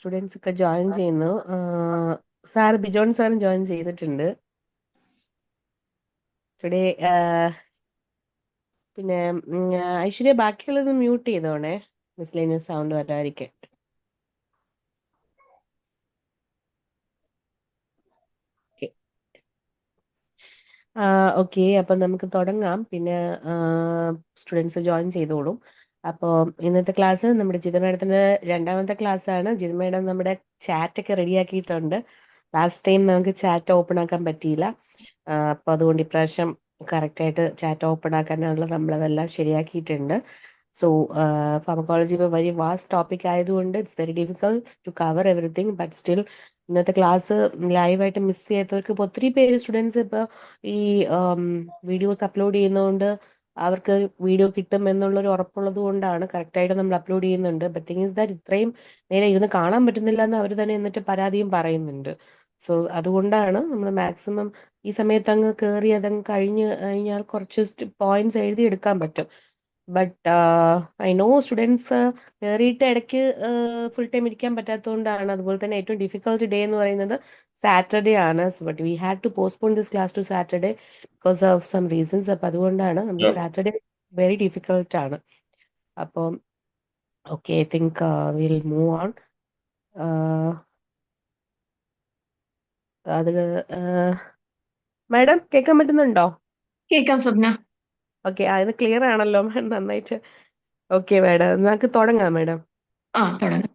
students ഒക്കെ join ചെയ്യുന്നു. Sir Bijon സാറും join ചെയ്തിട്ടുണ്ട്. ടുഡേ പിന്നെ ഐശ്വര്യ ബാക്കിയുള്ളത് മ്യൂട്ട് ചെയ്തോണേ, മിസ്ലേനിയസ് സൗണ്ട് വരാതിരിക്കാൻ. ഓക്കെ, അപ്പം നമുക്ക് തുടങ്ങാം. പിന്നെ സ്റ്റുഡൻസ് ജോയിൻ ചെയ്തോളും. അപ്പോൾ ഇന്നത്തെ ക്ലാസ് നമ്മുടെ ജിത മാഡത്തിൻ്റെ രണ്ടാമത്തെ ക്ലാസ്സാണ്. ജിത മാഡം നമ്മുടെ ചാറ്റൊക്കെ റെഡിയാക്കിയിട്ടുണ്ട്. ലാസ്റ്റ് ടൈം നമുക്ക് ചാറ്റ് ഓപ്പൺ ആക്കാൻ പറ്റിയില്ല. അപ്പോൾ അതുകൊണ്ട് ഇപ്രാവശ്യം കറക്റ്റായിട്ട് ചാറ്റ് ഓപ്പൺ ആക്കാനുള്ള നമ്മളതെല്ലാം ശരിയാക്കിയിട്ടുണ്ട്. സോ ഫാർമക്കോളജി ഇപ്പോൾ വെരി വാസ്റ്റ് ടോപ്പിക് ആയതുകൊണ്ട് it's very difficult to cover everything. But still ഇന്നത്തെ ക്ലാസ് ലൈവായിട്ട് മിസ് ചെയ്യാത്തവർക്ക് ഇപ്പോൾ ഒത്തിരി പേര് സ്റ്റുഡൻസ് ഇപ്പോൾ ഈ വീഡിയോസ് അപ്ലോഡ് ചെയ്യുന്നതുകൊണ്ട് അവർക്ക് വീഡിയോ കിട്ടും എന്നുള്ളൊരു ഉറപ്പുള്ളത് കൊണ്ടാണ് കറക്റ്റായിട്ട് നമ്മൾ അപ്ലോഡ് ചെയ്യുന്നുണ്ട്. ബട്ട് തിങ് ഇസ് ദാറ്റ് ഇത്രയും നേരെ ഇരുന്ന് കാണാൻ പറ്റുന്നില്ല എന്ന് അവർ തന്നെ എന്നിട്ട് പരാതിയും പറയുന്നുണ്ട്. സോ അതുകൊണ്ടാണ് നമ്മൾ മാക്സിമം ഈ സമയത്ത് അങ്ങ് കയറി അതങ്ങ് കഴിഞ്ഞാൽ കുറച്ച് പോയിന്റ്സ് എഴുതിയെടുക്കാൻ പറ്റും. ബട്ട് ഐ നോ സ്റ്റുഡൻസ് കയറിയിട്ട് ഇടയ്ക്ക് ഫുൾ ടൈം ഇരിക്കാൻ പറ്റാത്തതുകൊണ്ടാണ്. അതുപോലെ തന്നെ ഏറ്റവും ഡിഫിക്കൽട്ട് ഡേ എന്ന് പറയുന്നത് സാറ്റർഡേ ആണ്. But we had to postpone this class to Saturday because of some reasons. അപ്പം അതുകൊണ്ടാണ് നമുക്ക് സാറ്റർഡേ വെരി ഡിഫിക്കൽട്ട് ആണ്. അപ്പം okay, I think will move on. അത് മാഡം കേൾക്കാൻ പറ്റുന്നുണ്ടോ? കേൾക്കാം സ്വപ്ന. ഓക്കെ, അത് ക്ലിയർ ആണല്ലോ നന്നായിട്ട്. ഓക്കെ മാഡം, നമുക്ക് തുടങ്ങാം മാഡം. തുടങ്ങാം.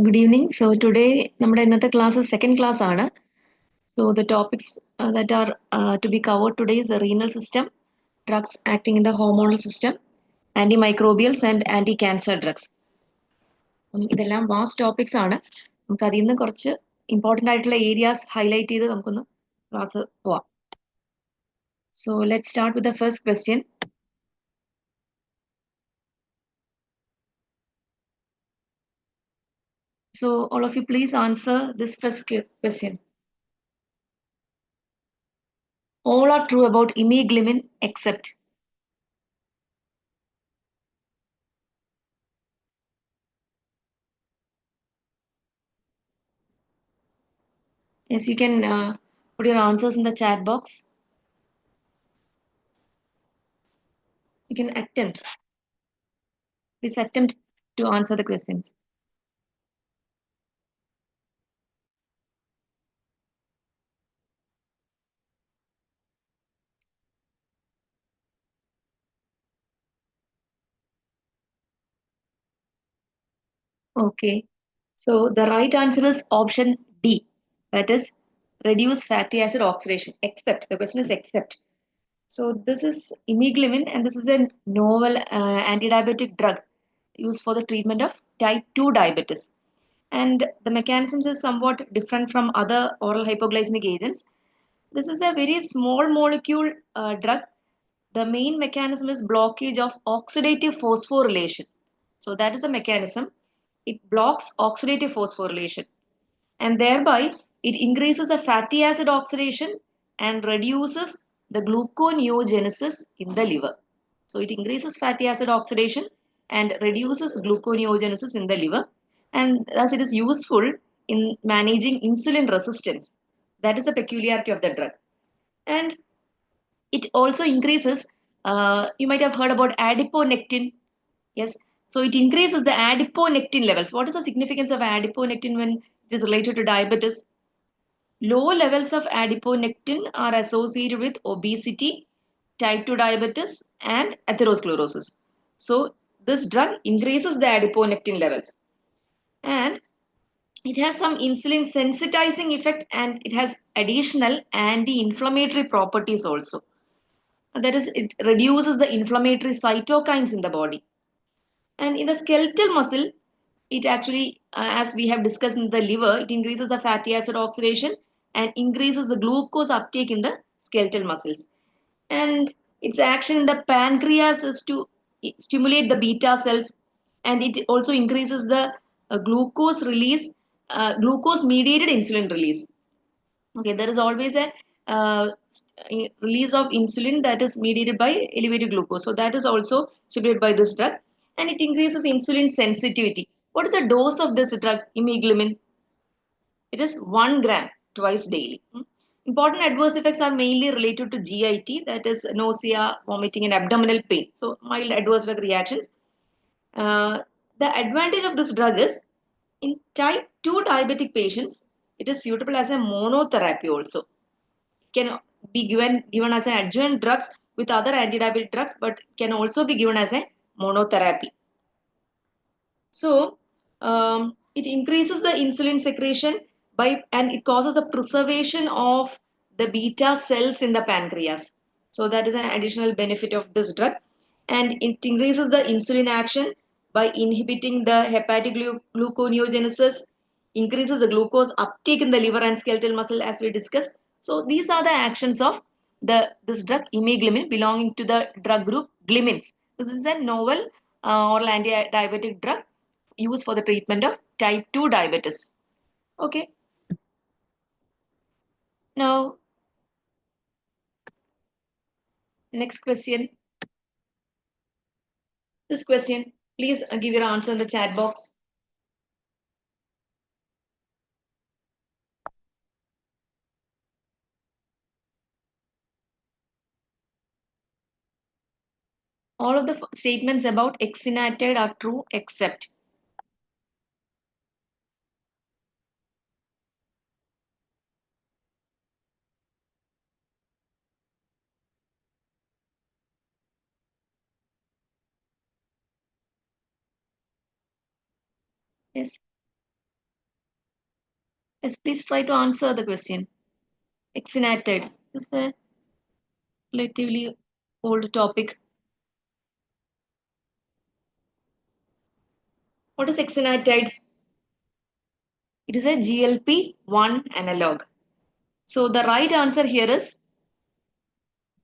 Good evening. So today നമ്മുടെ ഇന്നത്തെ ക്ലാസ് സെക്കൻഡ് ക്ലാസ് ആണ്. So the topics that are to be covered today is the renal system, drugs acting in the hormonal system, antimicrobials and anti-cancer drugs. ഇതെല്ലാം vast topics ആണ്. നമുക്ക് അതിൽ നിന്ന് കുറച്ച് important ആയിട്ടുള്ള ഏരിയാസ് ഹൈലൈറ്റ് ചെയ്ത് നമുക്കൊന്ന് ക്ലാസ് പോവാം. So let's start with the first question. So all of you please answer this first question. All are true about imiglamin except. Yes, you can put your answers in the chat box. You can attempt. Please attempt to answer the questions. Okay. So the right answer is option D. That is reduce fatty acid oxidation. Except. The question is except. So this is imiglamin and this is a novel anti-diabetic drug used for the treatment of type 2 diabetes. And the mechanisms is somewhat different from other oral hypoglycemic agents. This is a very small molecule drug. The main mechanism is blockage of oxidative phosphorylation. So that is a mechanism. It blocks oxidative phosphorylation and thereby it increases the fatty acid oxidation and reduces the gluconeogenesis in the liver. So it increases fatty acid oxidation and reduces gluconeogenesis in the liver, and thus it is useful in managing insulin resistance. That is the peculiarity of the drug. And it also increases, you might have heard about adiponectin. Yes, so it increases the adiponectin levels. What is the significance of adiponectin when it is related to diabetes? Low levels of adiponectin are associated with obesity, type 2 diabetes and atherosclerosis. So this drug increases the adiponectin levels and it has some insulin sensitizing effect and it has additional anti-inflammatory properties also. That is, it reduces the inflammatory cytokines in the body. And in the skeletal muscle, it actually, as we have discussed in the liver, it increases the fatty acid oxidation and increases the glucose uptake in the skeletal muscles. And its action in the pancreas is to stimulate the beta cells, and it also increases the glucose release, glucose mediated insulin release. Okay, there is always a release of insulin that is mediated by elevated glucose. So that is also stimulated by this drug, and it increases insulin sensitivity. What is the dose of this drug, imiglamin? It is 1 gram twice daily. Important adverse effects are mainly related to GIT, that is nausea, vomiting, and abdominal pain. So mild adverse drug reactions. Uh, the advantage of this drug is in type 2 diabetic patients, it is suitable as a monotherapy also. It can be given as an adjuvant drugs with other anti-diabetic drugs, but can also be given as a monotherapy. So it increases the insulin secretion and it causes a preservation of the beta cells in the pancreas. So that is an additional benefit of this drug. And it increases the insulin action by inhibiting the hepatic gluconeogenesis, increases the glucose uptake in the liver and skeletal muscle as we discussed. So these are the actions of this drug imiglamin belonging to the drug group glimins. This is a novel oral anti-diabetic drug used for the treatment of type 2 diabetes. Okay. Now, next question. This question, please give your answer in the chat box. All of the statements about exenatide are true except. Yes. Yes, please try to answer the question. Exenatide is a relatively old topic. What is exenatide? It is a GLP-1 analog. So the right answer here is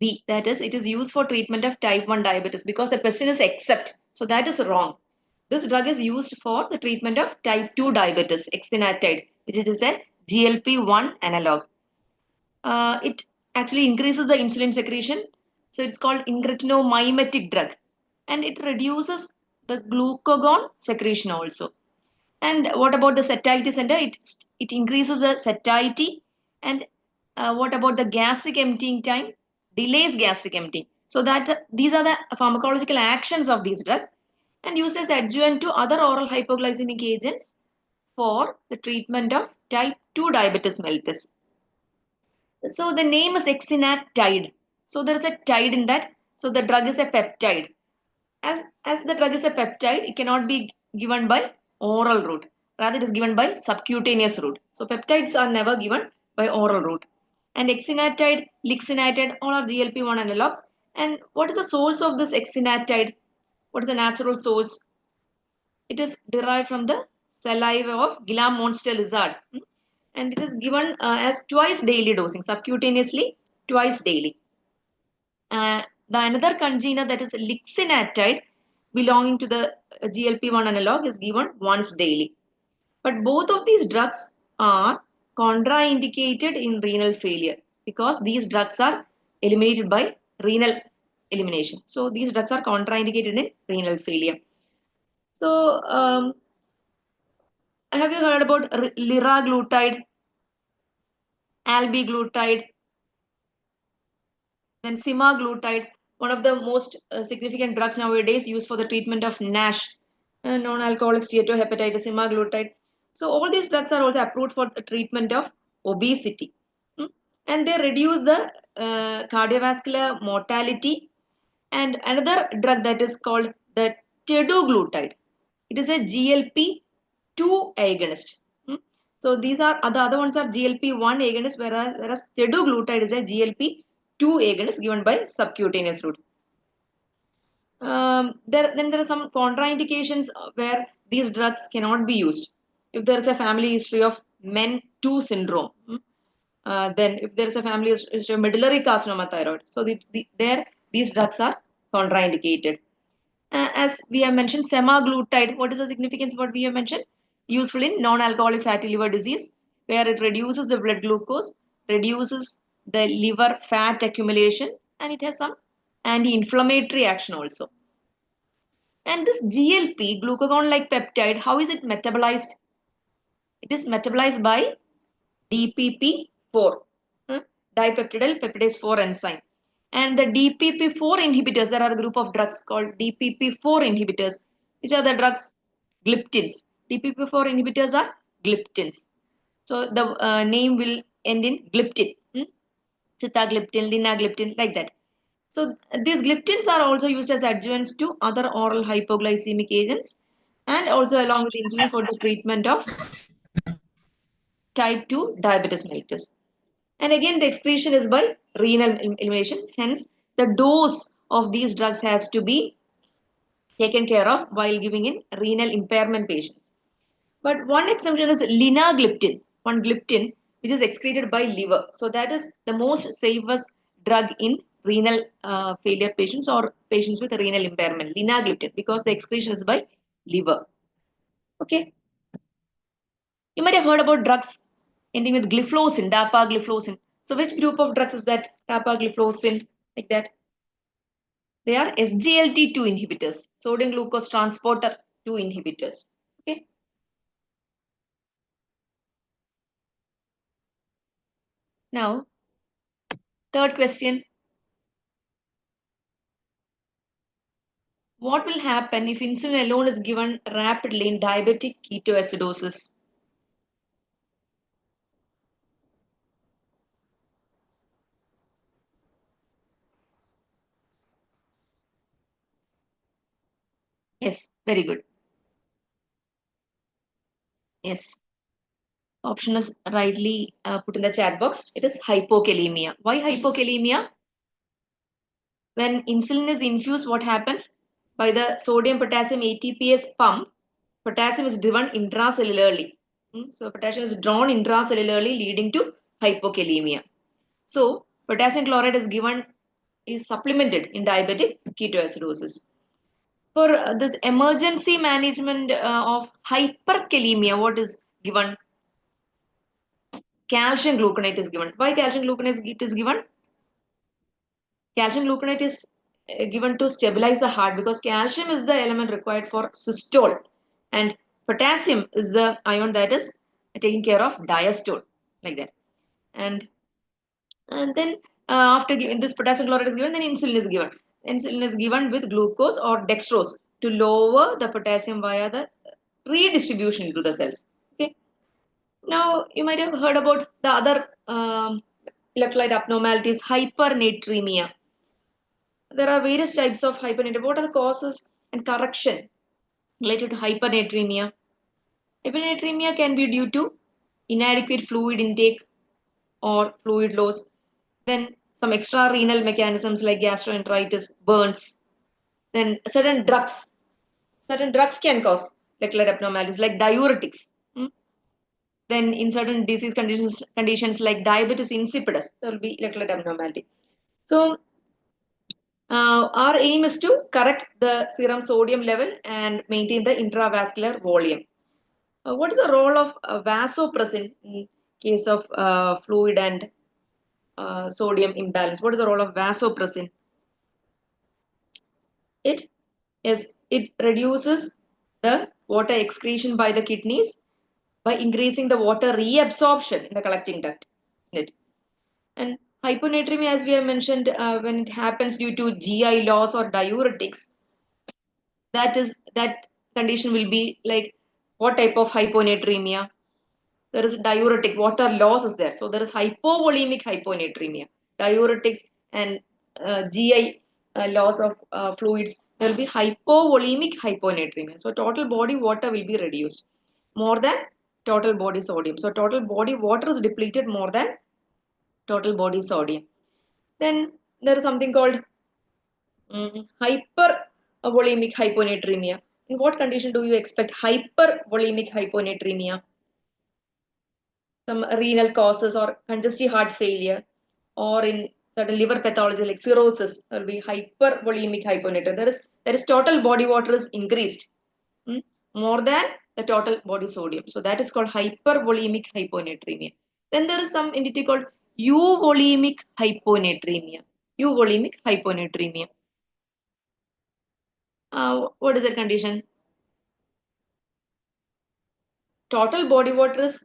B. That is, it is used for treatment of type 1 diabetes because the question is except. So that is wrong. This drug is used for the treatment of type 2 diabetes, exenatide, which is a GLP-1 analog. It actually increases the insulin secretion. So it's called incretinomimetic drug. And it reduces the glucagon secretion also. And what about the satiety center? It increases the satiety. And what about the gastric emptying time? Delays gastric emptying. So that these are the pharmacological actions of these drugs and used as adjuvant to other oral hypoglycemic agents for the treatment of type 2 diabetes mellitus. So the name is exenatide. So there is a tide in that. So the drug is a peptide. As the drug is a peptide, it cannot be given by oral route. Rather, it is given by subcutaneous route. So peptides are never given by oral route. And exenatide, lixisenatide, all are GLP-1 analogs. And what is the source of this exenatide? What is the natural source? It is derived from the saliva of Gila monster lizard. And it is given as twice daily dosing, subcutaneously, twice daily. The another congener that is lixisenatide belonging to the GLP-1 analog is given once daily. But both of these drugs are contraindicated in renal failure because these drugs are eliminated by renal elimination. So these drugs are contraindicated in renal failure. So have you heard about liraglutide, albiglutide, then semaglutide, one of the most significant drugs nowadays used for the treatment of NASH, non-alcoholic steatohepatitis, semaglutide. So all these drugs are also approved for the treatment of obesity. And they reduce the cardiovascular mortality. And another drug that is called the teduglutide. It is a GLP-2 agonist. So these are the other ones are GLP-1 agonist, whereas teduglutide is a GLP-2 agonist given by subcutaneous route. Then there are some contraindications where these drugs cannot be used. If there is a family history of MEN2 syndrome, then if there is a family history of medullary carcinoma thyroid, so these drugs are contraindicated. As we have mentioned, semaglutide, what is the significance of what we have mentioned? Useful in non-alcoholic fatty liver disease, where it reduces the blood glucose, reduces the liver fat accumulation, and it has some anti-inflammatory action also. And this GLP, glucagon-like peptide, how is it metabolized? It is metabolized by DPP4, dipeptidyl peptidase 4 enzyme. And the DPP4 inhibitors, there are a group of drugs called DPP4 inhibitors, which are the drugs gliptins. DPP4 inhibitors are gliptins. So the name will end in gliptin, sitagliptin, linagliptin, like that. So these gliptins are also used as adjuvants to other oral hypoglycemic agents, and also along with insulin for the treatment of type 2 diabetes mellitus. And again, the excretion is by renal elimination. Hence, the dose of these drugs has to be taken care of while giving in renal impairment patients. But one exemption is linagliptin, one gliptin, which is excreted by liver. So that is the most safest drug in renal failure patients or patients with renal impairment, linagliptin, because the excretion is by liver. Okay. You might have heard about drugs ending with gliflozin, dapagliflozin. So which group of drugs is that? Dapagliflozin, like that. They are SGLT2 inhibitors, sodium glucose transporter 2 inhibitors. Okay. Now, third question. What will happen if insulin alone is given rapidly in diabetic ketoacidosis? Yes, very good. Yes. Option is rightly put in the chat box. It is hypokalemia. Why hypokalemia? When insulin is infused, what happens? By the sodium potassium ATPase pump, potassium is driven intracellularly. So potassium is drawn intracellularly, leading to hypokalemia. So potassium chloride is supplemented in diabetic ketoacidosis. For this emergency management of hyperkalemia, what is given? Calcium gluconate is given. Why calcium gluconate is given? Calcium gluconate is given to stabilize the heart, because calcium is the element required for systole, and potassium is the ion that is taking care of diastole, like that. And then after giving this potassium chloride is given, then insulin is given. Insulin is given with glucose or dextrose to lower the potassium via the redistribution into the cells. Okay. Now you might have heard about the other electrolyte abnormalities, hypernatremia. There are various types of hypernatremia. What are the causes and correction related to hypernatremia? Hypernatremia can be due to inadequate fluid intake or fluid loss. Then some extra renal mechanisms like gastroenteritis, burns. Then certain drugs can cause electrolyte abnormalities like diuretics. Then in certain disease conditions like diabetes insipidus, there will be electrolyte abnormality. So our aim is to correct the serum sodium level and maintain the intravascular volume. What is the role of vasopressin in case of fluid and sodium imbalance? What is the role of vasopressin? It reduces the water excretion by the kidneys by increasing the water reabsorption in the collecting duct. And hyponatremia, as we have mentioned, when it happens due to GI loss or diuretics, that condition will be like what type of hyponatremia? There is diuretic, water loss is there. So there is hypovolemic hyponatremia, diuretics and GI loss of fluids. There will be hypovolemic hyponatremia. So total body water will be reduced more than total body sodium. So total body water is depleted more than total body sodium. Then there is something called hypervolemic hyponatremia. In what condition do you expect hypervolemic hyponatremia? Some renal causes or congestive heart failure, or in certain liver pathology like cirrhosis, there will be hypervolemic hyponatremia. There is total body water is increased more than the total body sodium. So that is called hypervolemic hyponatremia. Then there is some entity called euvolemic hyponatremia. Euvolemic hyponatremia. What is that condition? Total body water is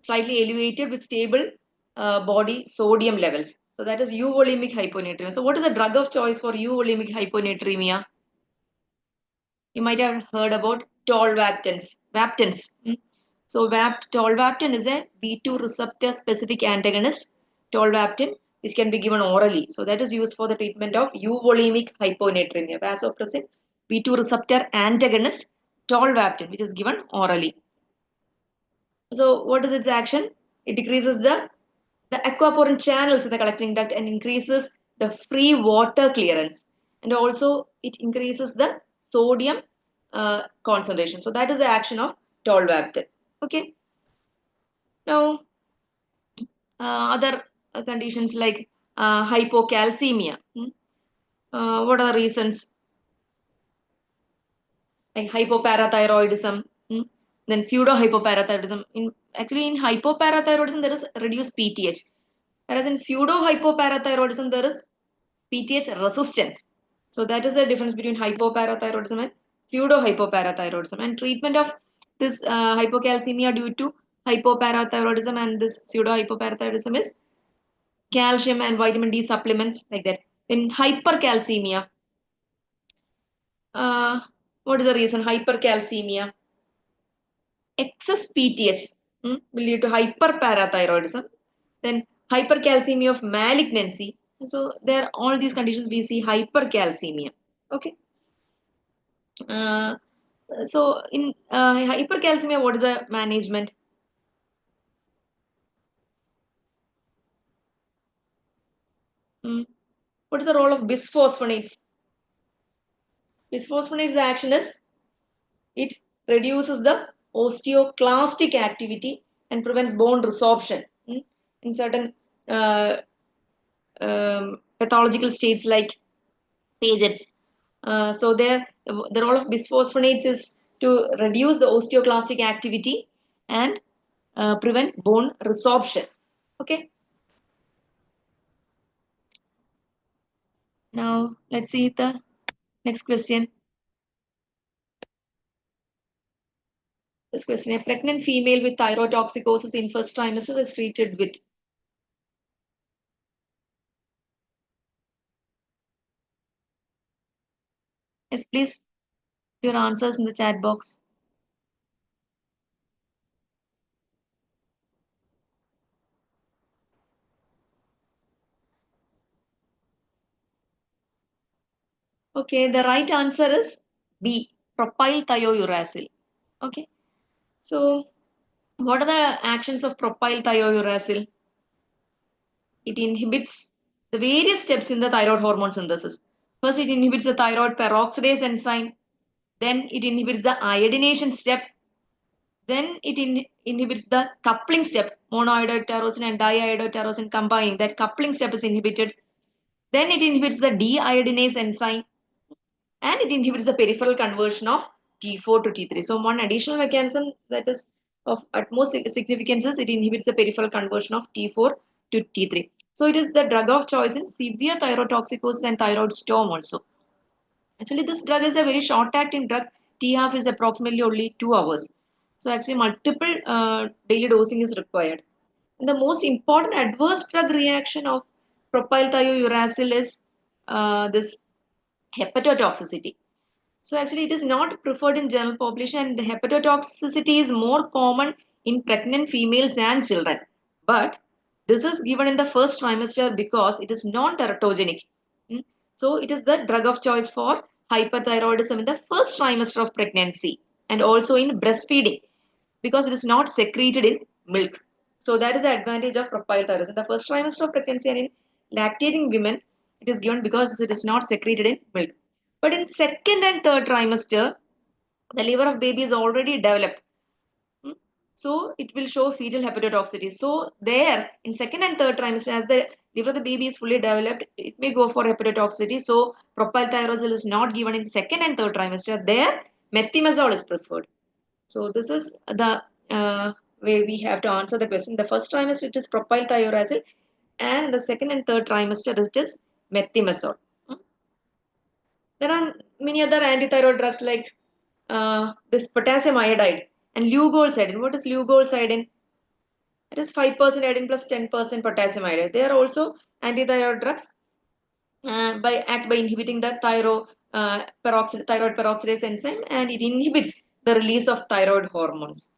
slightly elevated with stable body sodium levels. So that is euvolemic hyponatremia. So what is the drug of choice for euvolemic hyponatremia? You might have heard about tolvaptans. Vaptans. So tolvaptan is a B2 receptor specific antagonist, tolvaptan, which can be given orally. So that is used for the treatment of euvolemic hyponatremia. Vasopressin B2 receptor antagonist, tolvaptan, which is given orally. So what is its action? It decreases the aquaporin channels in the collecting duct and increases the free water clearance. And also it increases the sodium concentration. So that is the action of tolvaptan. Okay. Now other conditions like hypocalcemia. What are the reasons? Like hypoparathyroidism, then pseudo-hypoparathyroidism. Actually, in hypoparathyroidism, there is reduced PTH. Whereas in pseudo-hypoparathyroidism, there is PTH resistance. So that is the difference between hypoparathyroidism and pseudo-hypoparathyroidism. And treatment of this hypocalcemia due to hypoparathyroidism and this pseudo-hypoparathyroidism is calcium and vitamin D supplements like that. In hypercalcemia, uh, what is the reason? Hypercalcemia. Excess PTH will lead to hyperparathyroidism. Then hypercalcemia of malignancy. So there all these conditions we see hypercalcemia. Okay. Uh, so in hypercalcemia, what is the management? What is the role of bisphosphonates? Bisphosphonates, the action is it reduces the osteoclastic activity and prevents bone resorption in certain uh, pathological states like Paget's. So the role of bisphosphonates is to reduce the osteoclastic activity and prevent bone resorption. Okay. Now let's see the next question. This question: a pregnant female with thyrotoxicosis in first trimester is treated with. Yes, please. Your answers in the chat box. Okay, the right answer is B, propylthiouracil. Okay, so what are the actions of propylthiouracil? It inhibits the various steps in the thyroid hormone synthesis. First, it inhibits the thyroid peroxidase enzyme. Then it inhibits the iodination step. Then it inhibits the coupling step, monoiodotyrosine and diiodotyrosine combine. That coupling step is inhibited. Then it inhibits the deiodinase enzyme and it inhibits the peripheral conversion of T4 to T3. So one additional mechanism that is of utmost significance is it inhibits the peripheral conversion of T4 to T3. So it is the drug of choice in severe thyrotoxicosis and thyroid storm also. Actually, this drug is a very short-acting drug. T half is approximately only 2 hours. So actually multiple daily dosing is required. And the most important adverse drug reaction of propylthiouracil is this hepatotoxicity. So actually it is not preferred in general population and hepatotoxicity is more common in pregnant females and children. But this is given in the first trimester because it is non-teratogenic. So it is the drug of choice for hyperthyroidism in the first trimester of pregnancy and also in breastfeeding because it is not secreted in milk. So that is the advantage of propylthyroidism. In the first trimester of pregnancy and in lactating women, it is given because it is not secreted in milk. But in second and third trimester, the liver of baby is already developed. So it will show fetal hepatotoxicity. So there, in second and third trimester, as the liver of the baby is fully developed, it may go for hepatotoxicity. So propylthiouracil is not given in second and third trimester. There, methimazole is preferred. So this is the way we have to answer the question. The first trimester it is propylthiouracil. and the second and third trimester it is methimazole. There are many other antithyroid drugs like this potassium iodide and leucocidin. What is leucocidin? It is 5% iodine plus 10% potassium iodide. They are also antithyroid drugs by inhibiting the thyroid peroxidase enzyme, and it inhibits the release of thyroid hormones.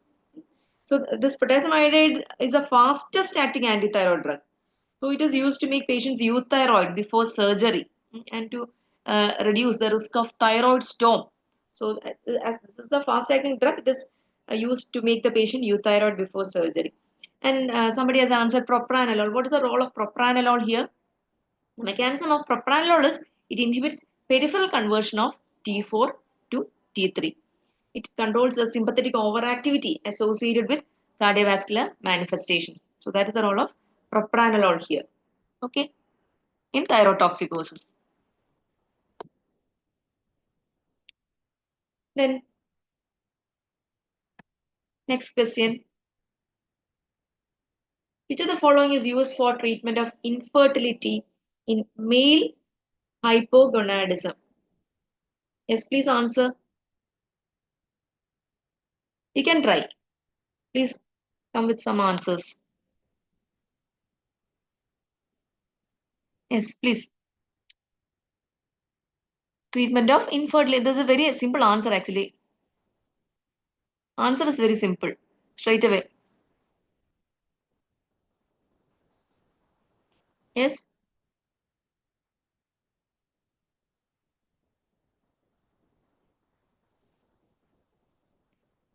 So this potassium iodide is a fastest acting antithyroid drug. So it is used to make patients euthyroid before surgery and to reduce the risk of thyroid storm. So as this is a fast acting drug, it is used to make the patient euthyroid before surgery. And somebody has answered propranolol. What is the role of propranolol here? The mechanism of propranolol is it inhibits peripheral conversion of T4 to T3. It controls the sympathetic overactivity associated with cardiovascular manifestations. So that is the role of propranolol here. Okay, in thyrotoxicosis. Then next question. Which of the following is used for treatment of infertility in male hypogonadism? Yes, please answer. You can try. Please come with some answers. Yes, please. Treatment of infertility. This is a very simple answer actually. Answer is very simple. Straight away. Yes.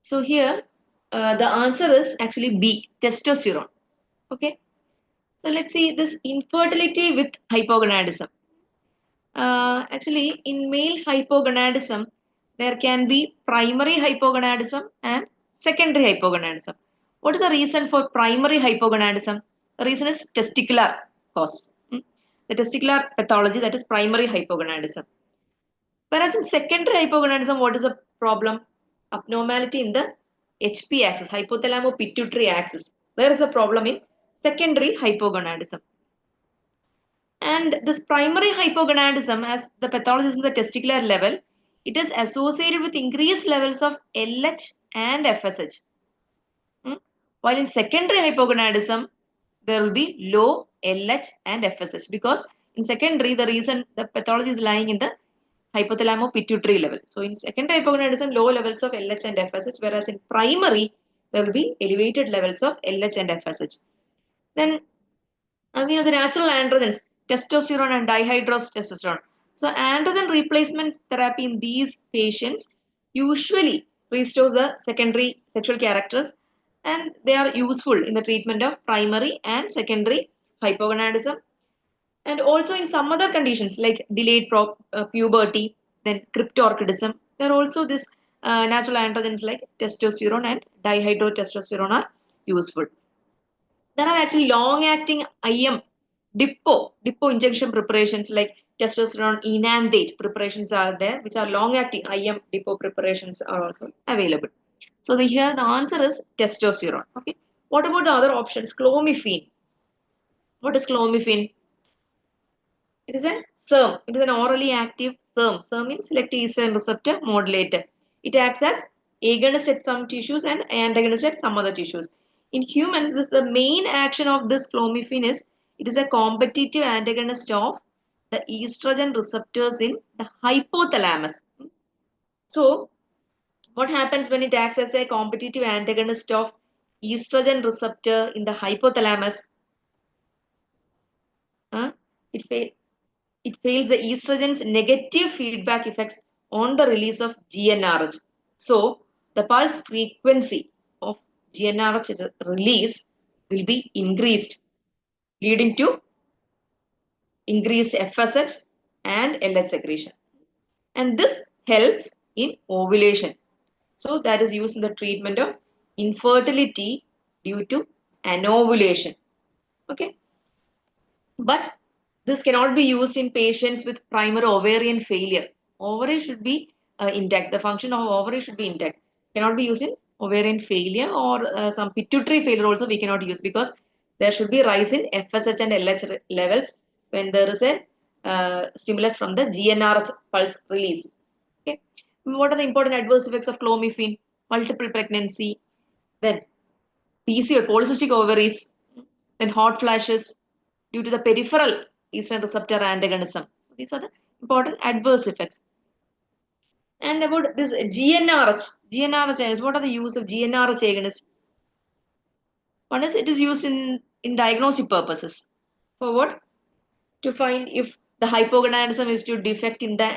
So here the answer is actually B, testosterone. Okay. So let's see this infertility with hypogonadism. Actually, in male hypogonadism, there can be primary hypogonadism and secondary hypogonadism. What is the reason for primary hypogonadism? The reason is testicular cause. The testicular pathology, that is primary hypogonadism. Whereas in secondary hypogonadism, what is the problem? Abnormality in the HP axis, hypothalamo-pituitary axis. There is a problem in secondary hypogonadism. And this primary hypogonadism, as the pathology is in the testicular level, it is associated with increased levels of LH and FSH. While in secondary hypogonadism, there will be low LH and FSH because in secondary, the reason the pathology is lying in the hypothalamo-pituitary level. So in secondary hypogonadism, low levels of LH and FSH, whereas in primary, there will be elevated levels of LH and FSH. Then we know the natural androgens, testosterone and dihydrotestosterone. So androgen replacement therapy in these patients usually restores the secondary sexual characters, and they are useful in the treatment of primary and secondary hypogonadism. And also in some other conditions like delayed puberty, then cryptorchidism, there are also this natural androgens like testosterone and dihydrotestosterone are useful. There are actually long-acting IM dippo injection preparations like testosterone enanthate preparations are there, which are long-acting IM dippo preparations are also available. So here the answer is testosterone. Okay. What about the other options? Clomiphene. What is clomiphene? It is a SERM. It is an orally active SERM. SERM means selective estrogen receptor modulator. It acts as agonist at some tissues and antagonist at some other tissues. In humans, the main action of this clomiphene is it is a competitive antagonist of the estrogen receptors in the hypothalamus. So, what happens when it acts as a competitive antagonist of estrogen receptor in the hypothalamus? Huh? It, fa it fails the estrogen's negative feedback effects on the release of GnRH. So, the pulse frequency of GnRH release will be increased, leading to increased FSH and LH secretion. And this helps in ovulation. So, that is used in the treatment of infertility due to anovulation. Okay. But this cannot be used in patients with primary ovarian failure. Ovary should be intact. The function of ovary should be intact. Cannot be used in ovarian failure or some pituitary failure also we cannot use because there should be rise in FSH and LH levels when there is a stimulus from the GNRS pulse release. Okay. What are the important adverse effects of clomiphene? Multiple pregnancy, then PCO, polycystic ovaries, then hot flashes due to the peripheral estrogen receptor antagonism. So these are the important adverse effects. And about this GNRH, what are the use of GNRH agonists? One is it is used in diagnostic purposes. For what? To find if the hypogonadism is due defect in the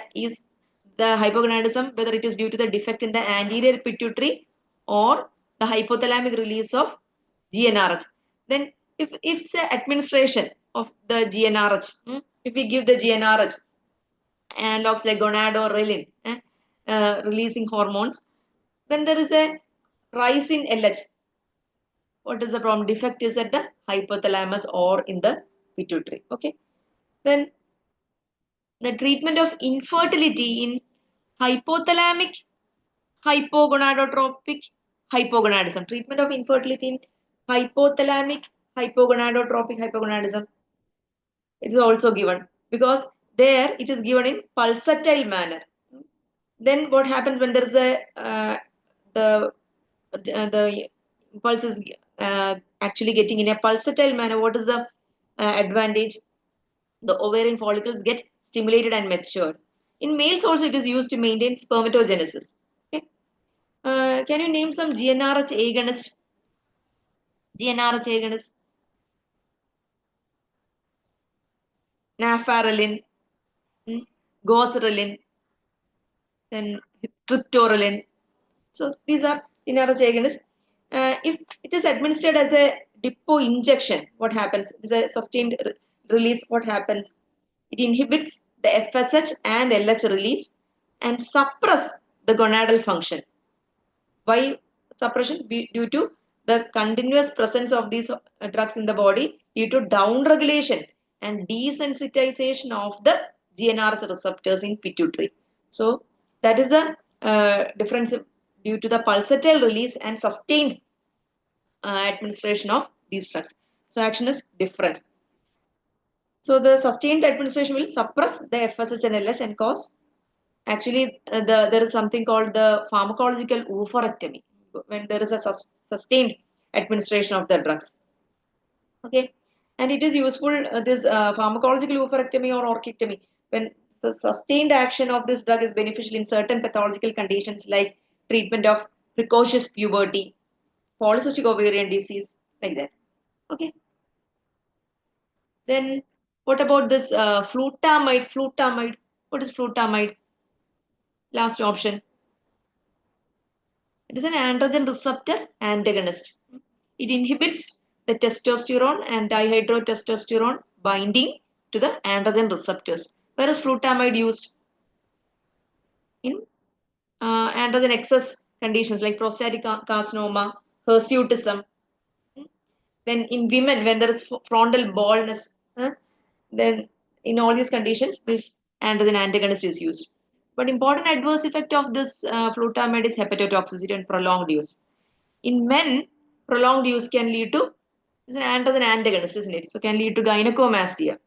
hypogonadism, whether it is due to the defect in the anterior pituitary or the hypothalamic release of GnRH. Then if it's the administration of the GnRH, if we give the GnRH analogs like gonadorelin, releasing hormones, when there is a rise in LH, what is the problem? Defect is at the hypothalamus or in the pituitary. Okay. Then the treatment of infertility in hypothalamic hypogonadotropic hypogonadism. Treatment of infertility in hypothalamic hypogonadotropic hypogonadism. It is also given because there it is given in pulsatile manner. Then what happens when there is a the impulse is actually getting in a pulsatile manner? What is the advantage? The ovarian follicles get stimulated and matured. In males also it is used to maintain spermatogenesis. Okay. Can you name some GnRH agonist? GnRH agonist. Nafarelin, goserelin, then triptorelin. So these are GnRH agonists. If it is administered as a depot injection, what happens? It is a sustained release. What happens? It inhibits the FSH and LH release and suppress the gonadal function. Why suppression? Due to the continuous presence of these drugs in the body due to downregulation and desensitization of the GnRH receptors in pituitary. So that is the difference due to the pulsatile release and sustained administration of these drugs. So action is different. So the sustained administration will suppress the FSH and LS and cause actually there is something called the pharmacological oophorectomy when there is a sustained administration of the drugs. Okay, and it is useful this pharmacological oophorectomy or orchectomy when the sustained action of this drug is beneficial in certain pathological conditions like treatment of precocious puberty, polycystic ovarian disease, like that. Okay. Then what about this flutamide? Flutamide. What is flutamide? Last option. It is an androgen receptor antagonist. It inhibits the testosterone and dihydrotestosterone binding to the androgen receptors. Where is flutamide used? In androgen excess conditions like prostatic carcinoma, hirsutism. Then in women, when there is frontal baldness, then in all these conditions, this androgen antagonist is used. But important adverse effect of this flutamide is hepatotoxicity and prolonged use. In men, prolonged use can lead to, it's an androgen antagonist, isn't it? So can lead to gynecomastia.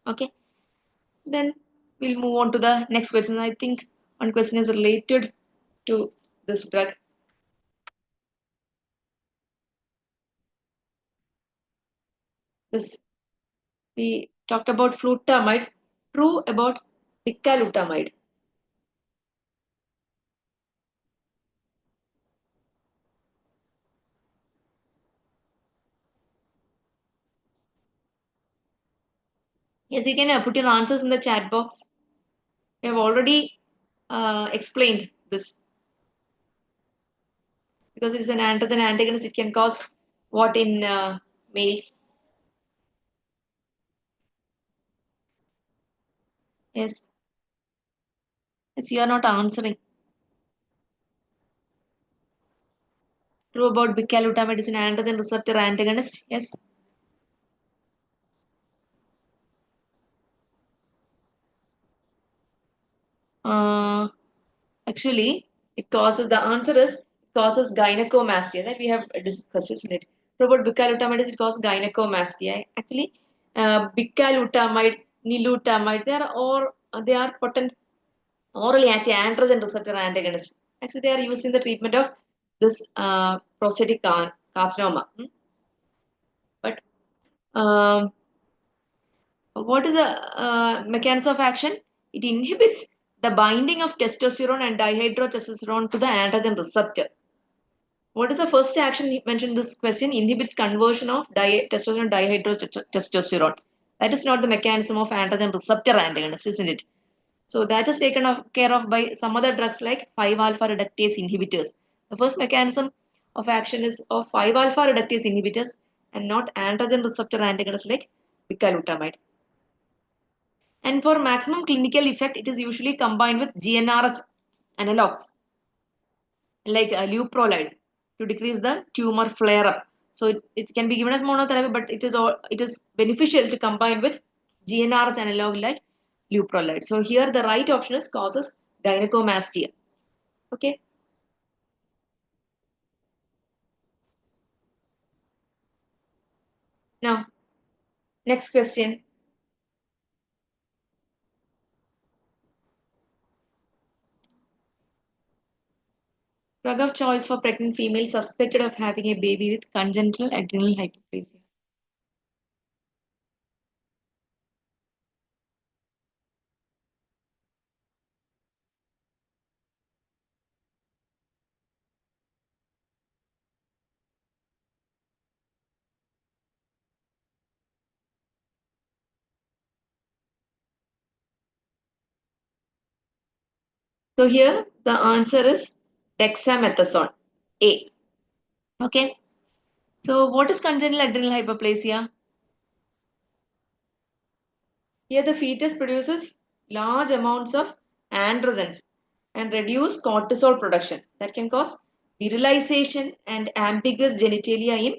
Okay. Then we'll move on to the next question. I think one question is related to this drug. This we talked about flutamide. True about bicalutamide. Yes, you can put your answers in the chat box. We have already explained this because it is an androgen antagonist. It can cause what in males? Yes. Yes, you are not answering. True about bicalutamide is an androgen receptor antagonist. Yes. Uh, Actually, it causes the answer is causes gynecomastia that we have discussed, isn't it? About bicalutamide is it causes gynecomastia. Actually, bicalutamide, nilutamide, they are potent orally anti-androgen receptor antagonists. Actually, they are used in the treatment of this prostatic carcinoma. But um, what is the mechanism of action? It inhibits the binding of testosterone and dihydrotestosterone to the androgen receptor. What is the first action mentioned in this question? Inhibits conversion of testosterone dihydrotestosterone. That is not the mechanism of androgen receptor antagonist, isn't it? So that is taken care of by some other drugs like 5-alpha reductase inhibitors. The first mechanism of action is of 5-alpha reductase inhibitors and not androgen receptor antagonists like bicalutamide. And for maximum clinical effect, it is usually combined with GnRH analogs like leuprolide to decrease the tumor flare up. So it can be given as monotherapy, but it is beneficial to combine with GnRH analog like leuprolide. So here the right option is causes gynecomastia. Okay. Now next question. Drug of choice for pregnant female suspected of having a baby with congenital adrenal hyperplasia. So here the answer is dexamethasone. A. Okay. So what is congenital adrenal hyperplasia? Here the fetus produces large amounts of androgens and reduce cortisol production that can cause virilization and ambiguous genitalia in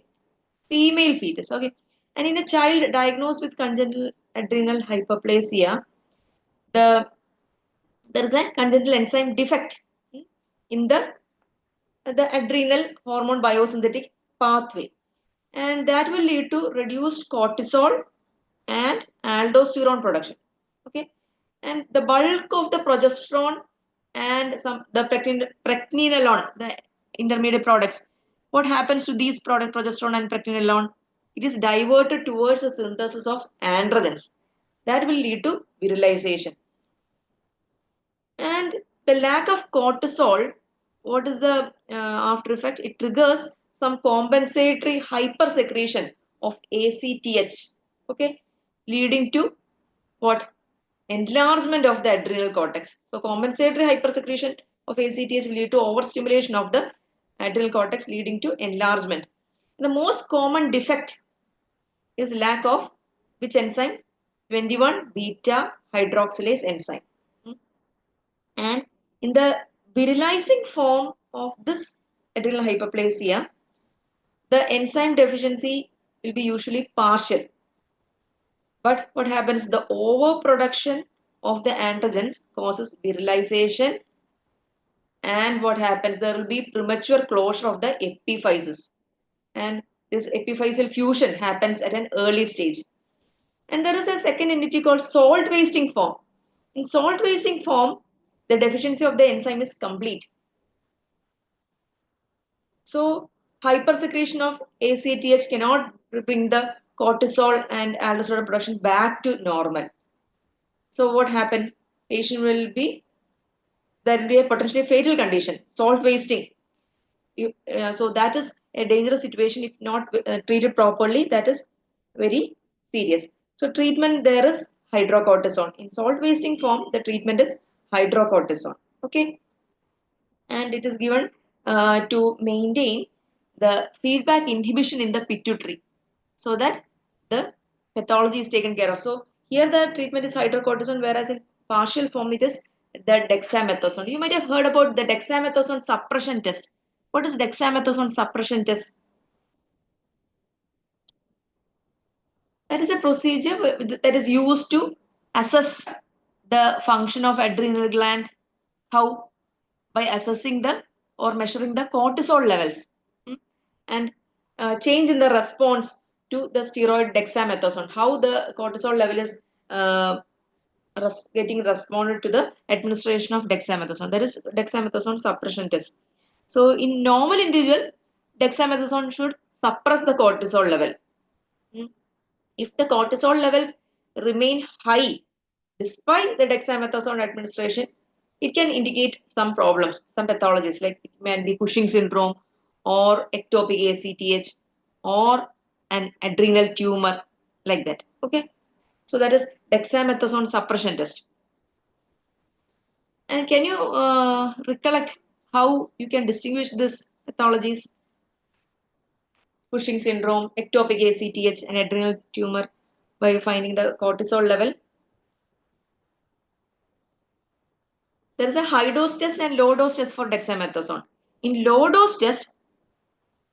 female fetus. Okay. And in a child diagnosed with congenital adrenal hyperplasia, the there is a congenital enzyme defect in the adrenal hormone biosynthetic pathway, and that will lead to reduced cortisol and aldosterone production. Okay, and the bulk of the progesterone and some the pregnenolone, the intermediate products. What happens to these products, progesterone and pregnenolone? It is diverted towards the synthesis of androgens. That will lead to virilization. And the lack of cortisol, what is the after effect? It triggers some compensatory hypersecretion of ACTH, okay, leading to what? Enlargement of the adrenal cortex. So compensatory hypersecretion of ACTH will lead to overstimulation of the adrenal cortex, leading to enlargement. The most common defect is lack of which enzyme? 21 beta hydroxylase enzyme. And in the virilizing form of this adrenal hyperplasia, the enzyme deficiency will be usually partial. But what happens? The overproduction of the androgens causes virilization, and what happens? There will be premature closure of the epiphysis, and this epiphyseal fusion happens at an early stage. And there is a second entity called salt wasting form. In salt wasting form, the deficiency of the enzyme is complete. So hypersecretion of ACTH cannot bring the cortisol and aldosterone production back to normal. So what happened? Patient will be There will be a potentially fatal condition, salt wasting. So that is a dangerous situation if not treated properly. That is very serious. So treatment there is hydrocortisone. In salt wasting form, the treatment is hydrocortisone. Okay, and it is given to maintain the feedback inhibition in the pituitary so that the pathology is taken care of. So here the treatment is hydrocortisone, whereas in partial form it is the dexamethasone. You might have heard about the dexamethasone suppression test. What is dexamethasone suppression test? That is a procedure that is used to assess the function of adrenal gland. How? By assessing the or measuring the cortisol levels. And change in the response to the steroid dexamethasone, how the cortisol level is getting responded to the administration of dexamethasone. That is dexamethasone suppression test. So in normal individuals, dexamethasone should suppress the cortisol level. If the cortisol levels remain high despite the dexamethasone administration, it can indicate some problems, some pathologies like it may be Cushing syndrome or ectopic ACTH or an adrenal tumor, like that. Okay, so that is dexamethasone suppression test. And can you recollect how you can distinguish these pathologies? Cushing syndrome, ectopic ACTH, and adrenal tumor by finding the cortisol level. There is a high dose test and low dose test for dexamethasone. In low dose test,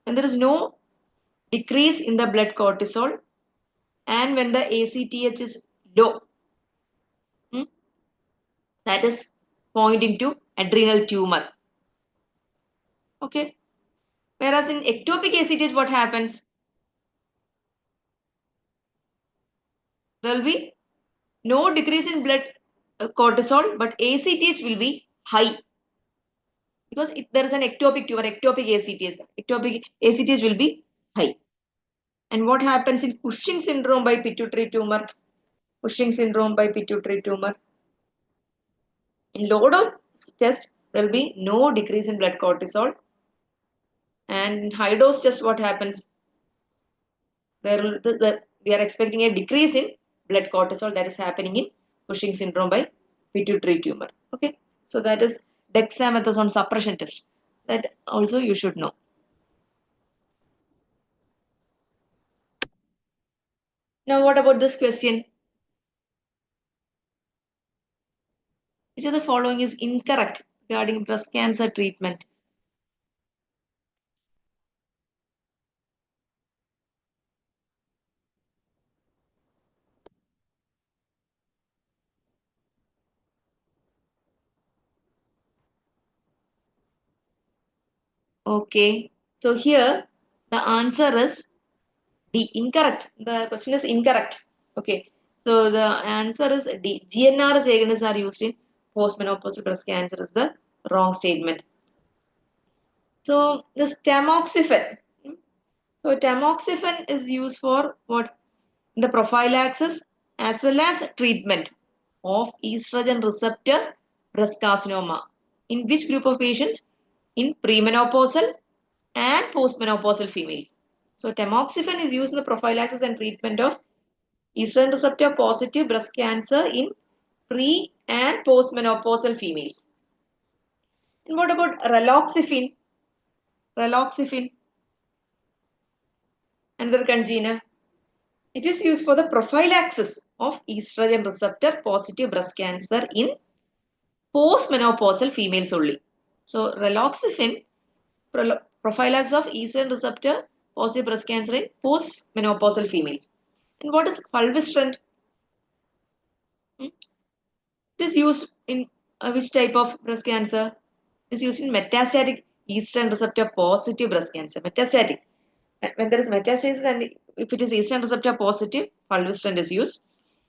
when there is no decrease in the blood cortisol and when the ACTH is low, that is pointing to adrenal tumor. Okay. Whereas in ectopic ACTH, what happens? There will be no decrease in blood cortisol, but ACTH will be high because there is an ectopic tumor, ectopic ACTH. Ectopic ACTH will be high. And what happens in Cushing syndrome by pituitary tumor? Cushing syndrome by pituitary tumor. In low dose test, there will be no decrease in blood cortisol. And in high dose test, what happens? We are expecting a decrease in blood cortisol that is happening in Cushing syndrome by pituitary tumor. Okay, so that is dexamethasone suppression test. That also you should know. Now, what about this question? Which of the following is incorrect regarding breast cancer treatment? Okay, so here the answer is D, incorrect. The question is incorrect. Okay, so the answer is D. GNR agonists are used in postmenopausal breast cancer is the wrong statement. So this tamoxifen. So tamoxifen is used for what? The prophylaxis as well as treatment of estrogen receptor breast carcinoma. In which group of patients? In premenopausal and postmenopausal females. So tamoxifen is used in the prophylaxis and treatment of estrogen receptor positive breast cancer in pre and postmenopausal females. And what about raloxifene? Raloxifene and the congener. It is used for the prophylaxis of estrogen receptor positive breast cancer in postmenopausal females only. So raloxifene, prophylaxis of estrogen receptor positive breast cancer in postmenopausal females. And what is fulvestrant? It is used in which type of breast cancer? It is used in metastatic estrogen receptor positive breast cancer. Metastatic. When there is metastasis and if it is estrogen receptor positive, fulvestrant is used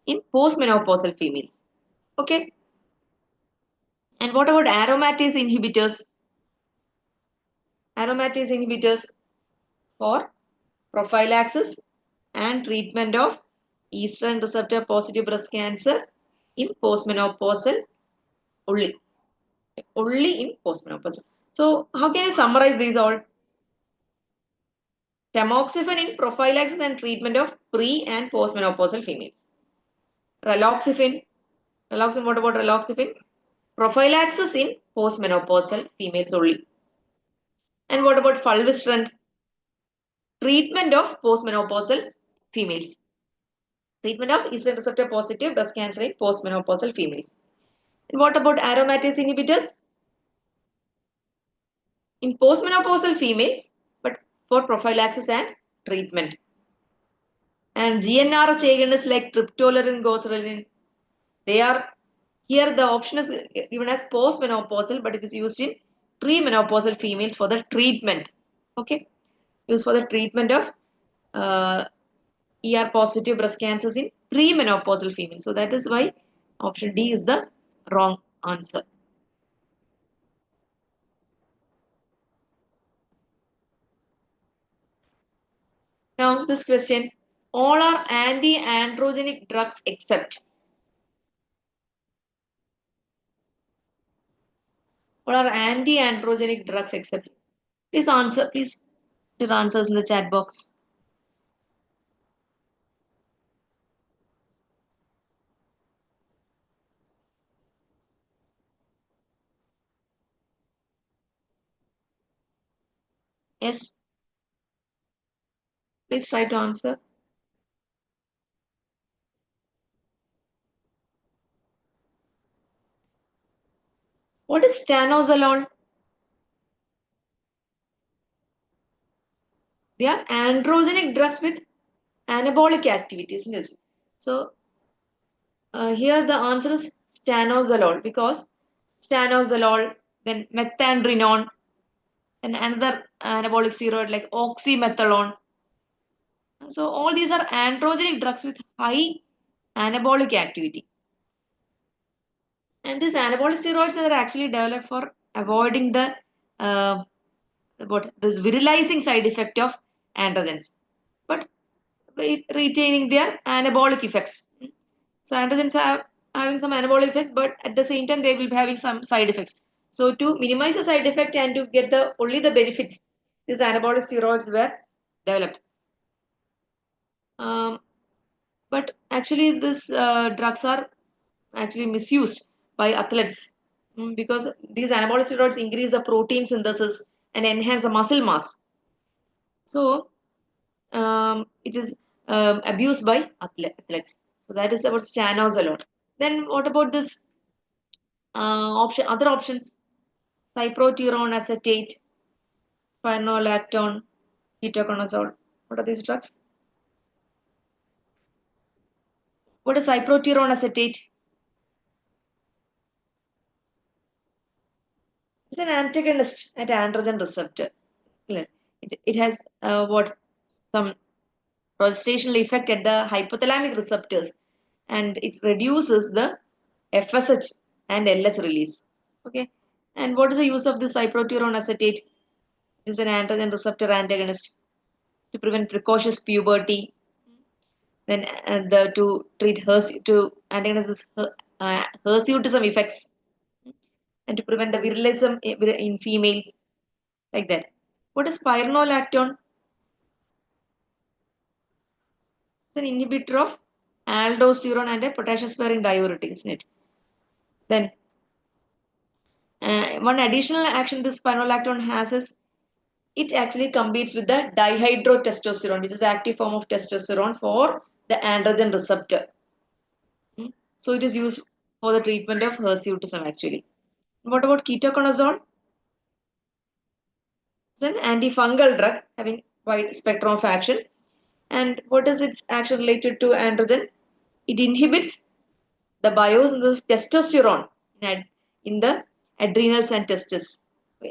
in postmenopausal females. Okay. And what about aromatase inhibitors? Aromatase inhibitors for prophylaxis and treatment of estrogen receptor positive breast cancer in postmenopausal only. Only in postmenopausal. So how can you summarize these all? Tamoxifen in prophylaxis and treatment of pre and postmenopausal females. Raloxifene. Raloxifene, what about raloxifene? Prophylaxis in postmenopausal females only. And what about fulvestrant? Treatment of postmenopausal females. Treatment of estrogen receptor positive breast cancer in postmenopausal females. And what about aromatase inhibitors? In postmenopausal females, but for prophylaxis and treatment. And GnRH agonists like triptolin, goserelin, they are here the option is given as postmenopausal, but it is used in premenopausal females for the treatment. Okay. used for the treatment of ER positive breast cancers in premenopausal females. So that is why option D is the wrong answer. Now this question, all are anti-androgenic drugs except. All are anti-androgenic drugs except. Please answer, please put your answers in the chat box. Yes, please try to answer. What is stanozolol? They are androgenic drugs with anabolic activity, isn't it? So here the answer is stanozolol because stanozolol, then methadone, and another anabolic steroid like oxymetholone. So all these are androgenic drugs with high anabolic activity. And these anabolic steroids are actually developed for avoiding the what this virilizing side effect of androgens, but retaining their anabolic effects. So androgens have having some anabolic effects, but at the same time they will be having some side effects. So to minimize the side effect and to get the only the benefits, these anabolic steroids were developed. Um, but actually, these drugs are actually misused by athletes because these anabolic steroids increase the protein synthesis and enhance the muscle mass. So it is abused by athletes. So that is about stanozolol. Then what about this option? Other options: cyproterone acetate, spironolactone, ketoconazole. What are these drugs? What is cyproterone acetate? It's an antagonist at androgen receptor. It has what some progesterone effect at the hypothalamic receptors, and it reduces the FSH and LH release. Okay, and what is the use of this cyproterone acetate? It is an androgen receptor antagonist to prevent precocious puberty. Then to treat to antagonize this hirsutism effects and to prevent the virilism in females, like that. What is spironolactone? It's an inhibitor of aldosterone and a potassium sparing diuretic, isn't it? Then one additional action this spironolactone has is it actually competes with the dihydrotestosterone, which is the active form of testosterone for the androgen receptor. So it is used for the treatment of hirsutism actually. What about ketoconazole? It's an antifungal drug having wide spectrum of action. And what is its action related to androgen? It inhibits the biosynthesis of testosterone in the adrenals and testes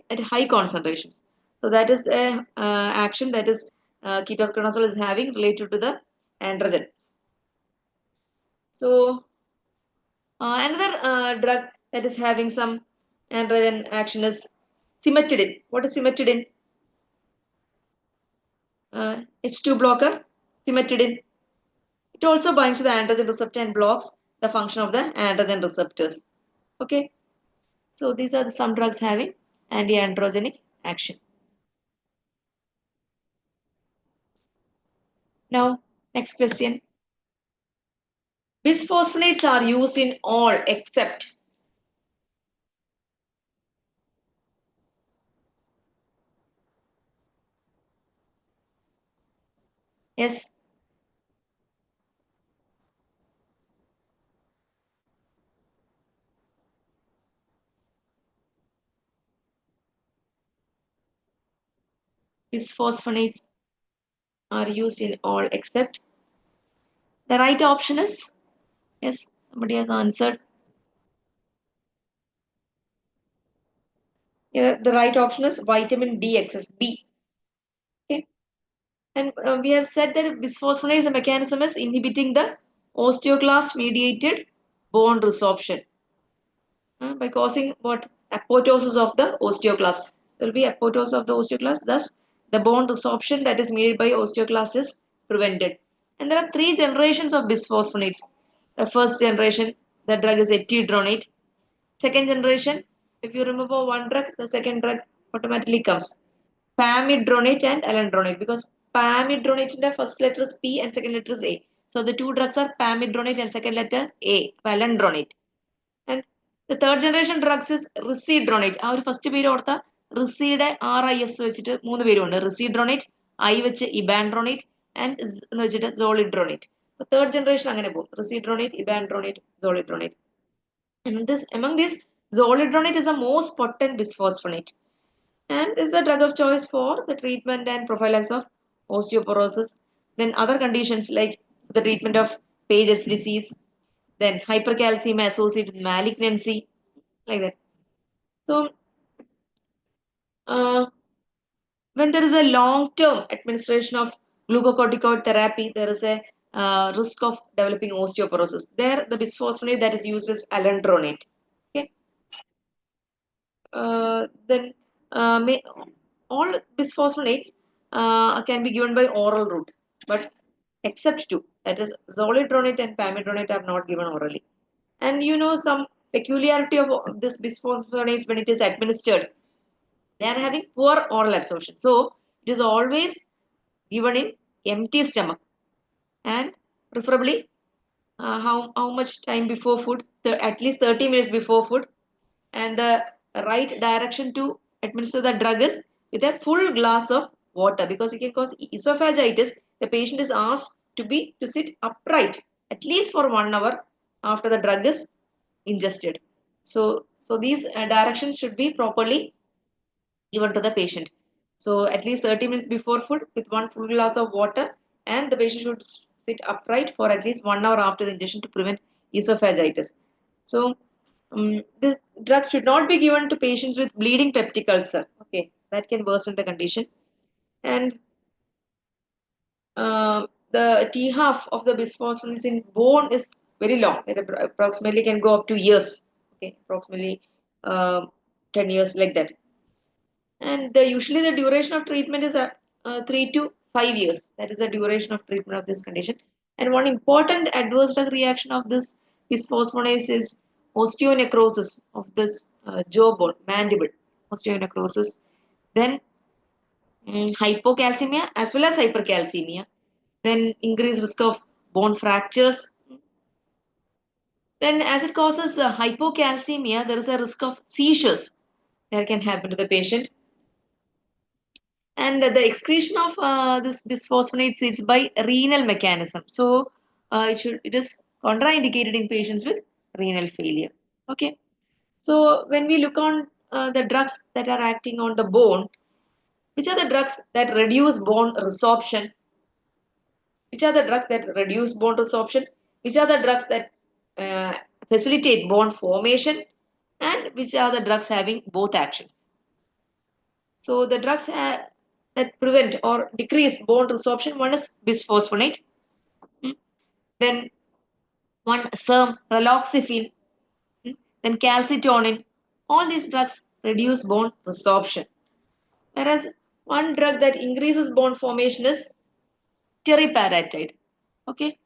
at high concentrations. So that is the action that is ketoconazole is having related to the androgen. So another drug that is having some androgen action is cimetidine. What is cimetidine? H2 blocker, cimetidine. It also binds to the androgen receptor and blocks the function of the androgen receptors. Okay, so these are some drugs having anti-androgenic action. Now, next question. Bisphosphonates are used in all except. Yes, bisphosphonates are used in all except. The right option is, yes, somebody has answered. Yeah, the right option is vitamin D excess, B. Okay. And we have said that bisphosphonates, the mechanism is inhibiting the osteoclast mediated bone resorption by causing what? Apoptosis of the osteoclast. There will be apoptosis of the osteoclast, thus the bone resorption that is made by osteoclast is prevented. And there are three generations of bisphosphonates. The first generation, the drug is etidronate. Second generation, if you remember one drug, the second drug automatically comes. Pamidronate and alendronate, because pamidronate in the first letter is P and second letter is A. So the two drugs are pamidronate and second letter A, alendronate. And the third generation drugs is റിസീഡ്രോണേറ്റ്. ആ ഒരു first പേര് ഓർത്ത റിസീഡ് RIS വെച്ചിട്ട് മൂന്ന് പേരുണ്ട്. റിസീഡ്രോണേറ്റ്, I വെച്ച് ഇബാൻഡ്രോണേറ്റ് and എന്ന് വെച്ചിട്ട് സോളിഡ്രോണേറ്റ്. തേർഡ് ജനറേഷൻ അങ്ങനെ പോകും. റിസീഡ്രോണേറ്റ്, ഇബാൻഡ്രോണേറ്റ്, സോളിഡ്രോണേറ്റ്. And this among these, zoledronate is the most potent bisphosphonate and is the drug of choice for the treatment and prophylaxis of osteoporosis. Then other conditions like the treatment of Paget's disease, then hypercalcemia associated with malignancy, like that. So, uh, when there is a long-term administration of glucocorticoid therapy, there is a risk of developing osteoporosis. There, the bisphosphonate that is used is alendronate. Okay. Then all bisphosphonates can be given by oral route, but except two, that is zoledronate and pamidronate are not given orally. And you know some peculiarity of this bisphosphonates when it is administered, they are having poor oral absorption. So it is always given in empty stomach and preferably how much time before food? At least 30 minutes before food. And the right direction to administer the drug is with a full glass of water, because it can cause esophagitis. The patient is asked to sit upright at least for 1 hour after the drug is ingested. So these directions should be properly given to the patient. So at least 30 minutes before food with one full glass of water, and the patient should sit upright for at least 1 hour after the ingestion to prevent esophagitis. So this drugs should not be given to patients with bleeding peptic ulcer. Okay, that can worsen the condition. And the T half of the bisphosphonates in bone is very long. It approximately can go up to years. Okay, approximately 10 years, like that. And usually the duration of treatment is 3 to 5 years. That is the duration of treatment of this condition. And one important adverse drug reaction of this bisphosphonase is osteonecrosis of this jawbone, mandible, osteonecrosis. Then hypocalcemia as well as hypercalcemia. Then increased risk of bone fractures. Then as it causes hypocalcemia, there is a risk of seizures that can happen to the patient. And the excretion of this bisphosphonates is by renal mechanism. So it is contraindicated in patients with renal failure. Okay. So when we look on the drugs that are acting on the bone, which are the drugs that reduce bone resorption? Which are the drugs that reduce bone resorption? Which are the drugs that uh, facilitate bone formation? And which are the drugs having both actions? So the drugs that prevent or decrease bone resorption, one is bisphosphonate, mm, then one SERM, raloxifene, then calcitonin. All these drugs reduce bone resorption. Whereas one drug that increases bone formation is teriparatide. Okay.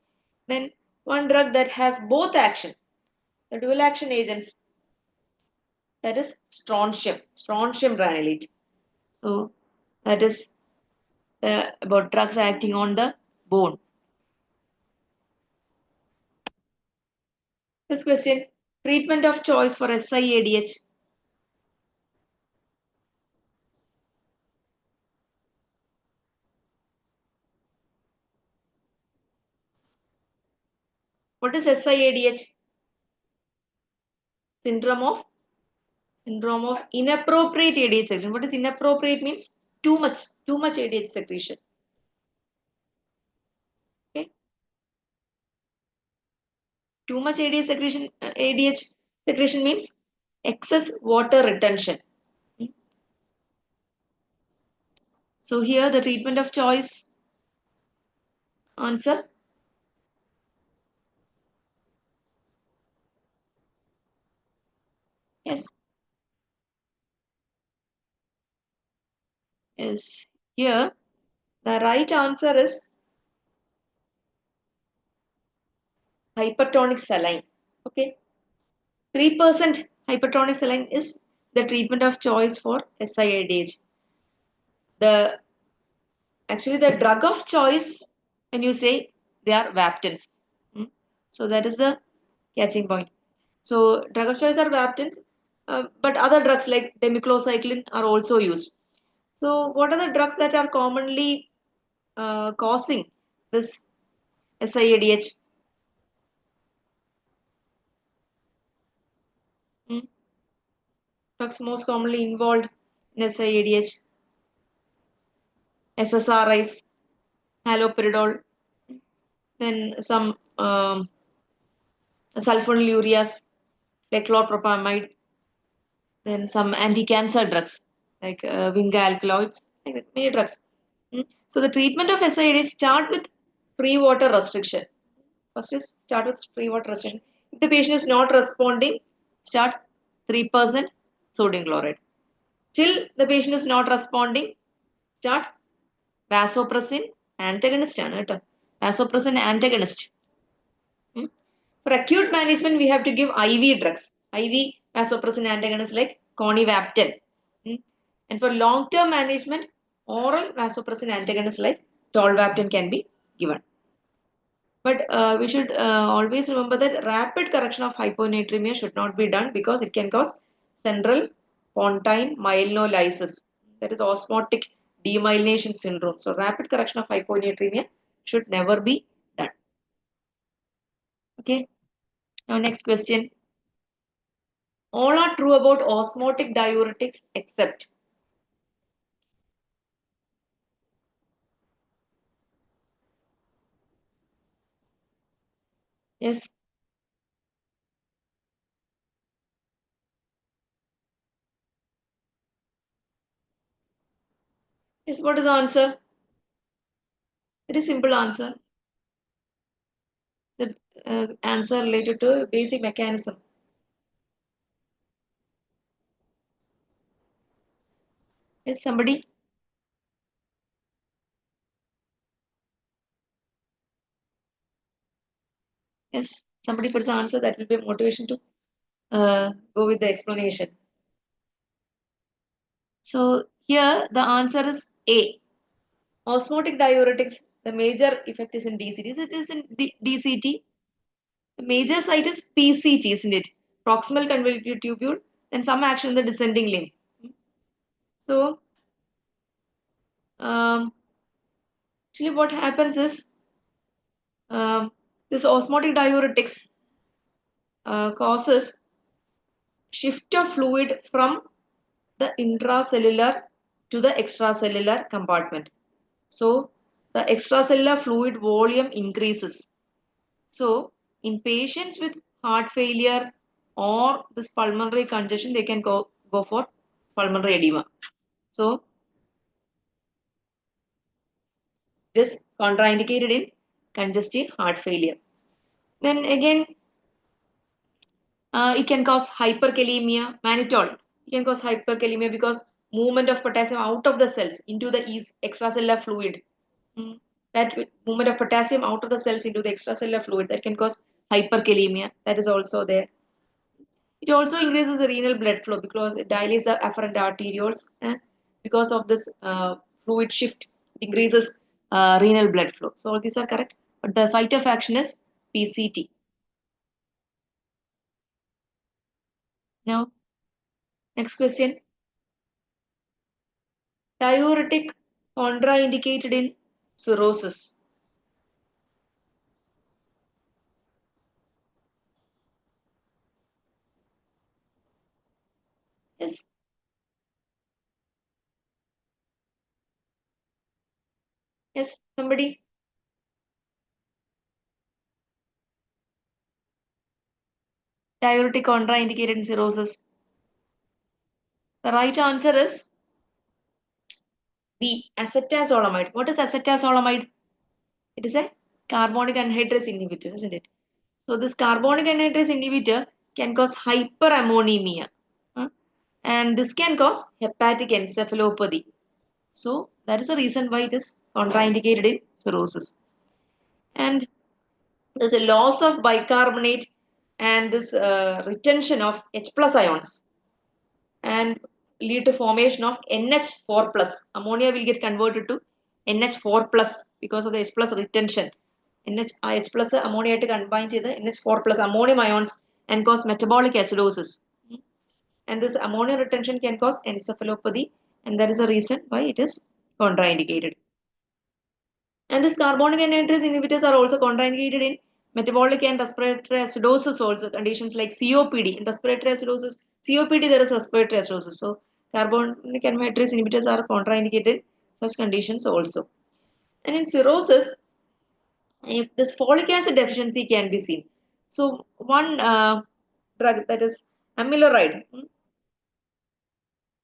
Then one drug that has both action, the dual action agents, that is strontium granulate. So that is about drugs acting on the bone. This question, treatment of choice for SIADH. What is SIADH? Syndrome of inappropriate ADH secretion. What is inappropriate means? Too much ADH secretion. Okay, too much ADH secretion means excess water retention. So here the treatment of choice answer? Yes. Yes. Here, the right answer is hypertonic saline. Okay. 3% hypertonic saline is the treatment of choice for SIADH. The Actually, the drug of choice, when you say, they are Vaptins. Hmm? So that is the catching point. So drug of choice are Vaptins, but other drugs like demiclocycline are also used. So what are the drugs that are commonly causing this SIADH? Hmm? Drugs most commonly involved in SIADH: SSRIs, haloperidol, then some sulfonylureas like chlorpropamide, then some anti-cancer drugs like Vinga alkaloids, like that, many drugs. So the treatment of SIDs start with free water restriction. First is start with free water restriction. If the patient is not responding, start 3% sodium chloride. Till the patient is not responding, start vasopressin antagonist ആണ് കേട്ടോ. Vasopressin antagonist. Hmm? For acute management, we have to give IV drugs, IV vasopressin antagonists like conivaptan. And for long-term management, oral vasopressin antagonists like tolvaptan can be given. But we should always remember that rapid correction of hyponatremia should not be done because it can cause central pontine myelinolysis. That is osmotic demyelination syndrome. So rapid correction of hyponatremia should never be done. Okay. Now next question. All are true about osmotic diuretics except. Yes. Yes, what is the answer? Very simple answer. The answer related to basic mechanism. Yes, somebody? Yes, somebody puts the answer, that will be a motivation to go with the explanation. So here the answer is A. Osmotic diuretics, the major effect is in DCT. It is in DCT. The major site is PCT, isn't it? Proximal convoluted tubule, then some action in the descending limb. So actually what happens is um, this osmotic diuretics causes shift of fluid from the intracellular to the extracellular compartment. So the extracellular fluid volume increases. So in patients with heart failure or this pulmonary congestion, they can go for pulmonary edema. So it is contraindicated in congestive heart failure. Then again, it can cause hyperkalemia, mannitol. It can cause hyperkalemia because movement of potassium out of the cells into the extracellular fluid. That movement of potassium out of the cells into the extracellular fluid, that can cause hyperkalemia. That is also there. It also increases the renal blood flow because it dilates the afferent arterioles. Because of this fluid shift, it increases renal blood flow. So all these are correct. But the site of action is PCT. Now, next question. Diuretic contraindicated in cirrhosis. Yes, yes, somebody. Diuretic contraindicated in cirrhosis. The right answer is B. Acetazolamide. What is acetazolamide? It is a carbonic anhydrase inhibitor, isn't it? So this carbonic anhydrase inhibitor can cause hyperammonemia, and this can cause hepatic encephalopathy. So that is the reason why it is contraindicated in cirrhosis. And there's a loss of bicarbonate and this retention of H plus ions and lead to formation of NH4 plus. Ammonia will get converted to NH4 plus because of the H plus retention. H plus ammonia to combine to the NH4 plus ammonium ions and cause metabolic acidosis. And this ammonia retention can cause encephalopathy, and that is the reason why it is contraindicated. And these carbonic anhydrase inhibitors are also contraindicated in metabolic and respiratory acidosis, also conditions like COPD. In respiratory acidosis, COPD, there is respiratory acidosis. So carbonic anhydrase inhibitors are contraindicated in such conditions also. And in cirrhosis, if this folic acid deficiency can be seen. So one drug, that is amiloride,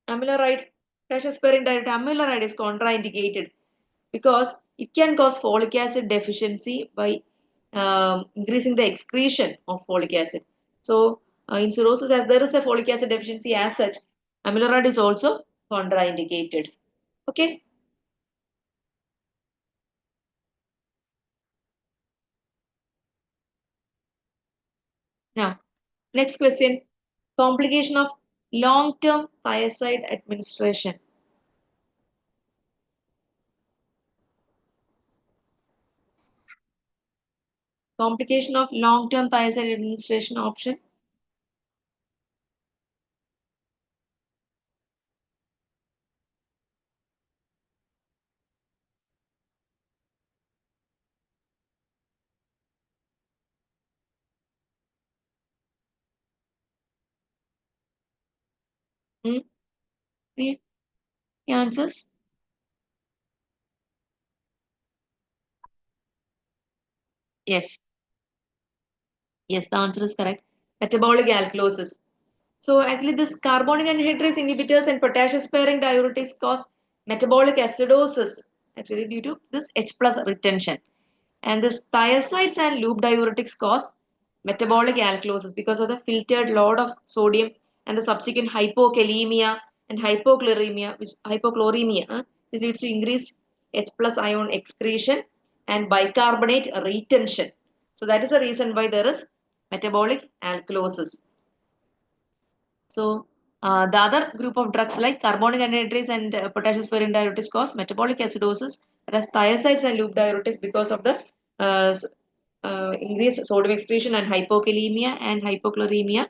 amiloride, potassium diet amiloride is contraindicated because it can cause folic acid deficiency by increasing the excretion of folic acid. So, in cirrhosis, as there is a folic acid deficiency as such, amiloride is also contraindicated. Okay. Now, next question: complication of long-term thiazide administration. Complication of long-term thiazide administration option. Hmm? Any answers? Yes. Yes, the answer is correct. Metabolic alkalosis. So actually this carbonic anhydrase inhibitors and potassium sparing diuretics cause metabolic acidosis actually due to this H plus retention. And this thiazides and loop diuretics cause metabolic alkalosis because of the filtered load of sodium and the subsequent hypokalemia and hypochloremia, which leads to increased H plus ion excretion and bicarbonate retention. So that is the reason why there is metabolic alkalosis. So the other group of drugs like carbonic anhydrase and potassium sparing diuretics cause metabolic acidosis, whereas thiazides and loop diuretics because of the uh, increased sodium excretion and hypokalemia and hypochloremia.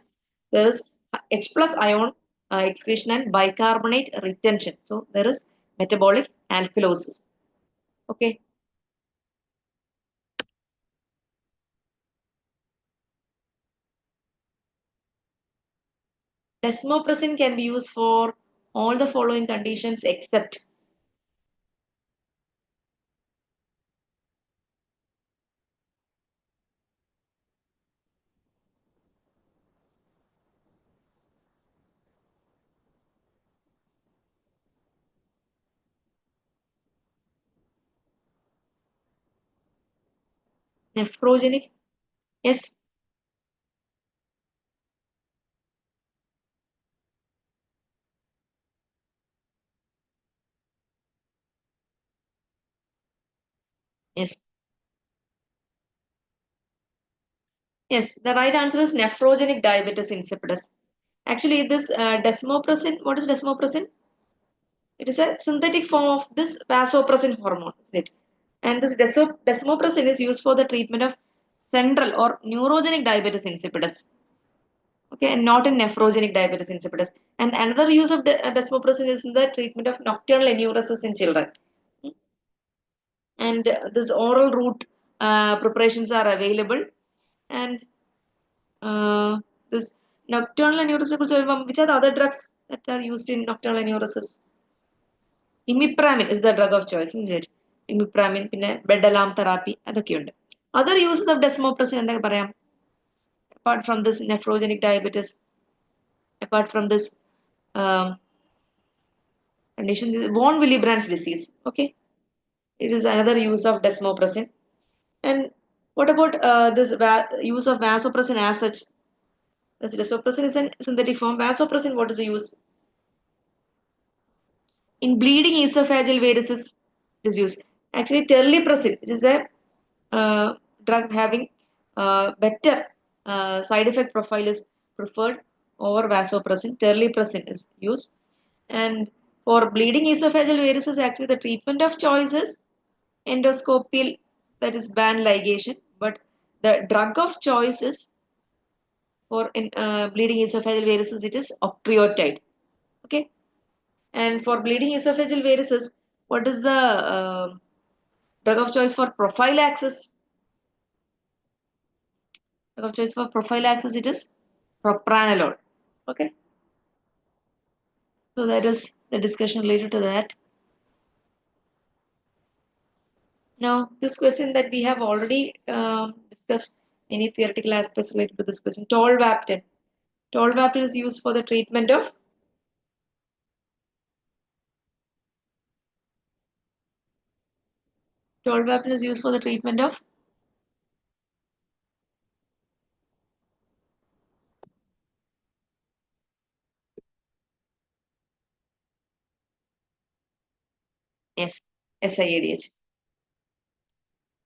There is H plus ion excretion and bicarbonate retention. So there is metabolic alkalosis. Okay. Desmopressin can be used for all the following conditions except nephrogenic. Yes. Yes. Yes, the right answer is nephrogenic diabetes insipidus. Actually, this desmopressin, what is desmopressin? It is a synthetic form of this vasopressin hormone, isn't it? And this desmopressin is used for the treatment of central or neurogenic diabetes insipidus. Okay, and not in nephrogenic diabetes insipidus. And another use of desmopressin is in the treatment of nocturnal enuresis in children. And this oral route preparations are available. And Uh, this nocturnal aneurysm, which are the other drugs that are used in nocturnal aneurysm? Imipramine is the drug of choice, isn't it? Imipramine, പിന്നെ bed alarm therapy, അതൊക്കെയുണ്ട്. Other uses of desmopressin എന്തൊക്കെ പറയാം? Apart from this nephrogenic diabetes, apart from this um, condition, von Willebrand's disease. Okay, it is another use of desmopressin. And what about this use of vasopressin as such? As vasopressin is a synthetic form. Vasopressin, what is the use? In bleeding esophageal varices, it is used. Actually, terlipressin, which is a drug having better side effect profile, is preferred over vasopressin. Terlipressin is used. And for bleeding esophageal varices, actually the treatment of choice is endoscopial, that is band ligation, but the drug of choice is for bleeding esophageal varices, it is octreotide. Okay. And for bleeding esophageal varices, what is the drug of choice for prophylaxis? Drug of choice for prophylaxis, it is propranolol. Okay. So that is the discussion related to that. Now, this question that we have already discussed many theoretical aspects related to this question. Tolvaptan. Tolvaptan is used for the treatment of Tolvaptan is used for the treatment of yes, SIADH.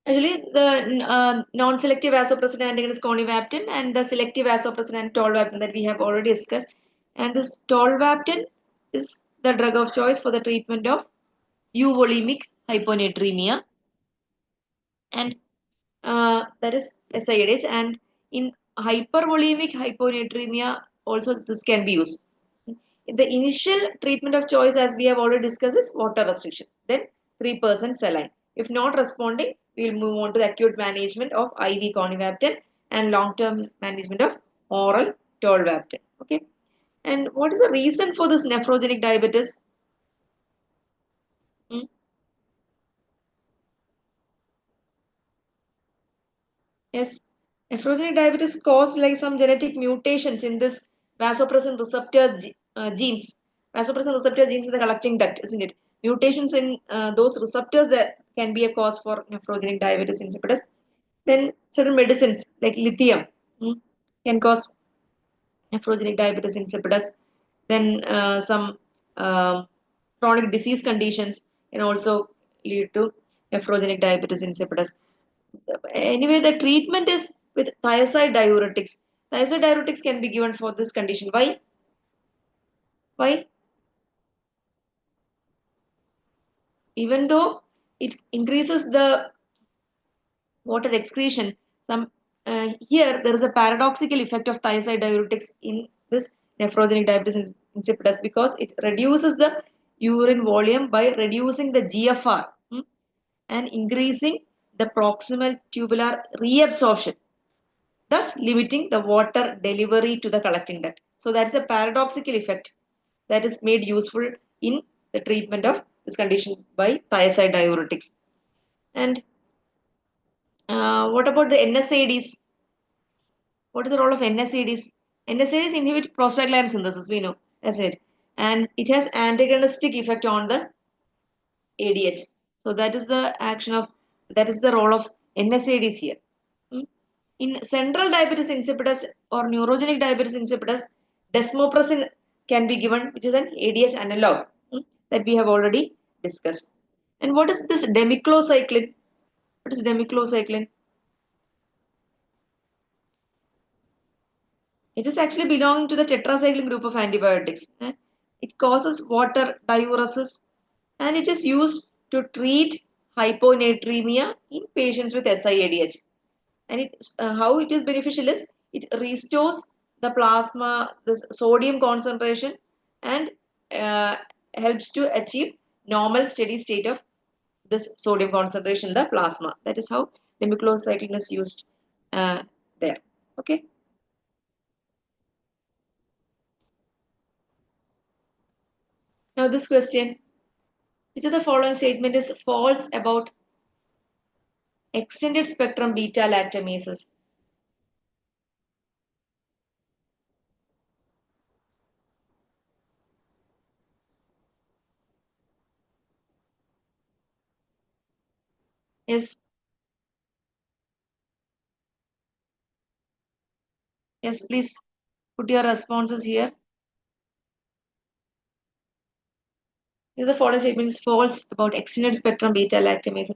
Actually, the non-selective vasopressin antagonist conivaptan and the selective vasopressin and tolvaptan that we have already discussed. And this tolvaptan is the drug of choice for the treatment of euvolemic hyponatremia, and that is SIDH. And in hypervolemic hyponatremia, also this can be used. The initial treatment of choice, as we have already discussed, is water restriction. Then 3% saline. If not responding, we will move on to the acute management of IV conivaptan and long-term management of oral tolvaptan. Okay. And what is the reason for this nephrogenic diabetes? Hmm? Yes, nephrogenic diabetes caused like some genetic mutations in this vasopressin receptor genes. Vasopressin receptor genes in the collecting duct, isn't it? Mutations in those receptors that can be a cause for nephrogenic diabetes insipidus. Then certain medicines like lithium can cause nephrogenic diabetes insipidus. Then some chronic disease conditions can also lead to nephrogenic diabetes insipidus. Anyway, the treatment is with thiazide diuretics. Thiazide diuretics can be given for this condition. Why? Why? Even though it increases the water excretion, some here there is a paradoxical effect of thiazide diuretics in this nephrogenic diabetes insipidus, because it reduces the urine volume by reducing the GFR and increasing the proximal tubular reabsorption, thus limiting the water delivery to the collecting duct. So that's a paradoxical effect that is made useful in the treatment of this condition by thiazide diuretics. And what about the NSAIDs? What is the role of NSAIDs? NSAIDs inhibit prostaglandin synthesis, we know, that's it. And it has antagonistic effect on the ADH. So that is the action of, that is the role of NSAIDs here. Hmm? In central diabetes insipidus or neurogenic diabetes insipidus, desmopressin can be given, which is an ADH analog that we have already discussed. And what is this demiclocycline? What is demiclocycline? It is actually belonging to the tetracycline group of antibiotics. It causes water diuresis, and it is used to treat hyponatremia in patients with SIADH. And how it is beneficial is it restores the plasma, the sodium concentration, and uh, helps to achieve normal steady state of this sodium concentration in the plasma. That is how demiclocycline is used there. Okay. Now this question, which of the following statement is false about extended spectrum beta lactamases? Yes. Yes, please put your responses here. The following statement is false about extended spectrum beta lactamase.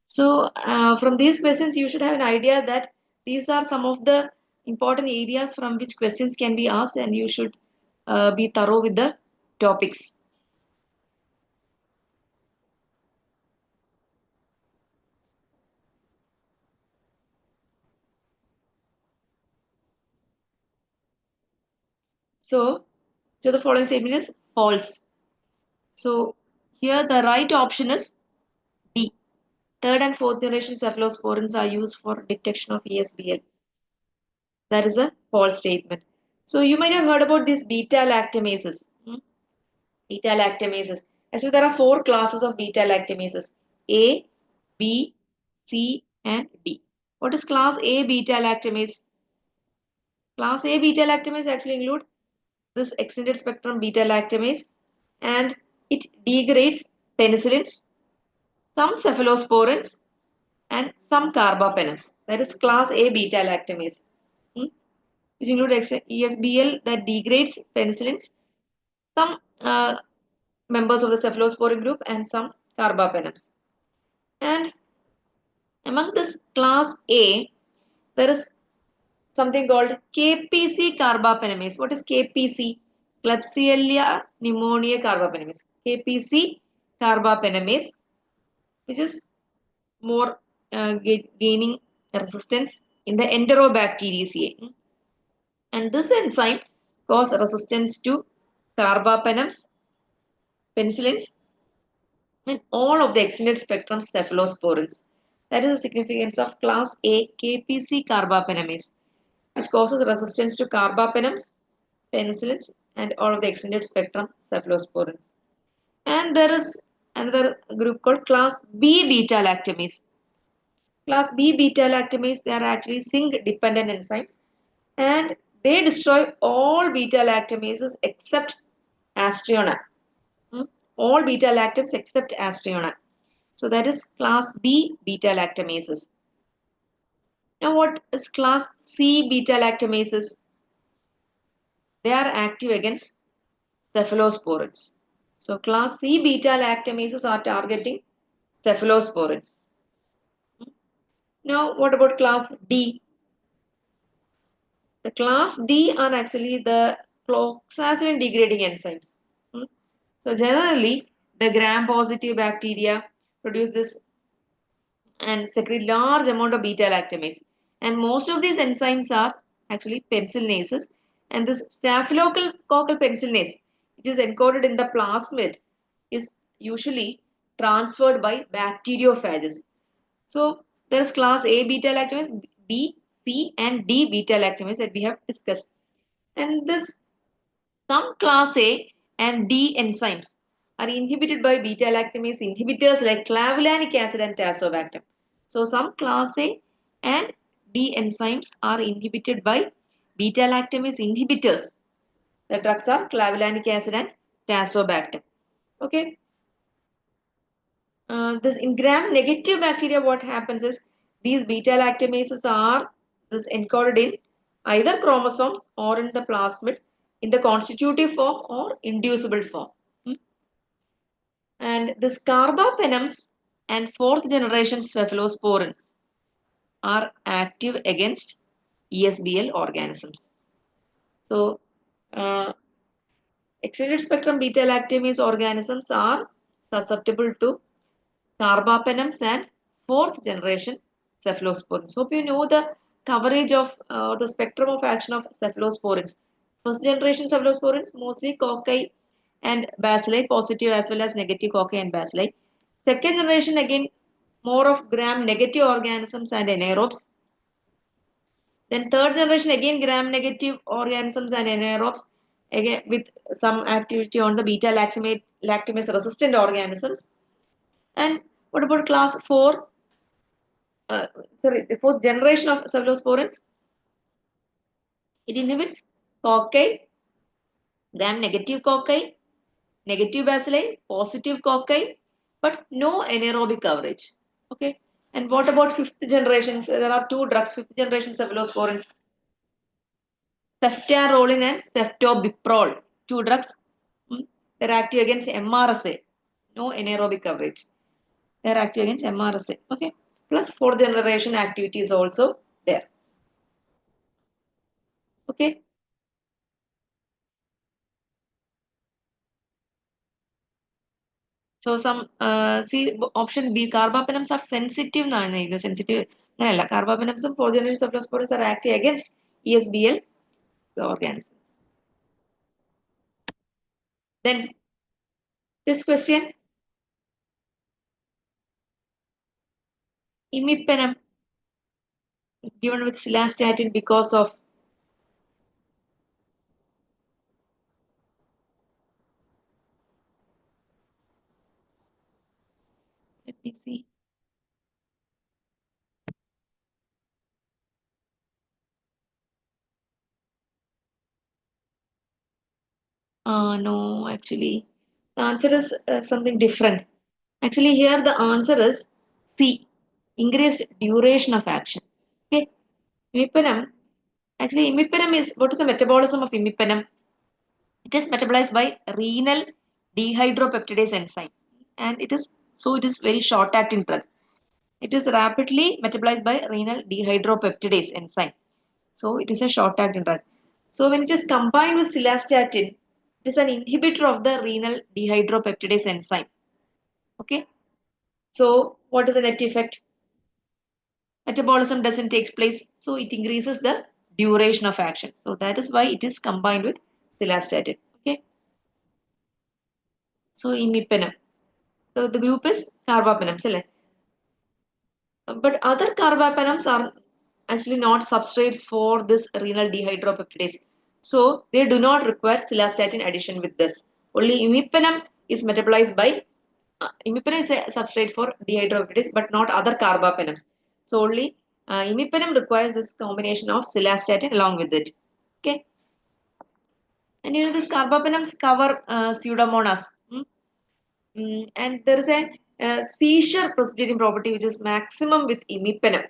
So, from these questions, you should have an idea that these are some of the important areas from which questions can be asked, and you should be thorough with the topics. So, the following statement is false. So, here the right option is D. Third and fourth generation cephalosporins are used for detection of ESBL. That is a false statement. So, you might have heard about these beta lactamases. Beta lactamases. Actually, there are four classes of beta lactamases: A, B, C, and D. What is class A beta lactamase? Class A beta lactamase actually include this extended spectrum beta lactamase, and it degrades penicillins, some cephalosporins, and some carbapenems. That is class A beta lactamase, which include ESBL that degrades penicillins, some members of the cephalosporin group, and some carbapenems. And among this class A, there is something called KPC carbapenemase. What is KPC? Klebsiella pneumoniae carbapenemase. KPC carbapenemase, which is more gaining resistance in the Enterobacteriaceae. And this enzyme causes resistance to carbapenems, penicillins, and all of the extended spectrum cephalosporins. That is the significance of class A KPC carbapenemase, which causes resistance to carbapenems, penicillins, and all of the extended spectrum cephalosporins. And there is another group called class B beta lactamase. Class B beta lactamase, they are actually zinc dependent enzymes, and they destroy all beta lactamases except astriona. All beta lactams except astriona. So that is class B beta lactamases. Now what is class C beta lactamases? They are active against cephalosporins. So class C beta lactamases are targeting cephalosporins. Now what about class D? The class D are actually the cloxacillin degrading enzymes. So generally the gram-positive bacteria produce this and secrete large amount of beta lactamase. And most of these enzymes are actually penicillinases. And this staphylococcal penicillinase, which is encoded in the plasmid, is usually transferred by bacteriophages. So there is class A beta lactamase, B, C, and D beta lactamase that we have discussed. And this some class A and D enzymes are inhibited by beta lactamase inhibitors like clavulanic acid and tazobactam. So some class A and D enzymes are inhibited by beta lactamase inhibitors. The drugs are clavulanic acid and tazobactam. Okay. This in gram-negative bacteria, what happens is these beta lactamases are this encoded in either chromosomes or in the plasmid in the constitutive form or inducible form. And this carbapenems and fourth generation cephalosporins are active against ESBL organisms. So, extended spectrum beta lactamase organisms are susceptible to carbapenems and fourth generation cephalosporins. Hope you know the coverage of the spectrum of action of cephalosporins. First generation cephalosporins mostly cocci and bacilli, positive as well as negative cocci and bacilli. Second generation again more of gram negative organisms and anaerobes. Then third generation again gram negative organisms and anaerobes again with some activity on the beta lactamase resistant organisms. And what about class 4? The fourth generation of cephalosporins? It inhibits cocci, gram negative cocci, negative bacilli, positive cocci, but no anaerobic coverage. Okay. And what about fifth generations? There are two drugs, fifth generation cephalosporins. ceftaroline and ceftobiprole, two drugs. They're active against MRSA. No anaerobic coverage. They're active against MRSA. Okay. Plus fourth generation activity is also there. Okay. So some see option B, carbapenems are sensitive. Sensitive. Carbapenems and fourth generation cephalosporins are active against ESBL organisms. Then this question, imipenem is given with cilastatin because of let me see. No, actually, the answer is something different. Actually, here the answer is C, increased duration of action. Okay, imipenem. Actually, imipenem is what is the metabolism of imipenem? It is metabolized by renal dehydropeptidase enzyme, and it is very short-acting drug. It is rapidly metabolized by renal dehydropeptidase enzyme. So it is a short-acting drug. So when it is combined with cilastatin, it is an inhibitor of the renal dehydropeptidase enzyme. Okay. So what is the net effect? Metabolism doesn't take place, so it increases the duration of action. So that is why it is combined with cilastatin. Okay. So imipenem. So the group is carbapenems. But other carbapenems are actually not substrates for this renal dehydropeptidase. So they do not require cilastatin addition with this. Only imipenem is metabolized by imipenem is a substrate for dehydropeptidase, but not other carbapenems. So only imipenem requires this combination of cilastatin along with it. Okay. And you know this carbapenems cover pseudomonas. And there is a seizure precipitating property which is maximum with imipenem.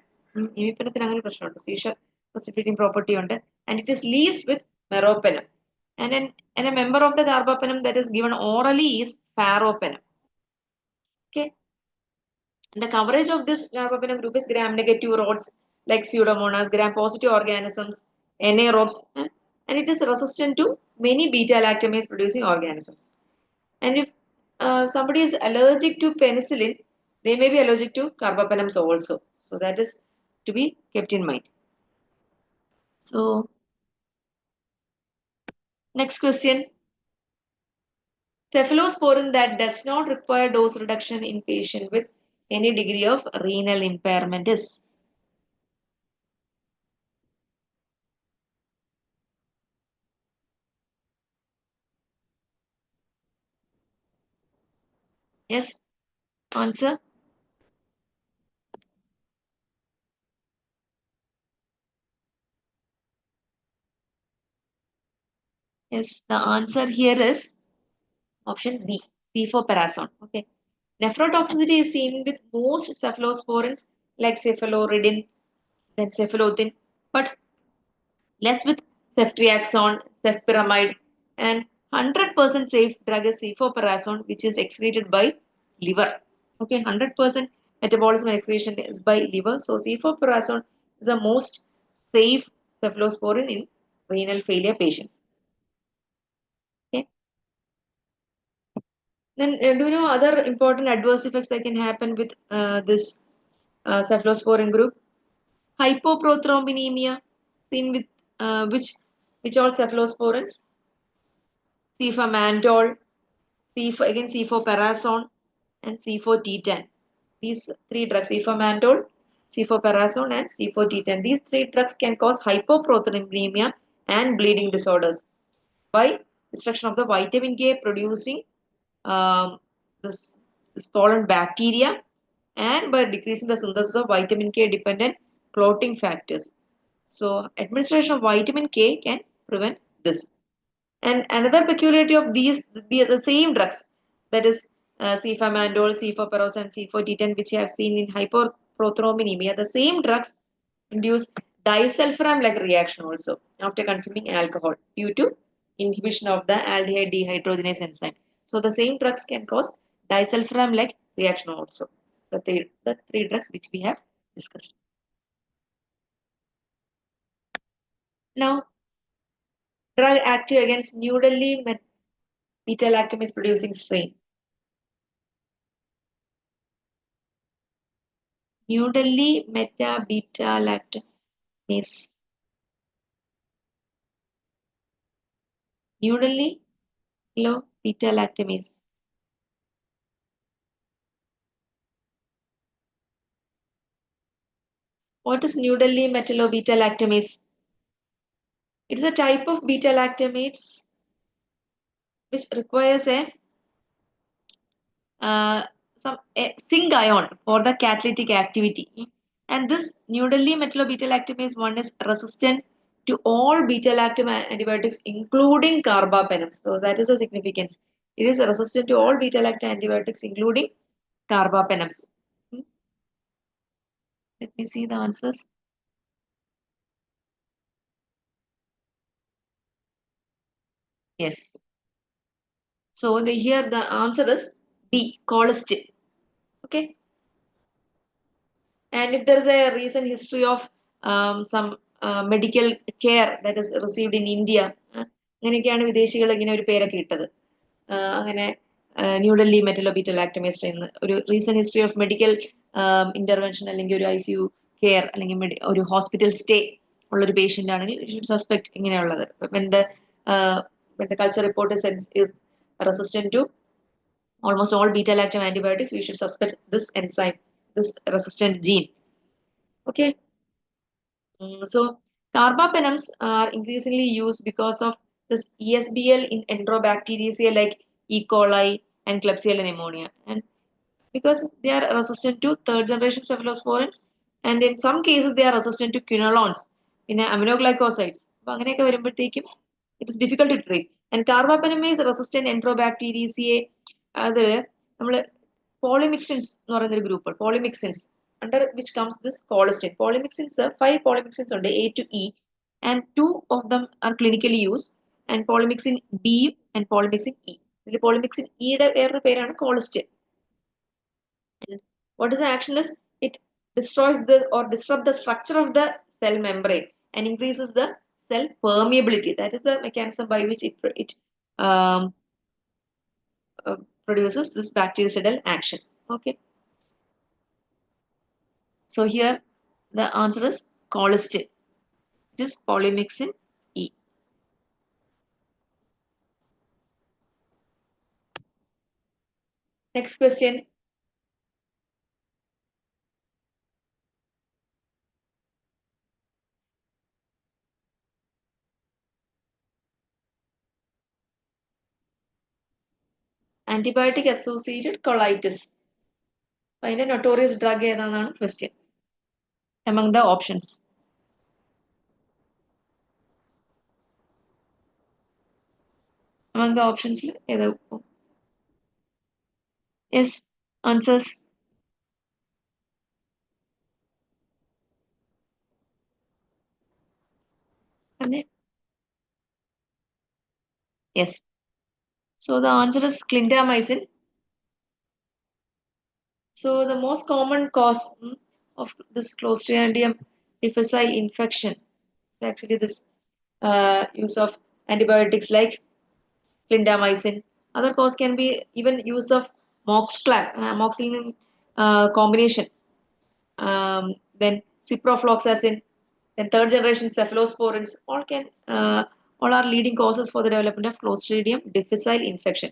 Imipenem അങ്ങനെ പ്രശ്നമുണ്ട് seizure precipitating property ഉണ്ട്, and it is least with meropenem. And a member of the carbapenem that is given orally is pharopenem. Okay. And the coverage of this carbapenem group is gram-negative rods like pseudomonas, gram-positive organisms, anaerobes, and it is resistant to many beta-lactamase producing organisms. And if somebody is allergic to penicillin, they may be allergic to carbapenems also. So that is to be kept in mind. So next question. Cephalosporin that does not require dose reduction in patient with any degree of renal impairment is. Yes, answer. Yes, the answer here is option B, cefoperazone. Okay. Nephrotoxicity is seen with most cephalosporins like cephaloridin, then cephalothin, but less with ceftriaxone, cefpyramide, and 100% safe drug is cefoperazone, which is excreted by liver. Okay, 100% metabolism excretion is by liver. So cefoperazone is the most safe cephalosporin in renal failure patients. Okay. Then do you know other important adverse effects that can happen with this cephalosporin group? Hypoprothrombinemia, seen with which all cephalosporins? Cefamandol, again cefoperazone, and cefotetan. These three drugs, cefamandol, cefoperazone, and cefotetan. These three drugs can cause hypoproteinemia and bleeding disorders by destruction of the vitamin K producing um, this, this pollen bacteria, and by decreasing the synthesis of vitamin K dependent clotting factors. So administration of vitamin K can prevent this. And another peculiarity of the same drugs, that is cefamandol, cefoperazone, and cefotetan, which have seen in hyperprothrombinemia, the same drugs induce disulfiram-like reaction also after consuming alcohol due to inhibition of the aldehyde dehydrogenase enzyme. So the same drugs can cause disulfiram-like reaction also. The three drugs which we have discussed. Now, drug active against New Delhi beta-lactamase producing strain. New Delhi beta-lactamase. New Delhi beta-lactamase. What is New Delhi metallo-beta-lactamase? It is a type of beta-lactamase which requires a zinc ion for the catalytic activity. And this New Delhi metallo-beta-lactamase 1 is resistant to all beta-lactam antibiotics, including carbapenem. So that is the significance. It is resistant to all beta-lactam antibiotics, including carbapenems. Let me see the answers. Yes. So here the answer is B, colistin. Okay. And if there is a recent history of some medical care that is received in India, അങ്ങനെയൊക്കെയാണ് വിദേശികൾ ഇങ്ങനെ ഒരു പേരൊക്കെ ഇട്ടത്. അങ്ങനെ ന്യൂഡൽഹി മെറ്റലോബീറ്റലാക്ടമേസ് എന്ന് ഒരു recent history of medical intervention അല്ലെങ്കിൽ ഒരു ICU കെയർ അല്ലെങ്കിൽ ഒരു ഹോസ്പിറ്റൽ സ്റ്റേ ഉള്ള ഒരു പേഷ്യന്റ് ആണെങ്കിൽ ഷുഡ് സസ്പെക്ട് ഇങ്ങനെയുള്ളത്. When the culture report is resistant to almost all beta-lactam antibiotics, we should suspect this enzyme, this resistant gene. Okay. So carbapenems are increasingly used because of this ESBL in Enterobacteriaceae like E. coli and Klebsiella pneumonia, and because they are resistant to third generation cephalosporins, and in some cases they are resistant to quinolones in aminoglycosides. It is difficult to treat. And carbapenem is resistant Enterobacteriaceae. അത് നമ്മൾ polymyxins എന്ന് പറയുന്ന ഒരു group polymyxins under which comes this colistin. Polymyxins, 5 polymyxins ഉണ്ട് A to E, and 2 of them are clinically used, and polymyxin B and polymyxin E. ഇതിൽ polymyxin E യുടെ വേറൊരു പേരാണ് colistin. And what is the action is it destroys the or disrupt the structure of the cell membrane and increases the cell permeability. That is the mechanism by which it um, produces this bactericidal action. Okay. So here the answer is colistin. It is polymyxin E. Next question. Antibiotic associated colitis. Find a notorious drug ഏതാണെന്നാണ് question. Among the options. Among the options, yes, answers. Yes. So the answer is clindamycin. So the most common cause of this Clostridium difficile infection is actually this use of antibiotics like clindamycin. Other cause can be even use of amoxicillin combination. Then ciprofloxacin, then third generation cephalosporins, all are leading causes for the development of Clostridium difficile infection.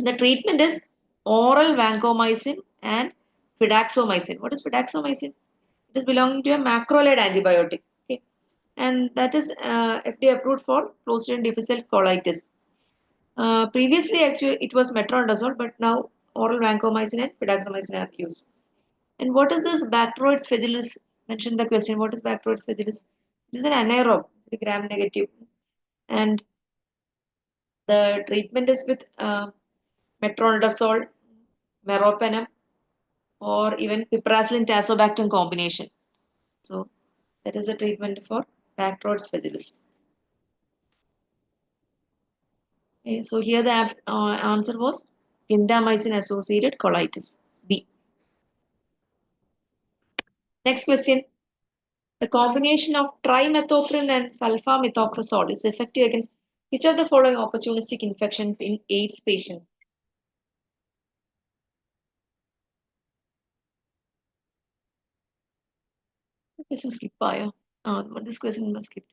The treatment is oral vancomycin and fidaxomicin. What is fidaxomicin? It is belonging to a macrolide antibiotic. Okay, and that is FDA approved for Clostridium difficile colitis. Previously, actually, it was metronidazole, but now oral vancomycin and fidaxomicin are used. And what is this Bacteroides fragilis? Mention the question. What is Bacteroides fragilis? It is an anaerobe, gram negative, and the treatment is with metronidazole, meropenem, or even piperacillin tazobactam combination. So That is the treatment for Bactrod's speculus. Okay, so here the answer was clindamycin associated colitis. B. Next question. The combination of trimethoprim and sulfamethoxazole is effective against which of the following opportunistic infections in AIDS patients? This is skip this question was skipped.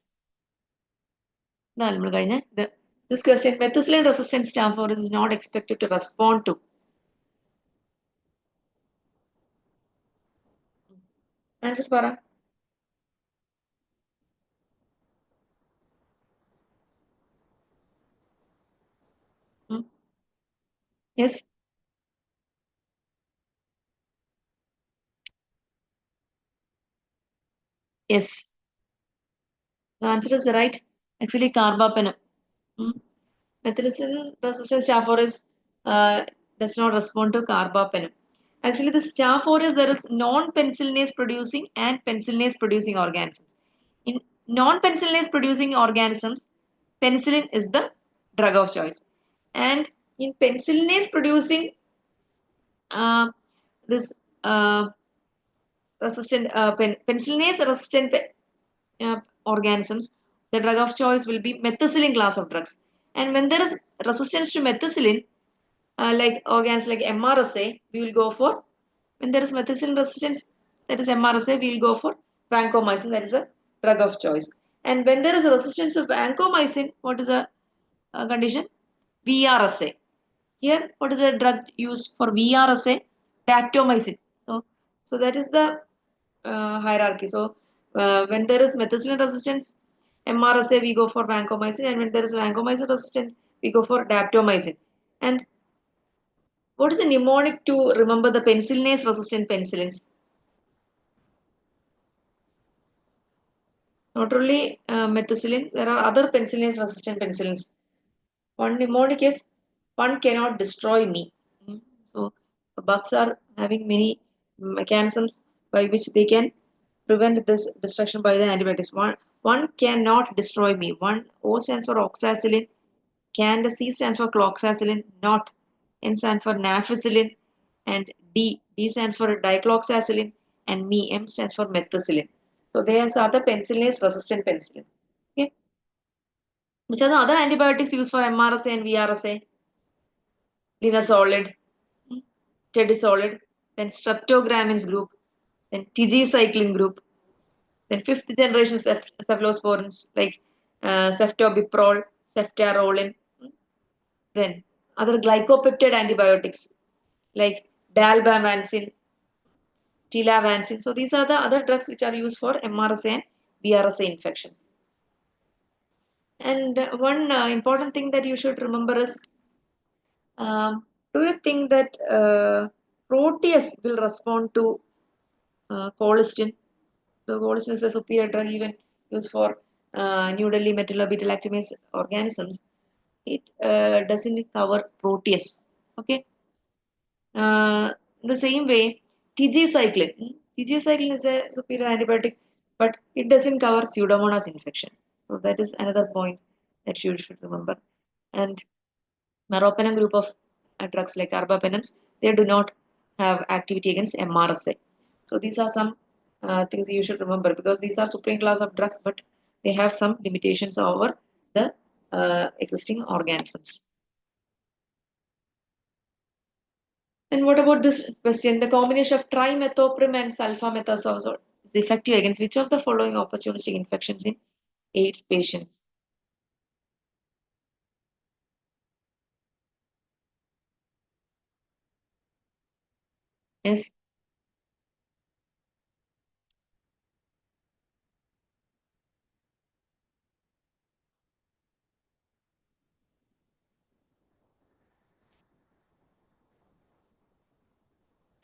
This question, methicillin resistant staph aureus is not expected to respond to. Answer para. Hmm? Yes. Yes. The answer is right. Actually, carbapenem. Hmm? Methicillin resistant staph aureus does not respond to carbapenem. Actually, the staph aureus, there is non-penicillinase producing and penicillinase producing organisms. In non-penicillinase producing organisms, penicillin is the drug of choice. And in penicillinase producing uh, this resistant penicillinase resistant organisms, the drug of choice will be methicillin class of drugs. And when there is resistance to methicillin, like organs like MRSA, we will go for, when there is methicillin resistance, that is MRSA, we will go for vancomycin, that is a drug of choice. And when there is a resistance to vancomycin, what is the condition? VRSA. Here, what is the drug used for VRSA? Daptomycin. So that is the hierarchy. So when there is methicillin resistance, MRSA, we go for vancomycin, and when there is vancomycin resistant, we go for daptomycin. And what is the mnemonic to remember the penicillinase resistant penicillins? Not only methicillin, there are other penicillinase resistant penicillins. One mnemonic is one cannot destroy me. Mm. So bugs are having many mechanisms by which they can prevent this destruction by the antibiotics. One cannot destroy me. One O stands for oxacillin, can the C stands for cloxacillin, not N stands for nafacillin, and D stands for dicloxacillin, and M stands for methicillin. So these are the penicillinase resistant penicillin. Okay. Which are the other antibiotics used for MRSA and VRSA? Linezolid, tedisolid, then streptogramins group, then tigecycline group, then fifth generation cephalosporins like ceftobiprole, ceftaroline, then other glycopeptide antibiotics like dalbavancin, tilavancin. So these are the other drugs which are used for MRSA and VRSA infections. And one important thing that you should remember is, do you think that Proteus will respond to colistin? The colistin is a superior drug even used for New Delhi metallobetal activase organisms. It doesn't cover Proteus. Okay. The same way, tigecycline. Tigecycline is a superior antibiotic, but it doesn't cover Pseudomonas infection. So that is another point that you should remember. And meropenem group of drugs like carbapenems, they do not have activity against MRSA. So these are some things you should remember, because these are supreme class of drugs, but they have some limitations over the existing organisms. And what about this question? The combination of trimethoprim and sulfamethoxazole is effective against which of the following opportunistic infections in AIDS patients? Yes.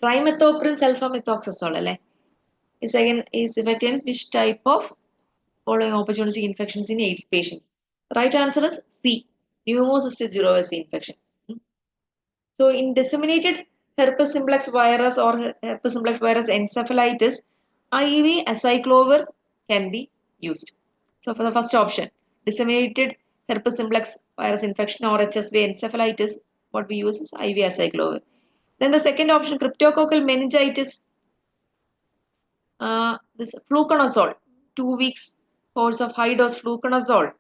Trimethoprim sulfamethoxazole അല്ലേ? Is effective against which type of following opportunistic infections in AIDS patients? Right answer is C. Pneumocystis jirovecii infection. So in disseminated herpes simplex virus or herpes simplex virus encephalitis, IV acyclovir can be used. So for the first option, disseminated herpes simplex virus infection or HSV encephalitis, what we use is IV acyclovir. Then the second option, cryptococcal meningitis, this fluconazole, 2 weeks course of high dose fluconazole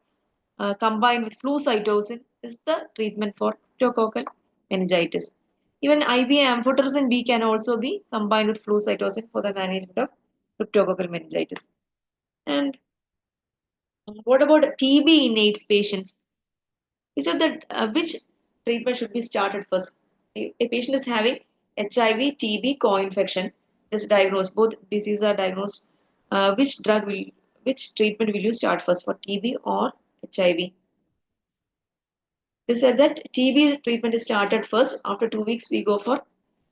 combined with flucytosine is the treatment for cryptococcal meningitis. Even IV amphotericin B can also be combined with flucytosine for the management of cryptococcal meningitis. And what about TB in AIDS patients? Which treatment should be started first? A patient is having HIV, TB, co-infection is diagnosed. Both diseases are diagnosed. Which treatment will you start first for TB or HIV? They said that TB treatment is started first. After 2 weeks, we go for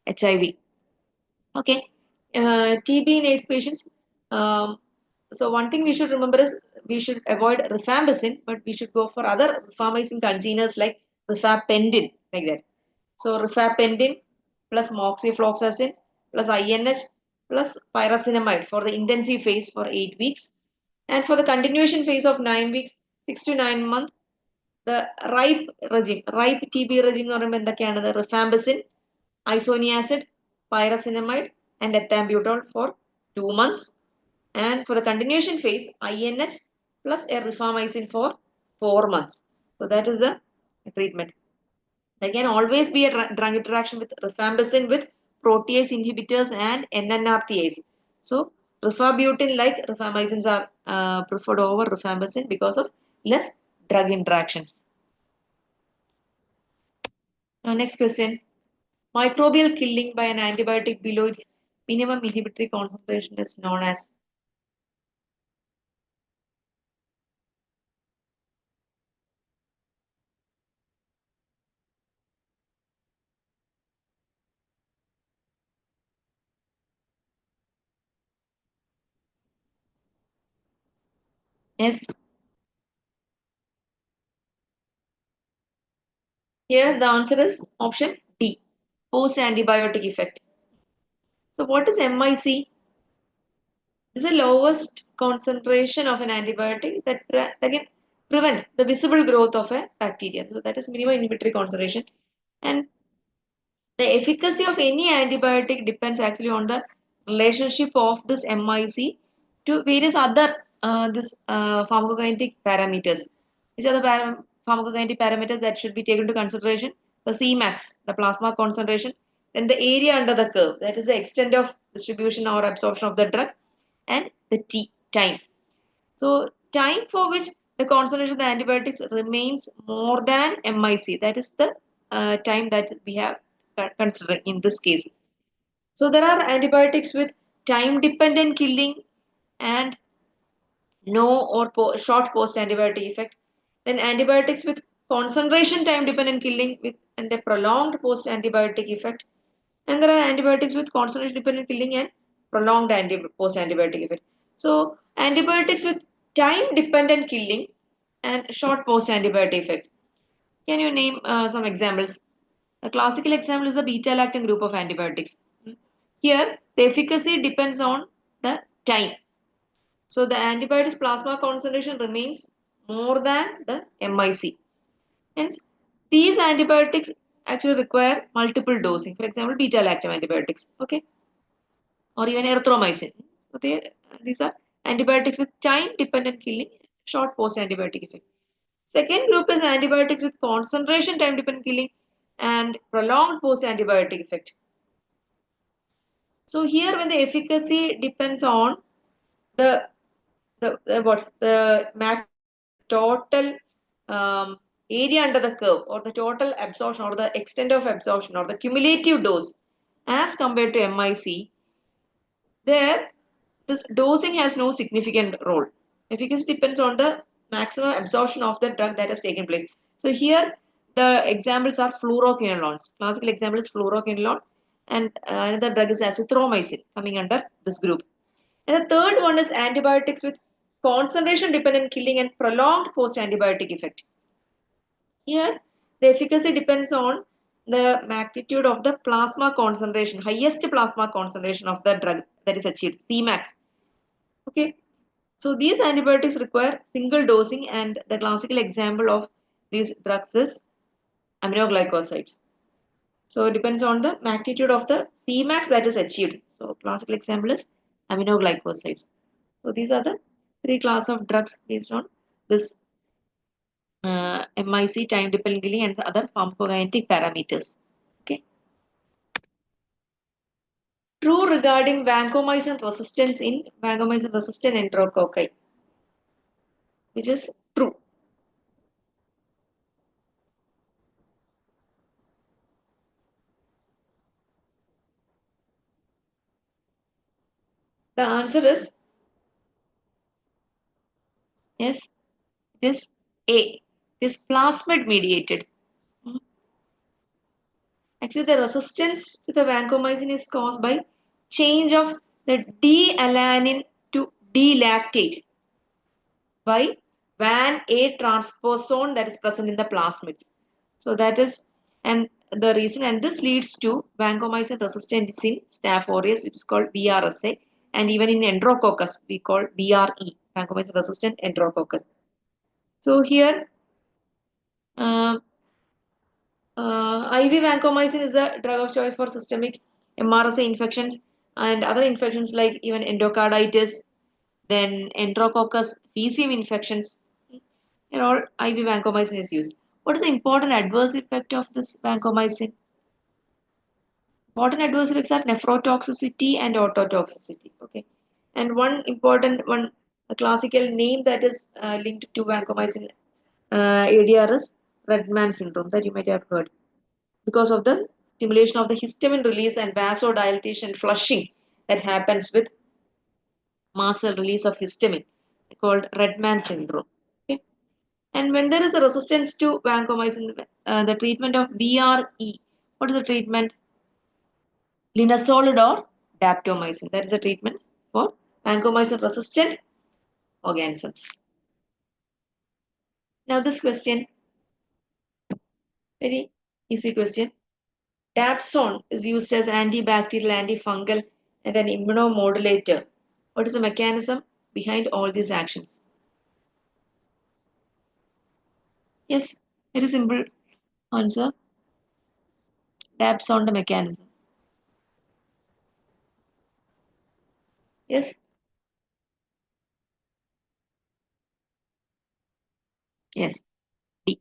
HIV. Okay. TB in AIDS patients. Um, so one thing we should remember is we should avoid rifampicin, but we should go for other rifamycin congeners like rifapendin, like that. So rifapendin plus moxifloxacin plus INH plus pyrazinamide for the intensive phase for 8 weeks. And for the continuation phase of 9 weeks, 6 to 9 months, the ripe TB regime എന്ന് പറയുമ്പോൾ എന്തൊക്കെയാണ് rifampicin, isoniazid, pyrazinamide, and ethambutol for 2 months. And for the continuation phase, INH plus a rifamycin for 4 months. So that is the treatment. There can always be a drug interaction with rifampicin with protease inhibitors and NNRTase. So rifabutin like rifamycins are preferred over rifampicin because of less drug interactions. Now next question. Microbial killing by an antibiotic below its minimum inhibitory concentration is known as. Yes, here the answer is option D, post-antibiotic effect. So what is MIC? This is the lowest concentration of an antibiotic that can prevent the visible growth of a bacteria. So that is minimum inhibitory concentration. And the efficacy of any antibiotic depends actually on the relationship of this MIC to various other pharmacokinetic parameters. Which are the pharmacokinetic parameters that should be taken into consideration? The Cmax, the plasma concentration, then the area under the curve, that is the extent of distribution or absorption of the drug, and the T, time. So time for which the concentration of the antibiotics remains more than MIC, that is the time that we have considered in this case. So there are antibiotics with time dependent killing and no or short post antibiotic effect. Then antibiotics with concentration time dependent killing with and a prolonged post antibiotic effect. And there are antibiotics with concentration dependent killing and prolonged post antibiotic effect. So antibiotics with time dependent killing and short post antibiotic effect. Can you name some examples? A classical example is the beta-lactam group of antibiotics. Here, the efficacy depends on the time. So the antibiotics plasma concentration remains more than the MIC. Hence, these antibiotics actually require multiple dosing. For example, beta-lactam antibiotics, okay, or even erythromycin. So these are antibiotics with time-dependent killing, short post-antibiotic effect. Second group is antibiotics with concentration time-dependent killing and prolonged post-antibiotic effect. So here, when the efficacy depends on the total area under the curve or the total absorption or the extent of absorption or the cumulative dose as compared to MIC, there this dosing has no significant role. Efficacy depends on the maximum absorption of the drug that has taken place. So here the examples are fluoroquinolones. Classical example is fluoroquinolone, and another drug is azithromycin coming under this group. And the third one is antibiotics with concentration dependent killing and prolonged post antibiotic effect. Here, the efficacy depends on the magnitude of the plasma concentration, highest plasma concentration of the drug that is achieved, Cmax. Okay. So these antibiotics require single dosing, and the classical example of these drugs is aminoglycosides. So it depends on the magnitude of the Cmax that is achieved. So classical example is aminoglycosides. So these are the three class of drugs based on this MIC, time dependently, and the other pharmacokinetic parameters. Okay. True regarding vancomycin resistance in vancomycin resistant enterococci, which is true. The answer is yes, it is A. It is plasmid mediated. Hmm. Actually, the resistance to the vancomycin is caused by change of the D-alanine to D-lactate by VAN A transposon that is present in the plasmids. So that is and the reason, and this leads to vancomycin resistance in Staph aureus, which is called VRSA, and even in Enterococcus we call VRE, vancomycin resistant Enterococcus. So here uh, IV vancomycin is the drug of choice for systemic MRSA infections and other infections like even endocarditis, then Enterococcus faecium infections. In all, IV vancomycin is used. What is the important adverse effect of this vancomycin? Important adverse effects are nephrotoxicity and ototoxicity. Okay, and one important one, a classical name that is linked to vancomycin ADR is Redman syndrome that you might have heard because of the stimulation of the histamine release and vasodilatation and flushing that happens with mast cell release of histamine called Redman syndrome. Okay. And when there is a resistance to vancomycin, the treatment of VRE, what is the treatment? Linezolid or daptomycin. That is a treatment for vancomycin resistant organisms. Now this question, very easy question. Dapsone is used as antibacterial, antifungal, and an immunomodulator. What is the mechanism behind all these actions? Yes, very simple answer. Dapsone the mechanism. Yes, yes, D.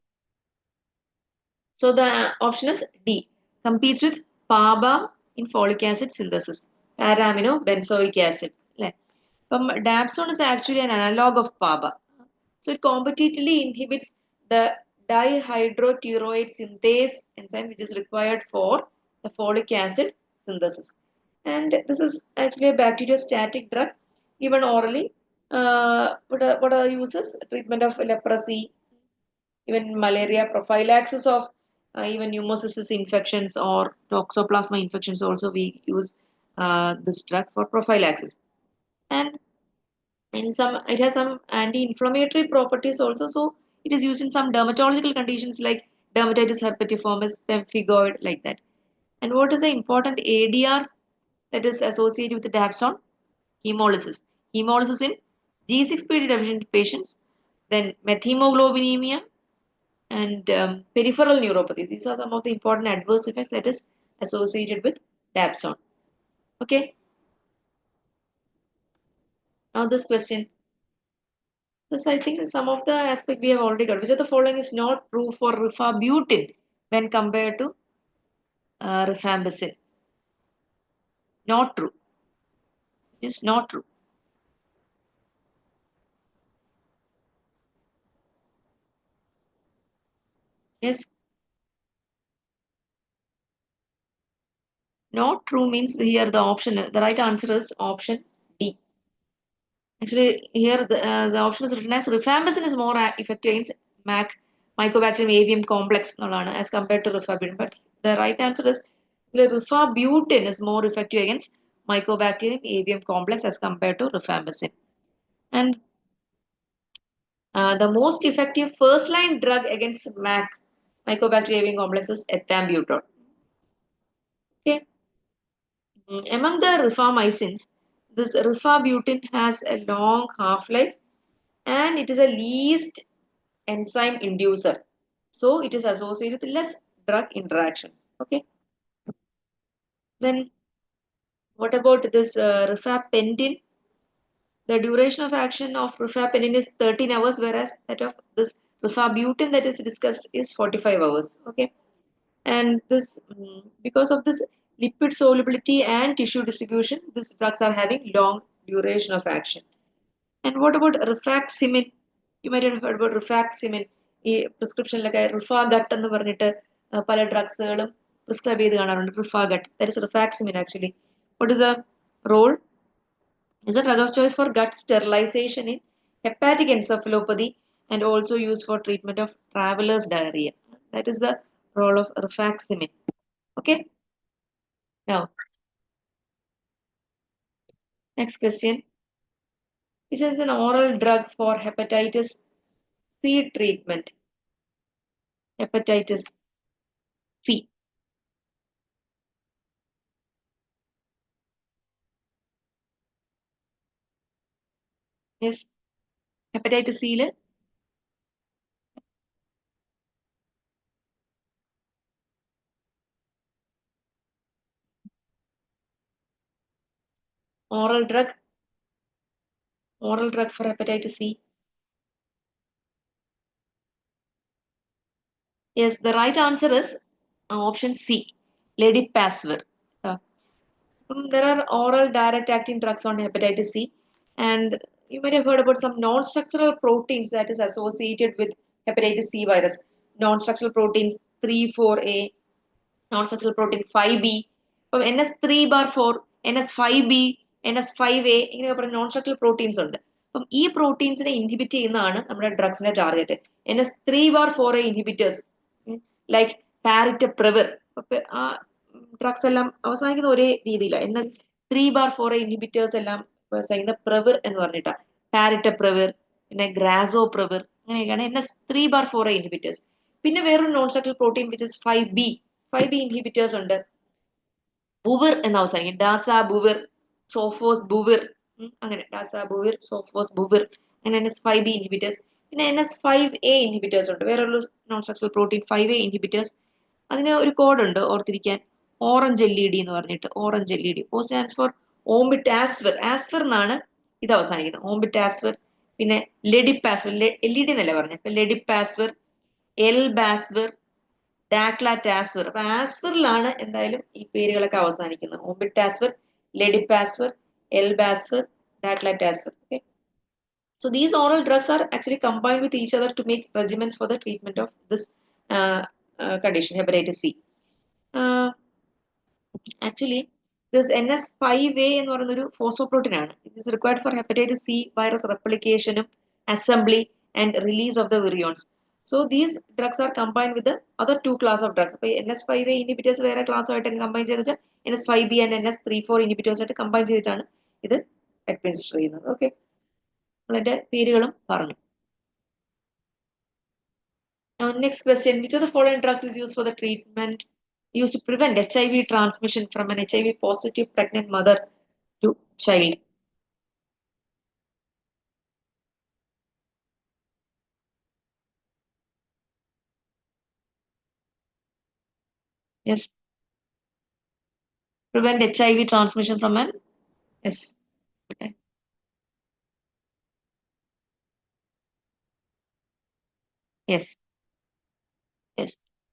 So the option is D. Competes with PABA in folic acid synthesis. Para-amino benzoic acid. Dapsone is actually an analog of PABA. So it competitively inhibits the dihydroteroid synthase enzyme which is required for the folic acid synthesis. And this is actually a bacteriostatic drug given orally. What are the uses? Treatment of leprosy, even malaria, prophylaxis of even pneumocystis infections or toxoplasma infections. Also, we use this drug for prophylaxis. And in some, it has some anti-inflammatory properties also. So it is used in some dermatological conditions like dermatitis herpetiformis, pemphigoid, like that. And what is the important ADR that is associated with the dapsone? Hemolysis. Hemolysis in G6PD deficient patients, then methemoglobinemia, and peripheral neuropathy. These are some of the important adverse effects that is associated with dapsone. Okay. Now this question. This I think some of the aspect we have already got. Which of the following is not true for rifabutin when compared to rifampicin? Not true. It's not true. Yes. Not true means here the option. The right answer is option D. Actually, here the option is written as rifampicin is more effective against Mycobacterium avium complex as compared to rifabutin. But the right answer is the rifabutin is more effective against Mycobacterium avium complex as compared to rifampicin. And the most effective first-line drug against Mycobacterium avium complex is ethambutol. Okay. Among the rifamycins, this rifabutin has a long half-life and it is a least enzyme inducer. So it is associated with less drug interactions. Okay. Then what about this rifampicin? The duration of action of rifampicin is 13 hours, whereas that of this rifabutin that is discussed is 45 hours. Okay. And this because of this lipid solubility and tissue distribution, these drugs are having long duration of action. And what about rifaximin? You might have heard about rifaximin. ഈ പ്രിസ്ക്രിപ്ഷനിലൊക്കെ റിഫാഗട്ട് എന്ന് പറഞ്ഞിട്ട് പല ഡ്രഗ്സുകളും prescribe ചെയ്ത് കാണാറുണ്ട്. Rifagut, that is rifaximin actually. What is a role? Is a drug of choice for gut sterilization in hepatic encephalopathy and also used for treatment of traveler's diarrhea. That is the role of rifaximin. Okay. Now, next question. Which is an oral drug for hepatitis C treatment? Hepatitis C. Yes. Hepatitis C. Oral drug. Oral drug for hepatitis C. Yes, the right answer is option C. Ledipasvir. Uh, there are oral direct acting drugs on hepatitis C, and you might have heard about some non-structural proteins that is associated with hepatitis C virus. Non-structural proteins 3, 4A, non-structural protein 5B. അപ്പം NS3/4, NS5B, NS5A ഇങ്ങനെ പറഞ്ഞ non-structural proteins ഉണ്ട്. അപ്പം ഈ പ്രോട്ടീൻസിനെ inhibit ചെയ്യുന്നതാണ് നമ്മുടെ ഡ്രഗ്സിന്റെ target. NS3/4A inhibitors like paritaprevir. അപ്പൊ ആ ഡ്രഗ്സ് എല്ലാം അവസാനിക്കുന്ന ഒരേ രീതിയിലാണ്. NS3/4A ഇൻഹിബിറ്റേഴ്സ് എല്ലാം അവസാനിക്കുന്ന പ്രവിർ എന്ന് പറഞ്ഞിട്ടാ. പാരിറ്റപ്രവിർ, പിന്നെ ഗ്രാസോപ്രവിർ, അങ്ങനെയൊക്കെയാണ് NS3/4A ഇൻഹിബിറ്റേഴ്സ്. പിന്നെ വേറൊരു non structural protein which is 5B inhibitors ഉണ്ട്. ബുവിർ എന്ന് അവസാനിക്കും. ഡാസാബുവിർ, സോഫോസ്ബുവിർ, അങ്ങനെ ഡാസാബുവിർ, സോഫോസ്ബുവിർ, അങ്ങനെ NS5B ഇൻഹിബിറ്റേഴ്സ്. പിന്നെ NS5A ഇൻഹിബിറ്റേഴ്സ് ഉണ്ട്. വേറൊരു non structural protein 5A inhibitors. അതിന് ഒരു കോഡ് ഉണ്ട് ഓർത്തിരിക്കാൻ. ഓറഞ്ച് LED എന്ന് പറഞ്ഞിട്ട്. Orange LED. O stands for ombitasvir. Asvir എന്നാണ് ഇത് അവസാനിക്കുന്നത്. ഓംബിറ്റാസ്വിർ. പിന്നെ ലെഡിപ്പാസ്വിർ. LED എന്നല്ലേ പറഞ്ഞത്. അപ്പൊ ലെഡിപ്പാസ്വിർ, എൽബാസ്വിർ, ഡാക്ലാറ്റാസ്വിർ. അപ്പൊ ആസ്വിറിലാണ് എന്തായാലും ഈ പേരുകളൊക്കെ അവസാനിക്കുന്നത്. ഓംബിറ്റാസ്വിർ, ലെഡിപ്പാസ്വിർ, എൽബാസ്വിർ, daclatasvir. Okay. So these oral drugs are actually combined with each other to make regimens for the treatment of this condition, hepatitis C. Actually, this NS5A എന്ന് പറയുന്ന ഒരു ഫോസ്ഫോപ്രോട്ടീൻ ആണ്. It is required for hepatitis C virus replication, assembly and release of the virions. So these drugs are combined with the other two class of drugs. അപ്പോൾ NS5A inhibitors വേറെ class ആയിട്ട് combine ചെയ്തിട്ട് NS5B and NS34 inhibitors ആയിട്ട് combine ചെയ്തിട്ടാണ് ഇത് administer ചെയ്യുന്നത്. Okay. നമ്മളതിന്റെ പേരുകളും പറഞ്ഞു. Next question. Which of the following drugs is used for the treatment used to prevent HIV transmission from an HIV positive pregnant mother to child? Yes. Prevent HIV transmission from an. Yes. Okay. Yes. Yes.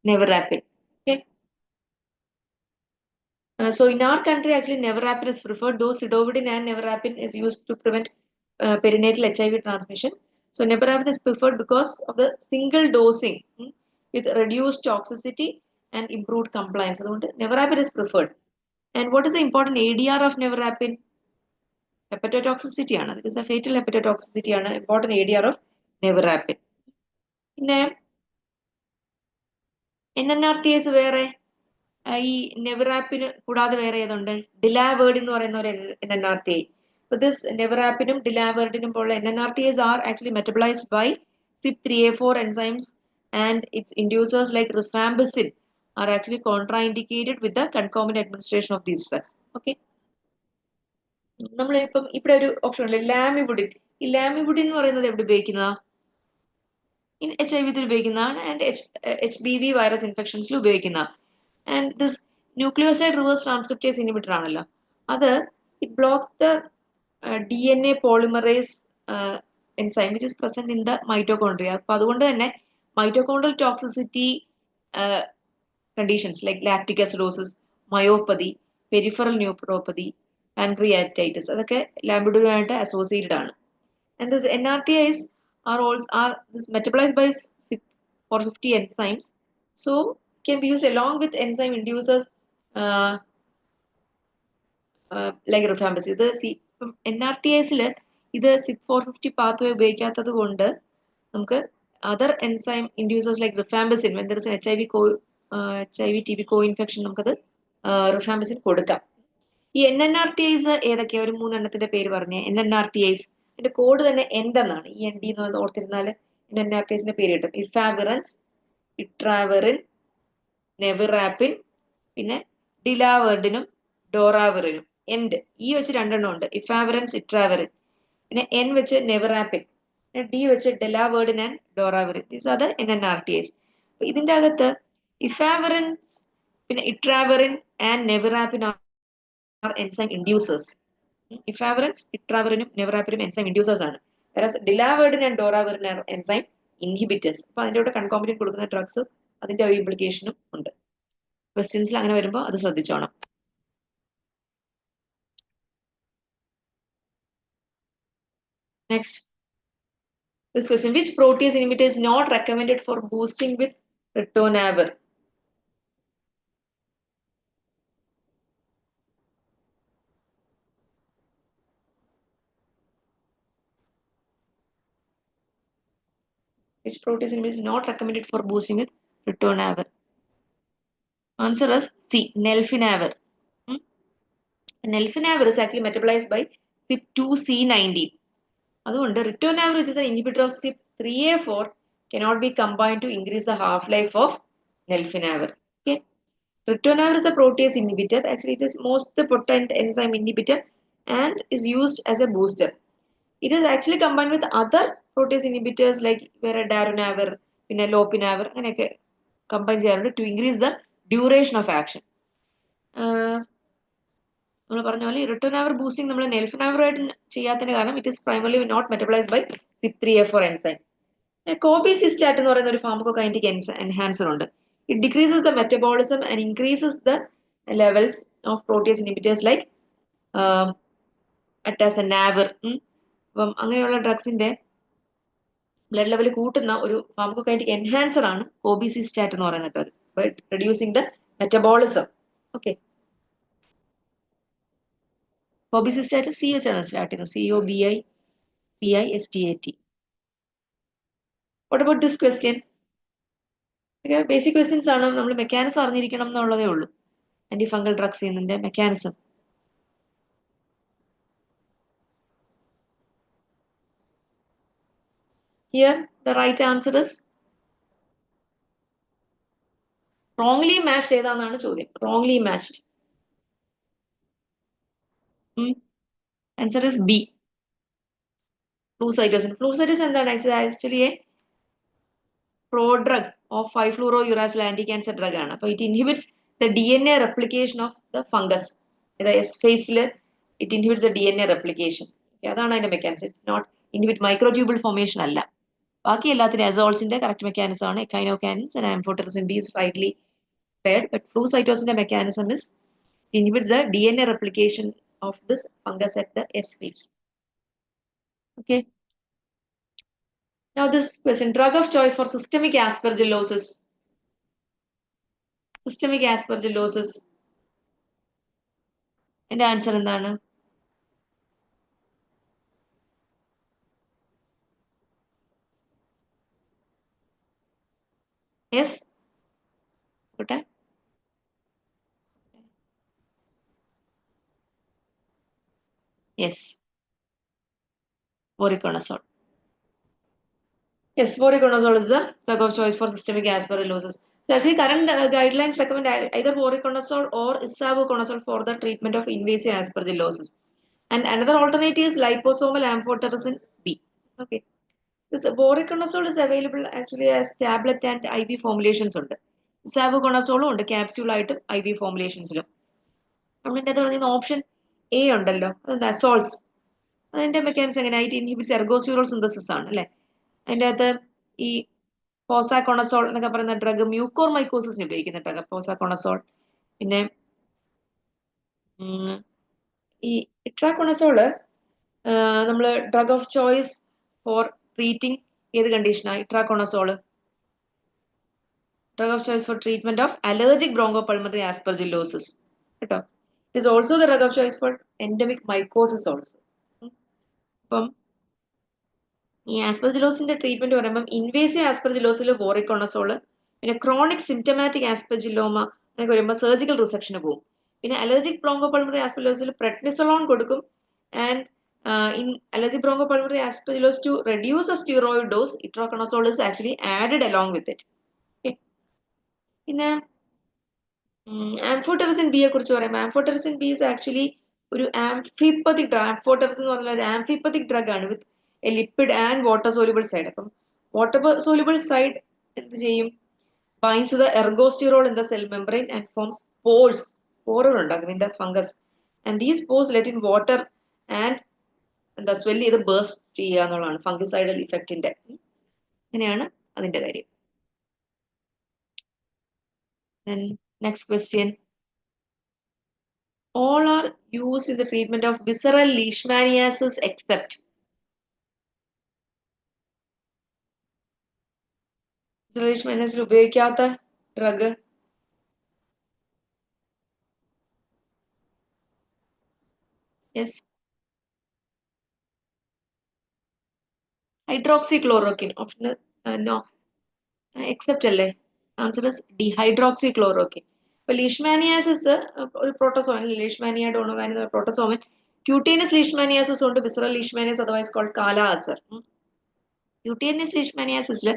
Neverapin. Okay. So in our country, actually, neverapin is preferred. Though sidovudin and neverapin is used to prevent perinatal HIV transmission. So neverapin is preferred because of the single dosing with reduced toxicity and improved compliance. So neverapin is preferred. And what is the important ADR of neverapin? Hepatotoxicity. It is a fatal hepatotoxicity. Important ADR of neverapin. പിന്നെ NNRTs വേറെ ഈ നെവറാപ്പിന് കൂടാതെ വേറെ ഏതുണ്ട്? ഡിലാവേർഡ് എന്ന് പറയുന്ന ഒരു NNRTA. So this neverapinum, dilavertinum പോലുള്ള NNRTs are actually metabolized by CYP3A4 enzymes and its inducers like rifampicin are actually contraindicated with the concomitant administration of these drugs. Okay. നമ്മൾ ഇപ്പം ഇവിടെ ഒരു ഓപ്ഷൻ ഉണ്ട് ലാമിബുഡിൻ. ഈ ലാമിബുഡിൻ എന്ന് പറയുന്നത് എവിടെ ഉപയോഗിക്കുന്നതാ? ഇൻ HIV ഉപയോഗിക്കുന്നതാണ് ആൻഡ് HBV വൈറസ് ഇൻഫെക്ഷൻസിൽ ഉപയോഗിക്കുന്ന. And this nucleoside reverse transcriptase inhibitor ആണല്ലോ. അത് it blocks the DNA polymerase enzyme which is present in the mitochondria. അപ്പൊ അതുകൊണ്ട് തന്നെ mitochondrial toxicity conditions like lactic acidosis, myopathy, peripheral neuropathy, pancreatitis അതൊക്കെ ലാംബിഡുമായിട്ട് associated ആണ്. And this NRTIs are this metabolized by CYP450 enzymes, so can be used along with enzyme inducers uh, like rifampicin. ഇത് NRTIസിൽ ഇത് CYP450 pathway ഉപയോഗിക്കാത്തത് കൊണ്ട് നമുക്ക് other enzyme inducers like rifampicin, when there is an HIV TB co-infection, നമുക്കത് rifampicin കൊടുക്കാം. ഈ NNRTIs ഏതൊക്കെയാ? ഒരു മൂന്നെണ്ണത്തിന്റെ പേര് പറഞ്ഞേ. NNRTIs അതിന്റെ കോഡ് തന്നെ എൻഡ് എന്നാണ്. ഈ ND എന്ന് ഓർത്തിരുന്നാൽ NNRTIsന്റെ പേര് കിട്ടും. ഇഫാവിറൻസ്, ഇട്രാവെറിൻ, നെവിറാപ്പിൻ, പിന്നെ ഡിലാവെർഡിനും ഡോറാവെറിനും. എൻഡ് ഈ വെച്ച് രണ്ടെണ്ണം ഉണ്ട്, ഇഫാവിറൻസ്, ഇട്രാവെറിൻ. പിന്നെ N വെച്ച് നെവിറാപ്പിൻ, D വെച്ച് delavirdine and doravirine. These are the NNRTIs. ഇതിന്റെ അകത്ത് ഇഫാവിറൻസ്, പിന്നെ etravirine and nevirapine are enzyme inducers. Efavirenz, itraverin, nevirapine enzyme inducers ആണ്. Whereas dilaverin and doraverin are enzyme inhibitors. അപ്പോൾ അതിന്റെ കൂടെ concomitant കൊടുക്കുന്ന ഡ്രഗ്സ് അതിന്റെ ഒരു ഇംപ്ലിക്കേഷനും ഉണ്ട്. ക്വസ്റ്റ്യൻസിൽ അങ്ങനെ വരുമ്പോൾ അത് ശ്രദ്ധിച്ചോണം. Next, this question: which protease inhibitor is not recommended for boosting with ritonavir? Which protease inhibitor is not recommended for boosting with ritonavir? Answer is C, nelfinavir. Nelfinavir is actually metabolized by CYP2C19. അതുകൊണ്ട് ritonavir, which is an inhibitor of CYP3A4, cannot be combined to increase the half-life of nelfinavir. Okay. Ritonavir is a protease inhibitor. Actually, it is most potent enzyme inhibitor and is used as a booster. It is actually combined with other protease inhibitors like darunavir, lopinavir, and combine to increase the duration of action. നമ്മൾ പറഞ്ഞ പോലെ റിട്ടോനാവർ boosting നമ്മൾ നെൽഫിനാവറായിട്ട് ചെയ്യാത്തതിന് കാരണം it is primarily not metabolised by CYP3A4 enzyme. Cobicistat എന്ന് പറയുന്ന ഒരു ഫാർമക്കോകൈനറ്റിക് എൻഹാൻസർ ഉണ്ട്. It decreases the metabolism and increases the levels of protease inhibitors like atazanavir. അപ്പം അങ്ങനെയുള്ള ഡ്രഗ്സിന്റെ ബ്ലഡ് ലെവൽ കൂട്ടുന്ന ഒരു ഫാർമക്കോകൈനറ്റിക് എൻഹാൻസർ ആണ് കോബിസിസ്റ്റാറ്റ് എന്ന് പറയുന്നത്, by reducing the metabolism. Okay. Cobicistat C വെച്ചാണ് സ്റ്റാർട്ട് ചെയ്യുന്നത്, COBICISTAT. What about this question? Basic questions ആണ്, നമ്മൾ മെക്കാനിസം അറിഞ്ഞിരിക്കണം എന്നുള്ളതേ ഉള്ളൂ. ആന്റി ഫംഗൽ ഡ്രഗ്സ് ഇതിന്റെ mechanism. Here the right answer is wrongly matched. ഏതാണെന്നാണ് ചോദ്യം. wrongly matched. Answer is B, flucytosin. Flucytosin എന്താണ്? Actually a prodrug of 5-fluorouracil anti-cancer drug ആണ്. അപ്പോൾ it inhibits the DNA replication of the fungus. S phase it inhibits the DNA replication. അതാണ് അതിന്റെ mechanism. Not inhibit microtubule formation അല്ല. ബാക്കി എല്ലാത്തിനും അസോൾസിന്റെ correct mechanism ആണ് echinocandins and amphotericin B is rightly paired, but flucytosinന്റെ mechanism is inhibits the DNA replication of this fungus at the S phase. Okay. Now this question: drug of choice for systemic aspergillosis. Systemic aspergillosis. And answer എന്താണ്? Yes. Okay. Yes. Voriconazole. Yes, voriconazole is the drug of choice for systemic aspergillosis. So actually current guidelines recommend either voriconazole or isavuconazole for the treatment of invasive aspergillosis. And another alternative is liposomal amphotericin B. Okay. This voriconazole is available actually as tablet and IV formulations. Savuconazole ഉണ്ട് capsule ആയിട്ടും IV formulationsലും. നമ്മളിൻ്റെ അത് പറയുന്ന option A ഉണ്ടല്ലോ, അതെന്താ souls. അതിന്റെ mechanism എങ്ങനെ? It inhibits എർഗോസ്യൂറോൾ synthesis ആണ് അല്ലെ. അതിൻ്റെ അകത്ത് ഈ പോസാകൊണസോൾ എന്നൊക്കെ പറയുന്ന ഡ്രഗ് മ്യൂക്കോർ മൈക്കോസിസിന് ഉപയോഗിക്കുന്ന ഡ്രഗ് പോസാകൊണസോൾ. പിന്നെ ഈ ഇട്രാകൊണസോള് നമ്മൾ drug of choice for treating ഏത് കണ്ടീഷനാണ് ഇട്രാകൊണസോള്? Drug of choice for treatment of allergic bronchopulmonary aspergillosis. കേട്ടോ, it is also the drug of choice for endemic mycosis also. അപ്പം ഈ ആസ്പെർജിലോസിന്റെ ട്രീറ്റ്മെന്റ് പറയുമ്പോൾ ഇൻവേസീവ് ആസ്പെർജിലോസിൽ വോറിക്കോണസോള്, പിന്നെ ക്രോണിക് സിംറ്റമാറ്റിക് ആസ്പെർജിലോമ എന്നൊക്കെ വരുമ്പോൾ സർജിക്കൽ റിസെക്ഷന് പോകും. പിന്നെ അലർജിക് ബ്രോങ്കോപൾമണറി ആസ്പെർജിലോസിൽ പ്രെഡ്നിസോളോൺ കൊടുക്കും. And in allergic bronchopulmonary aspergillosis to reduce the steroid dose, itraconazole is actually added along with it. Okay. പിന്നെ ആംഫോടെറിസിൻ ബിയെ കുറിച്ച് പറയുമ്പോൾ ആംഫോടെറിസിൻ ബി ഇസ് ആക്ച്വലി ഒരു ആംഫിപ്പത്തിക് ഡ്രഗ്. ആംഫോടെറിസിൻ എന്ന് പറഞ്ഞാൽ ഒരു ആംഫിപ്പത്തിക് ഡ്രഗ് ആണ് with a lipid and water soluble side. അപ്പം water soluble side എന്ത് ചെയ്യും? binds to the ergosterol in the cell membrane and forms pores. പോറുകൾ ഉണ്ടാക്കും in the fungus. And these pores let in water and എന്താ swell ചെയ്ത് burst ചെയ്യുക എന്നുള്ളതാണ് ഫംഗിസൈഡൽ ഇഫക്റ്റിന്റെ. അങ്ങനെയാണ് അതിന്റെ കാര്യം. Then next question. All are used in the treatment of visceral leishmaniasis except. Visceral leishmaniasis ഉപയോഗിക്കാത്ത drug yes hydroxychloroquine option no except അല്ലേ. Answer is dihydroxychloroquine. ഇപ്പൊ ലീഷ്മാനിയാസിസ് ഒരു പ്രോട്ടോസോമൻ, ലീഷ്മാനിയ ഡോണോവാൻ എന്ന പ്രോട്ടോസോമൻ. ക്യൂട്ടേനിയസ് ലീഷ്മാനിയാസിസ് ഉണ്ട് visceral leishmaniasis otherwise called kala azar. Cutaneous ലീഷ്മാനിയാസിസിൽ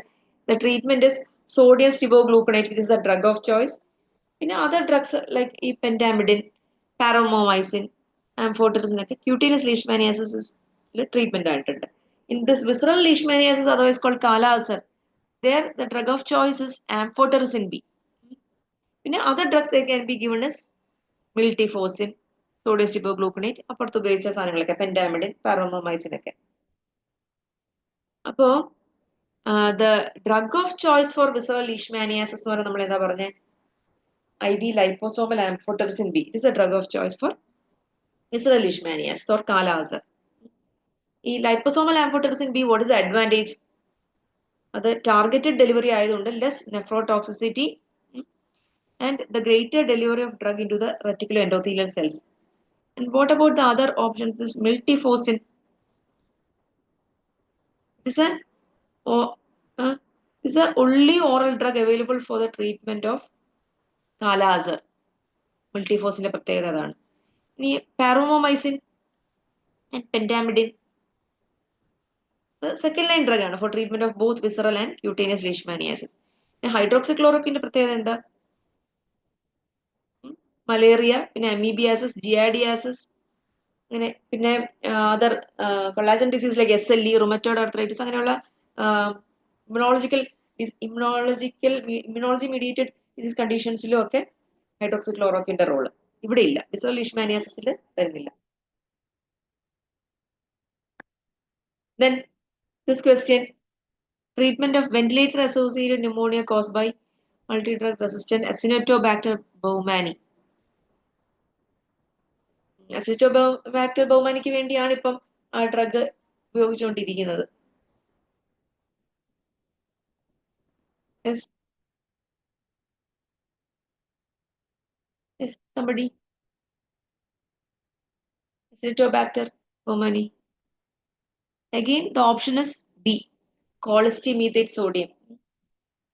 the treatment is sodium stibogluconate which is the drug of choice. പിന്നെ other drugs like ഈ pentamidin, paromomycin, amphotericin ഒക്കെ cutaneous leishmaniasis treatment ആയിട്ടുണ്ട്. In this visceral leishmaniasis otherwise called kala ulcer, there the drug of choice is amphotericin B. പിന്നെ other drugs they can be given as miltefosine, sodium stibogluconate, അപ്പുറത്ത് ഉപയോഗിച്ച സാധനങ്ങളൊക്കെ pentamidin, paromomycin ഒക്കെ. അപ്പോ the drug of choice for visceral leishmaniasis എന്ന് പറയുന്നത് നമ്മൾ എന്താ പറഞ്ഞേ? IV liposomal amphotericin B. It is a drug of choice for visceral leishmaniasis or kala ulcer. ഈ liposomal amphotericin B, what is the advantage? അത് targeted delivery ആയതുകൊണ്ട് less nephrotoxicity and the greater delivery of drug into the reticuloendothelial cells. And what about the other options? This miltefosine. This is the only oral drug available for the treatment of kala ulcer. Miltefosine പ്രത്യേകത അതാണ്. ഇനി paromomycin and pentamidin the second line drug ആണ് for treatment of both visceral and cutaneous leishmaniasis. ഹൈഡ്രോക്സിക്ലോറോക്വിന്റെ പ്രത്യേകത എന്താ? Malaria, പിന്നെ amoebiasis, ജിയാഡിയാസിസ്, അങ്ങനെ പിന്നെ other collagen disease like SLE, rheumatoid arthritis, അങ്ങനെയുള്ള ഇമ്മ്യൂണോളജി മീഡിയേറ്റഡ് ഡിസീസ് കണ്ടീഷൻസിലും ഒക്കെ ഹൈഡ്രോക്സിക്ലോറോക്വിന്റെ റോള് ഇവിടെ ഇല്ല, വിസറൽ ലീഷ്മാനിയാസിസിൽ വരുന്നില്ല. Then this question, treatment of ventilator associated pneumonia caused by multi-drug resistant Acinetobacter baumannii. അസിറ്റോബാക്ടർ ബൗമാനിക്ക് വേണ്ടിയാണ് ഇപ്പം ആ drug ഉപയോഗിച്ചുകൊണ്ടിരിക്കുന്നത്. Yes. Yes, somebody. Acinetobacter baumannii. Again, the option is B, cholestyramine sodium.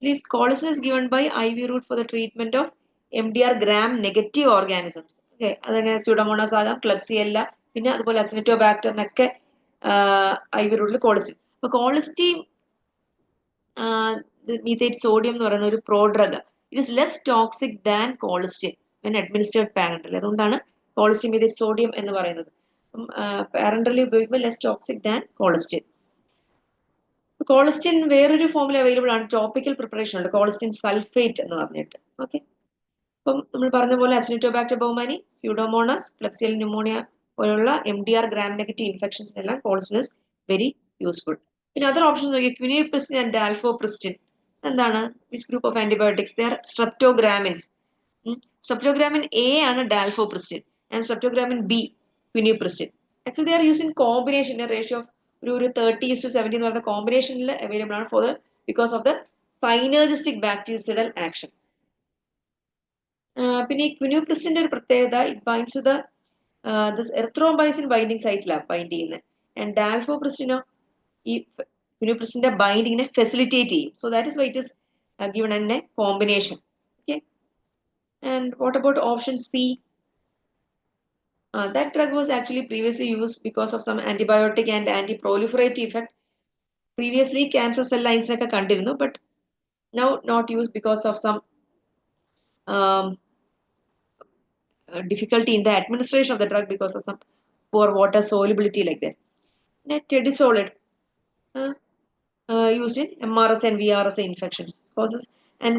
Please, colistin is given by IV route for the treatment of MDR gram negative organisms. Okay, അതങ്ങനെ pseudomonas ആകാം, klebsiella, പിന്നെ അതുപോലെ അസിനറ്റോബാക്ടറിനൊക്കെ IV റൂട്ടിൽ colistin. അപ്പൊ colistin methate sodium എന്ന് പറയുന്ന ഒരു pro drug. It is less toxic than colistin when administered parenterally. അതുകൊണ്ടാണ് കോളിസ്റ്റിൻ മീഥേറ്റ് സോഡിയം എന്ന് പറയുന്നത്. parenterally ഉപയോഗിക്കുമ്പോൾ less toxic than colistin. Colistin വേറൊരു ഫോമിൽ അവൈലബിൾ ആണ്, ടോപ്പിക്കൽ പ്രിപ്പറേഷൻ ഉണ്ട്, കോളിസ്റ്റിൻ സൾഫേറ്റ് എന്ന് പറഞ്ഞിട്ട്. ഓക്കെ, അപ്പം നമ്മൾ പറഞ്ഞ പോലെ acinetobacter baumannii, pseudomonas, klebsiella pneumoniae പോലുള്ള MDR gram negative ഇൻഫെക്ഷൻസിനെല്ലാം colistin is very useful. പിന്നെ അതർ ഓപ്ഷൻ നോക്കിയാൽ ക്വിനിപ്രിസ്റ്റിൻ ആൻഡ് ഡാൽഫോപ്രിസ്റ്റിൻ എന്താണ്? This group of antibiotics they are streptogramins. Streptogramin A ആണ് dalfopristin and streptogramin B quinupristin. Actually they are use in combination, ratio of ഒരു 30:70 എന്ന് പറയുന്ന കോമ്പിനേഷനിൽ available ആണ് for the because of the synergistic bacterial action. പിന്നെ ഈ ക്വിനിപ്രിസ്റ്റിന്റെ ഒരു പ്രത്യേകത, it binds to the erythromycin binding സൈറ്റിലാണ് ബൈൻഡ് ചെയ്യുന്നത്. ആൻഡ് ഡാൽഫോപ്രിസ്റ്റിനോ ഈ ക്വിനിപ്രിസ്റ്റിന്റെ ബൈൻഡിങ്ങിനെ ഫെസിലിറ്റേറ്റ് ചെയ്യും. So that is why it is given in a combination. Okay, and what about option C? That drug was actually previously used because of some antibiotic and anti-proliferative effect. Previously cancer cell lines ഒക്കെ കണ്ടിരുന്നു, but now not used because of some um, difficulty in the administration of the drug because of some poor water solubility like that. Tedisolid used in MRSA and VRSA infections causes, and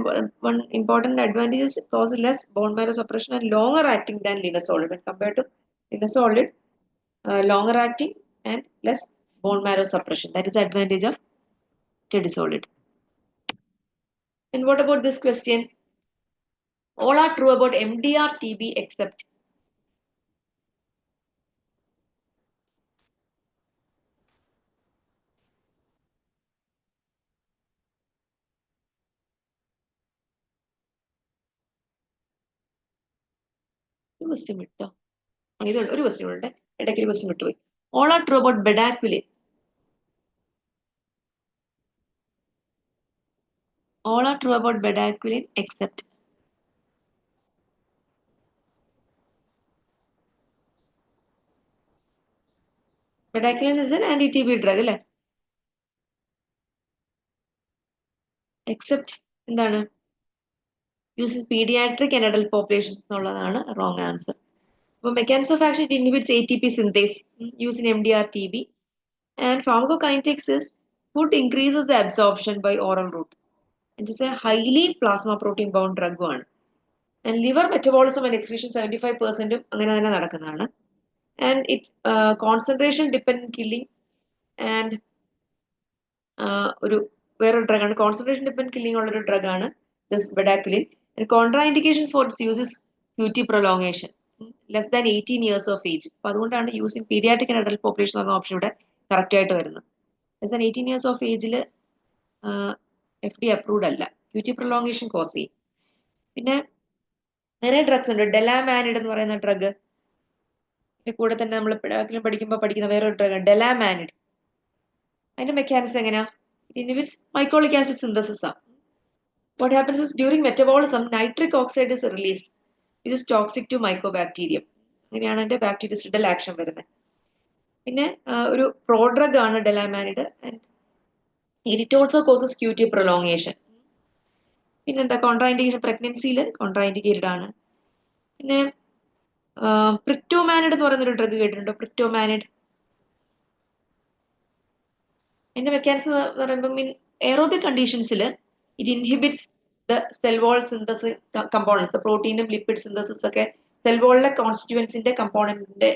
one important advantage is causes less bone marrow suppression and longer acting than linezolid when compared to linezolid. Longer acting and less bone marrow suppression. That is the advantage of tedisolid. And what about this question? All are true about MDR TB except. ഒരു question വിട്ടോ, ഇതുണ്ട് ഒരു question ഉണ്ട്, ഇടയ്ക്ക് ഒരു question വിട്ടുപോയി. All are true about bedaquiline. All are true about bedaquiline except. Bedaquiline is an anti-TB drug അല്ലേ? Except എന്താണ്? Use in pediatric and adult populations എന്നുള്ളതാണ് wrong answer. അപ്പോൾ mechanism of action, it inhibits ATP synthase used in MDR TB. And pharmacokinetics is food increases the absorption by oral route. It is a highly plasma protein bound drug one. And liver metabolism and excretion 75% അങ്ങനെ തന്നെ നടക്കുന്നതാണ്. And it concentration dependent killing and ഒരു വേറൊരു drug ആണ്, concentration dependent killing ഉള്ളൊരു drug ആണ് this bedaquiline. And contraindication for its use is QT prolongation less than 18 years of age. അപ്പോൾ അതുകൊണ്ടാണ് use in paediatric and adult population എന്ന option ഇവിടെ correct ആയിട്ട് വരുന്നത്. less than 18 years of age FDA approved അല്ല, QT prolongation cos ചെയ്യും. പിന്നെ വേറെ ഡ്രഗ്സ് ഉണ്ട്, ഡെലാമാനിഡ് എന്ന് പറയുന്ന ഡ്രഗ്. കൂടെ തന്നെ നമ്മൾ പഠിക്കുമ്പോൾ പഠിക്കുന്ന വേറൊരു ഡ്രഗ് ഡെലാമാനിഡ്. അതിന്റെ മെക്കാനിസം എങ്ങനെയാ? ഇറ്റ് ഇൻഹിബിറ്റ്സ് മൈക്കോളിക് ആസിഡ് സിന്തസിസ് ആണ്. What happens is during metabolism nitric oxide is released, which is toxic to mycobacterium. അങ്ങനെയാണ് അതിന്റെ ബാക്ടീരിയസിഡൽ ആക്ഷൻ വരുന്നത്. പിന്നെ ഒരു പ്രോഡ്രഗ് ആണ് delamanid. And it also causes QT prolongation. പിന്നെന്താ കോൺട്രാഇൻഡിക്കേഷൻ? പ്രഗ്നൻസിയിൽ കോൺട്രാഇൻഡിക്കേറ്റഡ് ആണ്. പിന്നെ പ്രിറ്റോമാനിഡ് എന്ന് പറയുന്ന ഒരു ഡ്രഗ് കേട്ടിട്ടുണ്ടോ? പ്രിറ്റോമാനിഡ്. അതിന്റെ മെക്കാനിസം എന്ന് പറയുമ്പോൾ മീൻ എയറോബിക് കണ്ടീഷൻസിൽ it inhibits the cell wall synthesis components, പ്രോട്ടീനും ലിപ്പിഡ് സിന്തസിസ് ഒക്കെ സെൽ വാളിലെ കോൺസ്റ്റിറ്റ്യുവൻസിന്റെ കമ്പോണന്റിന്റെ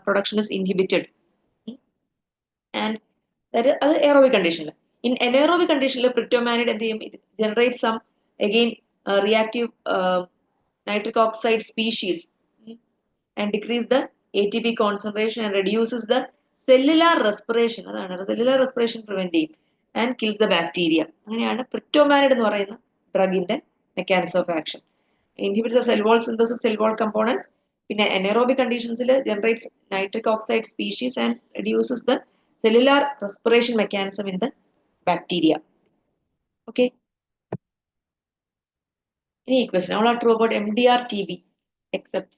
പ്രൊഡക്ഷൻ ഇസ് ഇൻഹിബിറ്റഡ്. ആൻഡ് അത് എയറോബിക് കണ്ടീഷനിൽ. ഇൻ എനേറോബിക് കണ്ടീഷനിൽ പ്രിറ്റോമാനിഡ് എന്ത് ചെയ്യും? It generate some again reactive nitric oxide species and decrease the ATP concentration and reduces the cellular respiration. അതാണ് cellular respiration prevent ചെയ്യും and kills the bacteria. അങ്ങനെയാണ് pretomanid എന്ന് പറയുന്ന ഡ്രഗിന്റെ mechanism of action. Inhibits the cell wall synthesis, cell wall components. പിന്നെ anaerobic കണ്ടീഷൻസിൽ generates nitric oxide species and reduces the cellular respiration mechanism in the bacteria. Okay. Any question? All are true about MDR TB except.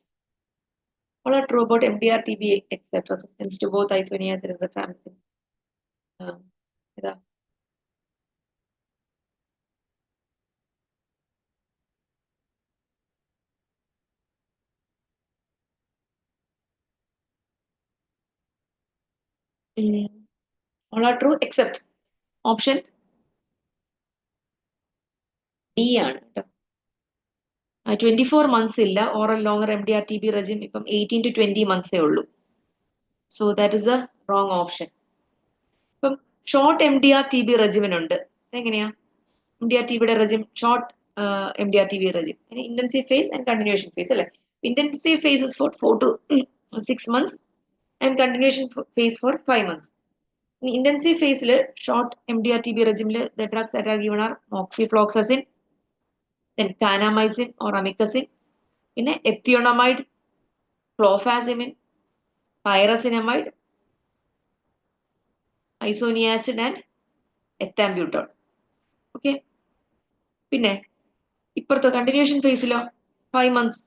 All are true about MDR TB except resistance to both isoniazid and rifampicin. ഇതാ All are true except option D ആണ് കേട്ടോ. 24 months ഇല്ല. Oral longer MDR TB regimen ഇപ്പം 18 to 20 months ഉള്ളൂ. So that is a wrong option. ഇപ്പം short MDR TB regimen ഉണ്ട്. എങ്ങനെയാ MDR TB regimen? Short MDR TB regimen intensive phase and continuation phase അല്ലെ. Intensive phase is for 4 to 6 months and continuation phase for 5 months. Intensive ഫേസിൽ short MDR TB റെജിമിൽ the drugs that are given are moxifloxacin, then kanamycin or amikacin, പിന്നെ എത്തിയോണമൈഡ്, ക്ലോഫാസിമിൻ, പൈറസിനമൈഡ്, ഐസോനിയാസിൻ and എത്താംബ്യൂട്ടോൾ. Okay. പിന്നെ ഇപ്പുറത്തെ continuation ഫേസിലോ 5 months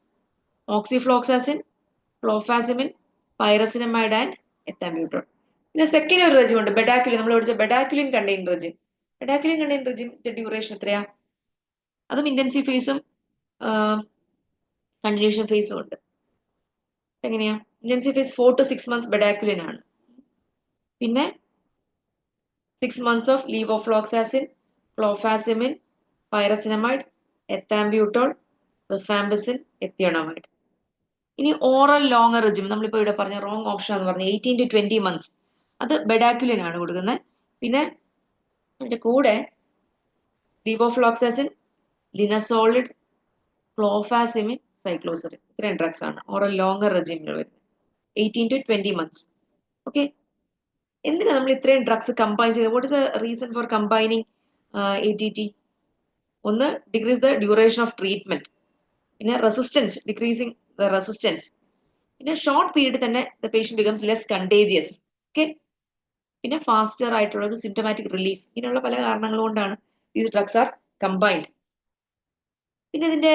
ഓക്സിഫ്ലോക്സാസിൻ, ക്ലോഫാസിമിൻ, പൈറസിനമൈഡ് and എത്താംബ്യൂട്ടോൾ. പിന്നെ second ഒരു regime ഉണ്ട്, ബെഡാക്യുലിൻ. നമ്മൾ പഠിച്ച ബെഡാക്യുലിൻ കണ്ടെയ്ൻ റെജിം. ബെഡാക്യുലിൻ കണ്ടെയ്ൻ റെജിമിന്റെ ഡ്യൂറേഷൻ എത്രയാ? അതും ഇന്റൻസീവ് ഫേസും കണ്ടിന്യൂഷൻ ഫേസും ഉണ്ട്. എങ്ങനെയാ? ഇന്റൻസീവ് ഫേസ് 4 to 6 months ബെഡാക്യുലിൻ ആണ്. പിന്നെ 6 months ഓഫ് ലീവോഫ്ലോക്സാസിൻ, ക്ലോഫാസിമിൻ, പൈറസിനമൈഡ്, എത്താംബ്യൂട്ടോൾ, റിഫാംബിസിൻ, എത്തിയോണമൈഡ്. ഇനി ഓറൽ ലോങ്ങർ റെജിം നമ്മളിപ്പോ ഇവിടെ പറഞ്ഞ റോങ് ഓപ്ഷൻ എന്ന് പറഞ്ഞ 18 to 20 months, അത് ബെഡാക്യുലിൻ ആണ് കൊടുക്കുന്നത്. പിന്നെ അതിന്റെ കൂടെ ലീവോഫ്ലോക്സാസിൻ, ലിനസോളിഡ്, ക്ലോഫാസിമിൻ, സൈക്ലോസറിൻ, ഇത്രയും ഡ്രഗ്സ് ആണ് ഓറൽ ലോങ്ങർ റെജിമിൽ വരുന്നത് 18 to 20 months. ഓക്കെ. എന്തിനാ നമ്മൾ ഇത്രയും ഡ്രഗ്സ് കമ്പൈൻ ചെയ്ത്? What is A reason for combining ATT? ഒന്ന്, decrease the duration of treatment. പിന്നെ റെസിസ്റ്റൻസ്, ഡിക്രീസിങ് ദ റെസിസ്റ്റൻസ്. പിന്നെ ഷോർട്ട് പീരീഡ് തന്നെ the patient becomes less contagious. Okay. പിന്നെ ഫാസ്റ്റർ ആയിട്ടുള്ള ഒരു സിംറ്റമാറ്റിക് റിലീഫ്. ഇങ്ങനെയുള്ള പല കാരണങ്ങൾ കൊണ്ടാണ് ദീസ് ഡ്രഗ്സ് ആർ കമ്പൈൻഡ്. പിന്നെ ഇതിന്റെ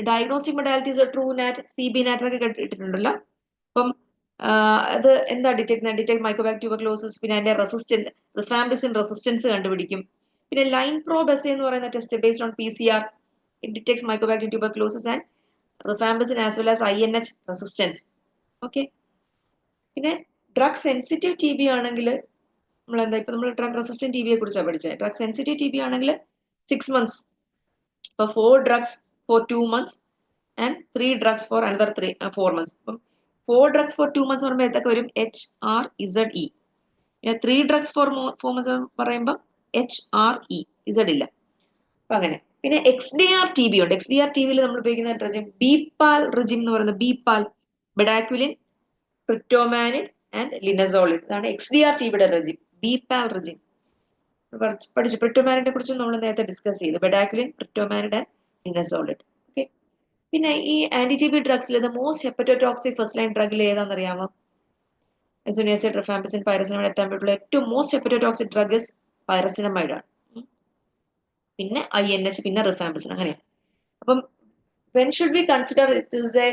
ഡയഗ്നോസ്റ്റിക് മൊഡാലിറ്റീസ് ട്രൂ നാറ്റ്, CB നാറ്റ് എന്നൊക്കെ കേട്ടിട്ടുണ്ടല്ലോ. അപ്പം അത് എന്താ ഡിറ്റക്ട് മൈക്കോബാക്ടീരിയം ട്യൂബർക്ലോസിസ്. പിന്നെ അതിന്റെ റെസിസ്റ്റൻസ്, റിഫാംബിസിൻ റെസിസ്റ്റൻസ് കണ്ടുപിടിക്കും. പിന്നെ ലൈൻ പ്രോബ് എന്ന് പറയുന്ന test based on PCR, it detects mycobacterium tuberculosis and rifampicin as well as INH resistance. Okay. പിന്നെ ഡ്രഗ് സെൻസിറ്റീവ് TB ആണെങ്കിൽ നമ്മൾ എന്താ, ഇപ്പൊ നമ്മൾ ഡ്രഗ് റെസിസ്റ്റന്റ് TB കുറിച്ചാണ് പഠിച്ചത്. ഡ്രഗ് സെൻസിറ്റീവ് TB ആണെങ്കിൽ 6 months. ഇപ്പൊ 4 drugs for 2 months and 3 drugs for another 4 months. അപ്പം 4 drugs for 2 months പറയുമ്പോൾ എന്തൊക്കെ വരും? HRZE. പിന്നെ 3 drugs for 4 months പറയുമ്പോൾ HRE, Z ഇല്ല. അപ്പൊ അങ്ങനെ. പിന്നെ XDR TB ഉണ്ട്. XDR TBയിൽ നമ്മൾ ഉപയോഗിക്കുന്ന റെജിം ബീപാൽ റെജിം എന്ന് പറയുന്നത്. BPaL, bedaquiline, pretomanid and linezolid. ഇതാണ് XDR TBയുടെ റെജിം, ബീപാൽ റെജിം. പഠിച്ചു. പ്രിറ്റോമാനിനെ കുറിച്ച് നമ്മൾ നേരത്തെ ഡിസ്കസ് ചെയ്തു. Bedaquiline, pretomanid and linezolid. Okay. പിന്നെ ഈ ആന്റി TB ഡ്രഗ്സിൽ മോസ്റ്റ് ഹെപ്പറ്റോടോക്സിക് ഫസ്റ്റ് ലൈൻ ഡ്രഗിൽ ഏതാണെന്ന് അറിയാമോ? Isoniazid, rifampicin, pyrazinamide, ethambutol. ഏറ്റവും most hepatotoxic drug is pyrazinamide ആണ്. പിന്നെ INH, പിന്നെ റിഫാംബിസിൻ. അങ്ങനെയാണ്. അപ്പം when should be consider it is a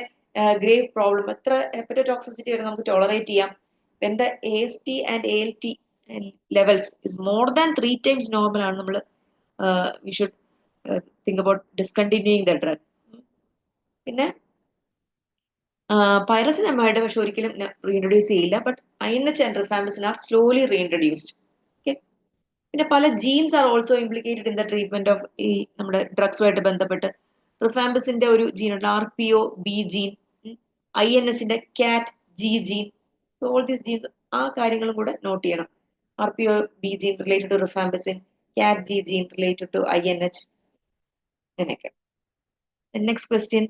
grave problem? എത്ര ഹെപ്പറ്റോടോക്സിസിറ്റി വരെ നമുക്ക് ടോളറേറ്റ് ചെയ്യാം? When the AST and ALT levels is more than 3 times normal ആണ് നമ്മൾ we should think about discontinuing the drug. പിന്നെ പൈറസിനമൈഡ് പക്ഷെ ഒരിക്കലും റീഇൻട്രൊഡ്യൂസ് ചെയ്യില്ല. But INH and rifampicin are slowly reintroduced. Okay. പിന്നെ പല genes are also implicated in the treatment of ഈ നമ്മുടെ ഡ്രഗ്സുമായിട്ട് ബന്ധപ്പെട്ട്. റിഫാംബിസിന്റെ ഒരു ജീൻ ഉണ്ട്, RPO-B ജീൻ. INHന്റെ CAT-G gene. So all these genes, ആ കാര്യങ്ങളും കൂടെ നോട്ട് ചെയ്യണം. RPO-B gene related to rifampicin, CAT-G gene related to INH, അങ്ങനെയൊക്കെ. Next question.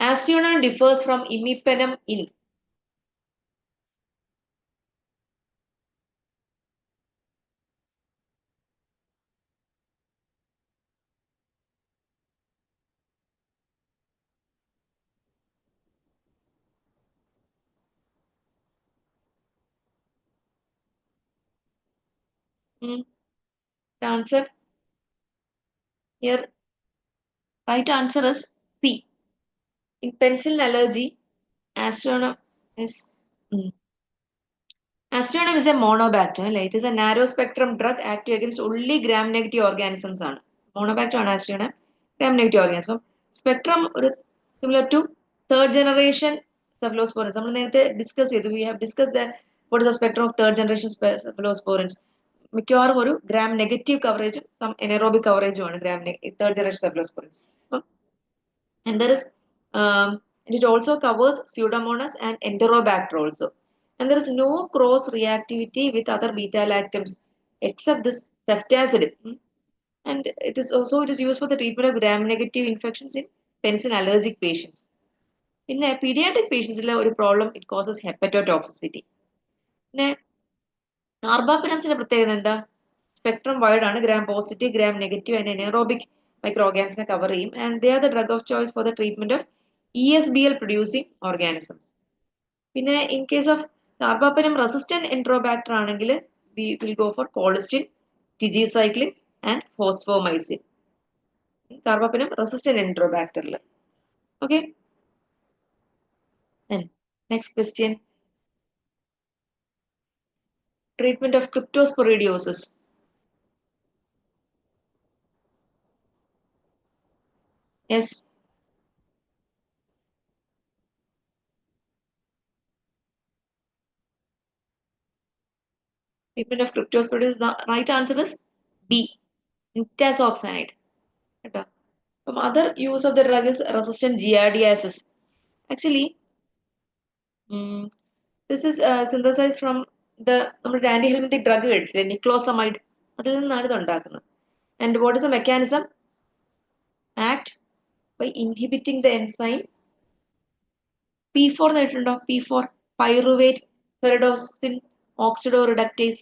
Aztreonam differs from imipenem in? The answer here, right answer is C. In penicillin allergy, Aztreonam is Aztreonam is a monobacter. It is a narrow spectrum drug active against only gram-negative organisms. Monobacter ആണ് Aztreonam, gram-negative organism. Spectrum similar to third generation cephalosporins. We have discussed what is the spectrum of third generation cephalosporins. മിക്കവാറും ഒരു gram negative coverage, some anaerobic coverage ആണ് third generation cephalosporins. And there is and it also covers Pseudomonas and Enterobacter also. And there is no cross reactivity with other beta lactams except this ceftazidime. And it is used for the treatment of gram negative infections in penicillin allergic patients. In pediatric patients, ഒരു problem, it causes hepatotoxicity. പിന്നെ കാർബാപെനംസിന്റെ പ്രത്യേകത എന്താ? Spectrum wide ആണ്, gram positive, gram negative and anaerobic microorganisms cover ചെയ്യും, and they are the drug of choice for the treatment of ESBL producing organisms. പിന്നെ in case of carbapenem resistant enterobacter ആണെങ്കിൽ we will go for colistin, tigecycline and phosphomycin. Carbapenem resistant enterobacter. Okay. Then next question. Treatment of cryptosporidiosis. Yes. Treatment of cryptosporidiosis. The right answer is B. Nitazoxanide. From other use of the drug is resistant giardiasis. Actually, this is synthesized from the antihelminthic drug, niclosamide. And what is the mechanism? Act by inhibiting the enzyme P4 P4 pyruvate pyridoxine oxidoreductase.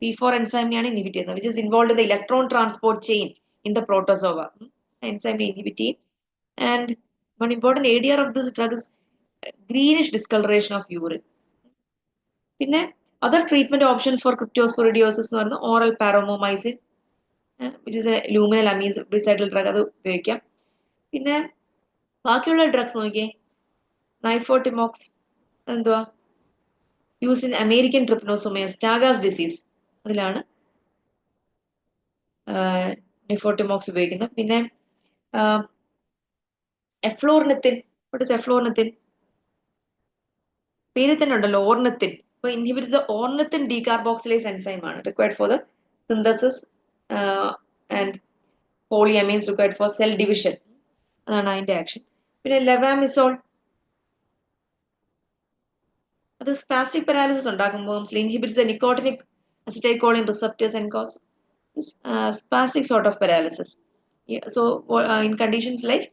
P4 enzyme inhibited, which is involved in the electron transport chain in the protozoa. Enzyme inhibiting. And one important ADR of this drug is greenish discoloration of urine. പിന്നെ other treatment options for cryptosporidiosis എന്ന് പറയുന്നത് oral paromomycin, which is a luminal amicidal drug, അത് ഉപയോഗിക്കാം. പിന്നെ ബാക്കിയുള്ള drugs നോക്കിയേ, നൈഫോട്ടിമോക്സ് എന്തുവാ, use in American ട്രിപ്നോസോമിയ സ്റ്റാഗാസ് disease, അതിലാണ് നൈഫോട്ടിമോക്സ് ഉപയോഗിക്കുന്നത്. പിന്നെ എഫ്ലോർനെത്തിൻ, what is എഫ്ലോർനെത്തിൻ? പേര് തന്നെ ഉണ്ടല്ലോ, ഓർനെത്തിൻ. So inhibits the ornithine decarboxylase enzyme required for the synthesis and polyamines required for cell division. അതാണ് അതിന്റെ ആക്ഷൻ. പിന്നെ ലെവാമിസോൾ, അത് സ്പാസ്റ്റിക് പാരാലിസിസ് ഉണ്ടാക്കുമ്പോൾ inhibits the nicotinic acetylcholine receptors and cause spastic sort of paralysis. So in conditions like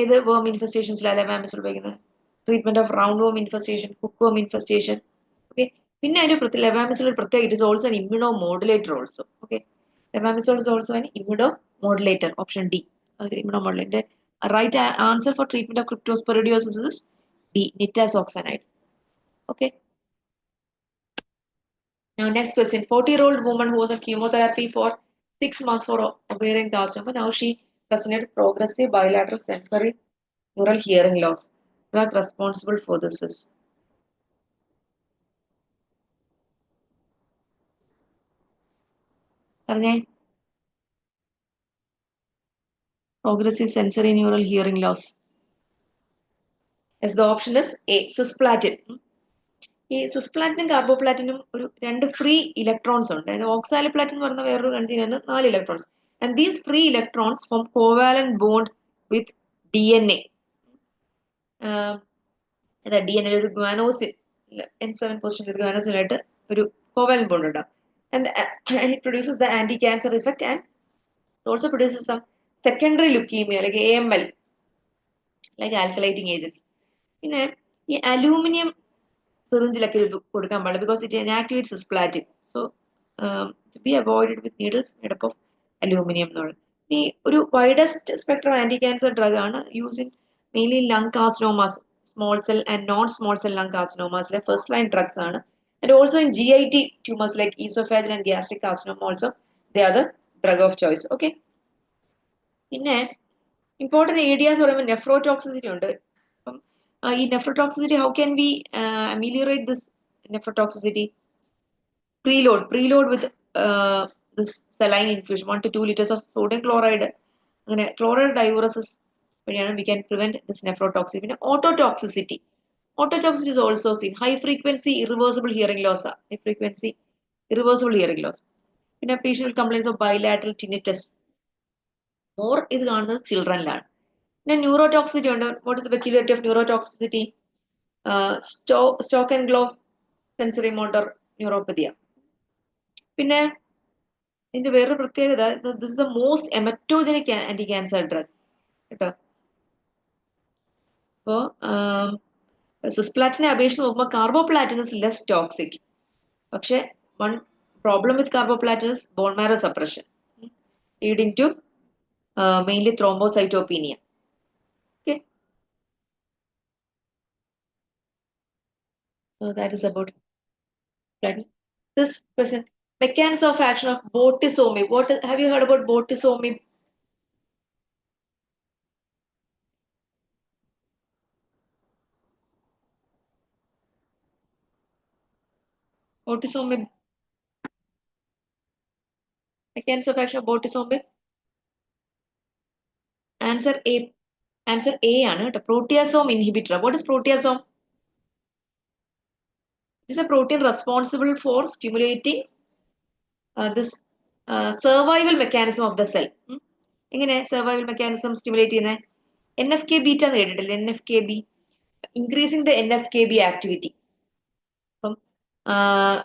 either worm infestations, ലെവാമിസോൾ ഉപയോഗിക്കുന്നത്, treatment of roundworm infestation, hookworm infestation. Okay. പിന്നെ അതിന്റെ ലെവാമിസോൾ പ്രത്യേക, it is also an immunomodulator also. Okay. Lemamisol is also an immunomodulator. Option D. Immunomodulator. A right answer for treatment of cryptosporidiosis is B. Nitazoxanide. Okay. Now next question. 40-year-old woman who was on chemotherapy for 6 months for ovarian carcinoma. Now she presented progressive bilateral sensory neural hearing loss. Drug responsible for this is progressive sensory neural hearing loss. Yes, the option is A. Cisplatin. ഈ സിസ്പ്ലാറ്റിനും കാർബോപ്ലാറ്റിനും ഒരു 2 free electrons ഉണ്ട്. ഓക്സാലിപ്ലാറ്റിൻ എന്ന് പറയുന്ന വേറൊരു കൺജീനാണ് 4 electrons. And these free electrons form covalent bond with DNA. DNA ഒരു guanosine N7 position ഗ്വാനോസിനായിട്ട് ഒരു covalent bond ഉണ്ടാവും. And it produces the anti-cancer effect and it also produces some secondary leukemia like AML, like alkylating agents. പിന്നെ ഈ aluminium syringe കൊടുക്കാൻ പാടില്ല, because it inactivates cisplatin. So to be avoided with needles made up of aluminum. ഈ ഒരു widest spectrum anti-cancer drug ആണ്, using mainly lung carcinomas, small cell and non-small cell lung carcinomas, first line drugs ആണ്. And also in GIT tumors like esophageal and gastric carcinoma also they are the drug of choice. Okay. പിന്നെ important areas പറയുമ്പോൾ nephrotoxicity ഉണ്ട്. In nephrotoxicity, how can we ameliorate this nephrotoxicity? Preload with this saline infusion, 1 to 2 liters of sodium chloride. Chloride diuresis, we can prevent this nephrotoxicity. Ototoxicity, Ototoxicity is also seen. High frequency irreversible hearing loss. High frequency irreversible hearing loss. In a patient complaints of bilateral tinnitus. More is on the children. Then neurotoxicity. What is the peculiarity of neurotoxicity? Stalk and glow sensory motor neuropathy. പിന്നെ ഇതിന്റെ വേറൊരു പ്രത്യേകത this is the most emetogenic anti cancer drug കേട്ടോ. അപ്പോൾ സിസ്പ്ലാറ്റിനെ അപേക്ഷിച്ച് നോക്കുമ്പോൾ carboplatin is less toxic. പക്ഷെ one problem with carboplatin is bone marrow suppression leading to mainly thrombocytopenia. Okay, so that is about platinum. This person, mechanism of action of bortezomib. What have you heard about bortezomib? Bortezomib. Mechanism of action of bortezomib. Answer A. Answer A ആണ് കേട്ടോ. Proteasome inhibitor. What is proteasome? It is a protein responsible for stimulating this survival mechanism of the cell. എങ്ങനെ survival mechanism stimulate ചെയ്യുന്നത്? NFK beta എന്ന് കേട്ടിട്ടില്ലേ? NFKB. Increasing the NFKB activity. അപ്പം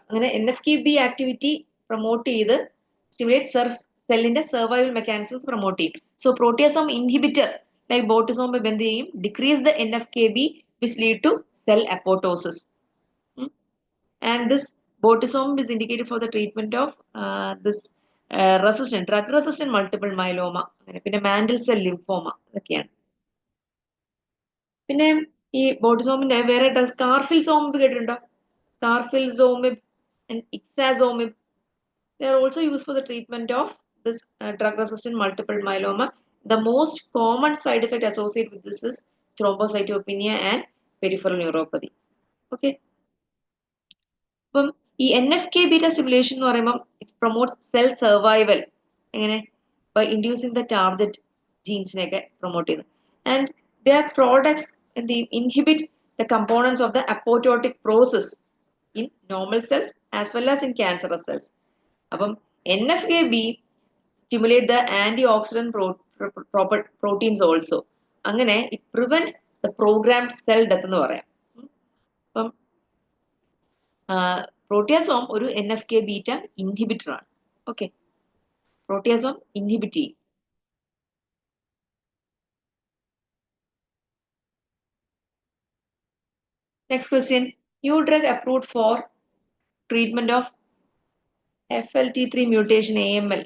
അങ്ങനെ NFKB activity promote ചെയ്ത് stimulate സെല്ലിന്റെ survival mechanisms promote ചെയ്യും. So പ്രോട്ടിയസോം inhibitor like ബോട്ടിസോംബ് എന്ത് ചെയ്യും? Decrease the NFKB which lead to cell apoptosis. And this bortezomib is indicated for the treatment of this drug resistant multiple myeloma, പിന്നെ mantle cell lymphoma ഇതൊക്കെയാണ്. പിന്നെ ഈ ബോട്ടിസോമിന്റെ വേറെ drugs കാർഫിൽസോമിബ് കേട്ടിട്ടുണ്ടോ? കാർഫിൽസോമിബ് and ixazomib. They are also used for the treatment of this drug resistant multiple myeloma. The most common side effect associated with this is thrombocytopenia and peripheral neuropathy. Okay. അപ്പം ഈ NFK beta stimulation എന്ന് പറയുമ്പോൾ it promotes cell survival എങ്ങനെ by inducing the target ജീൻസിനെയൊക്കെ promote ചെയ്യുന്നു. And their products inhibit the components of the apoptotic process in normal cells as well as in cancerous cells. അപ്പം NFKB stimulate the antioxidant proteins also. അങ്ങനെ it prevent the programmed cell death എന്ന് പറയാം. അപ്പം പ്രോട്ടിയാസോം ഒരു NFK beta inhibitor ആണ്. Okay, പ്രോട്ടിയാസോം inhibit ചെയ്യും. Next question. New drug approved for treatment of FLT3 mutation AML.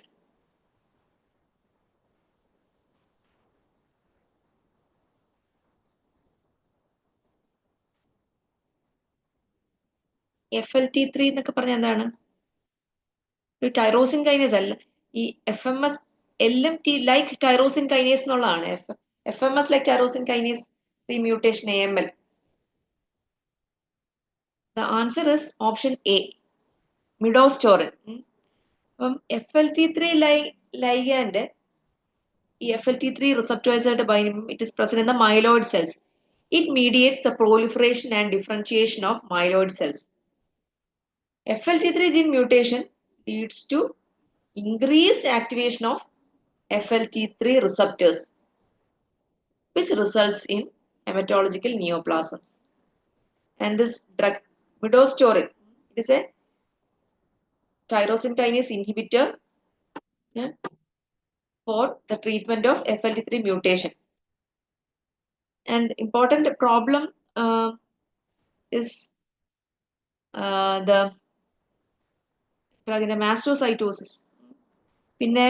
FLT3 എന്നൊക്കെ പറഞ്ഞാൽ എന്താണ്? ഒരു ടൈറോസിൻ കൈനേസ് അല്ല. ഈ FMS LMT like tyrosine kinase എന്നുള്ളതാണ്. FMS like tyrosine kinase 3 mutation AML. The answer is option A. മിഡോസ്റ്റോറിൻ. അപ്പം FLT3 ലൈഗാൻഡ് ഈ FLT3 receptors ആയിട്ട് bind, it is present in the myeloid cells. It mediates the proliferation and differentiation of myeloid cells. FLT3 gene mutation leads to increased activation of FLT3 receptors, which results in hematological neoplasms. And this drug, midostaurin, it is a tyrosine kinase inhibitor for the treatment of FLT3 mutation. And important problem is the drug in the mastocytosis. പിന്നെ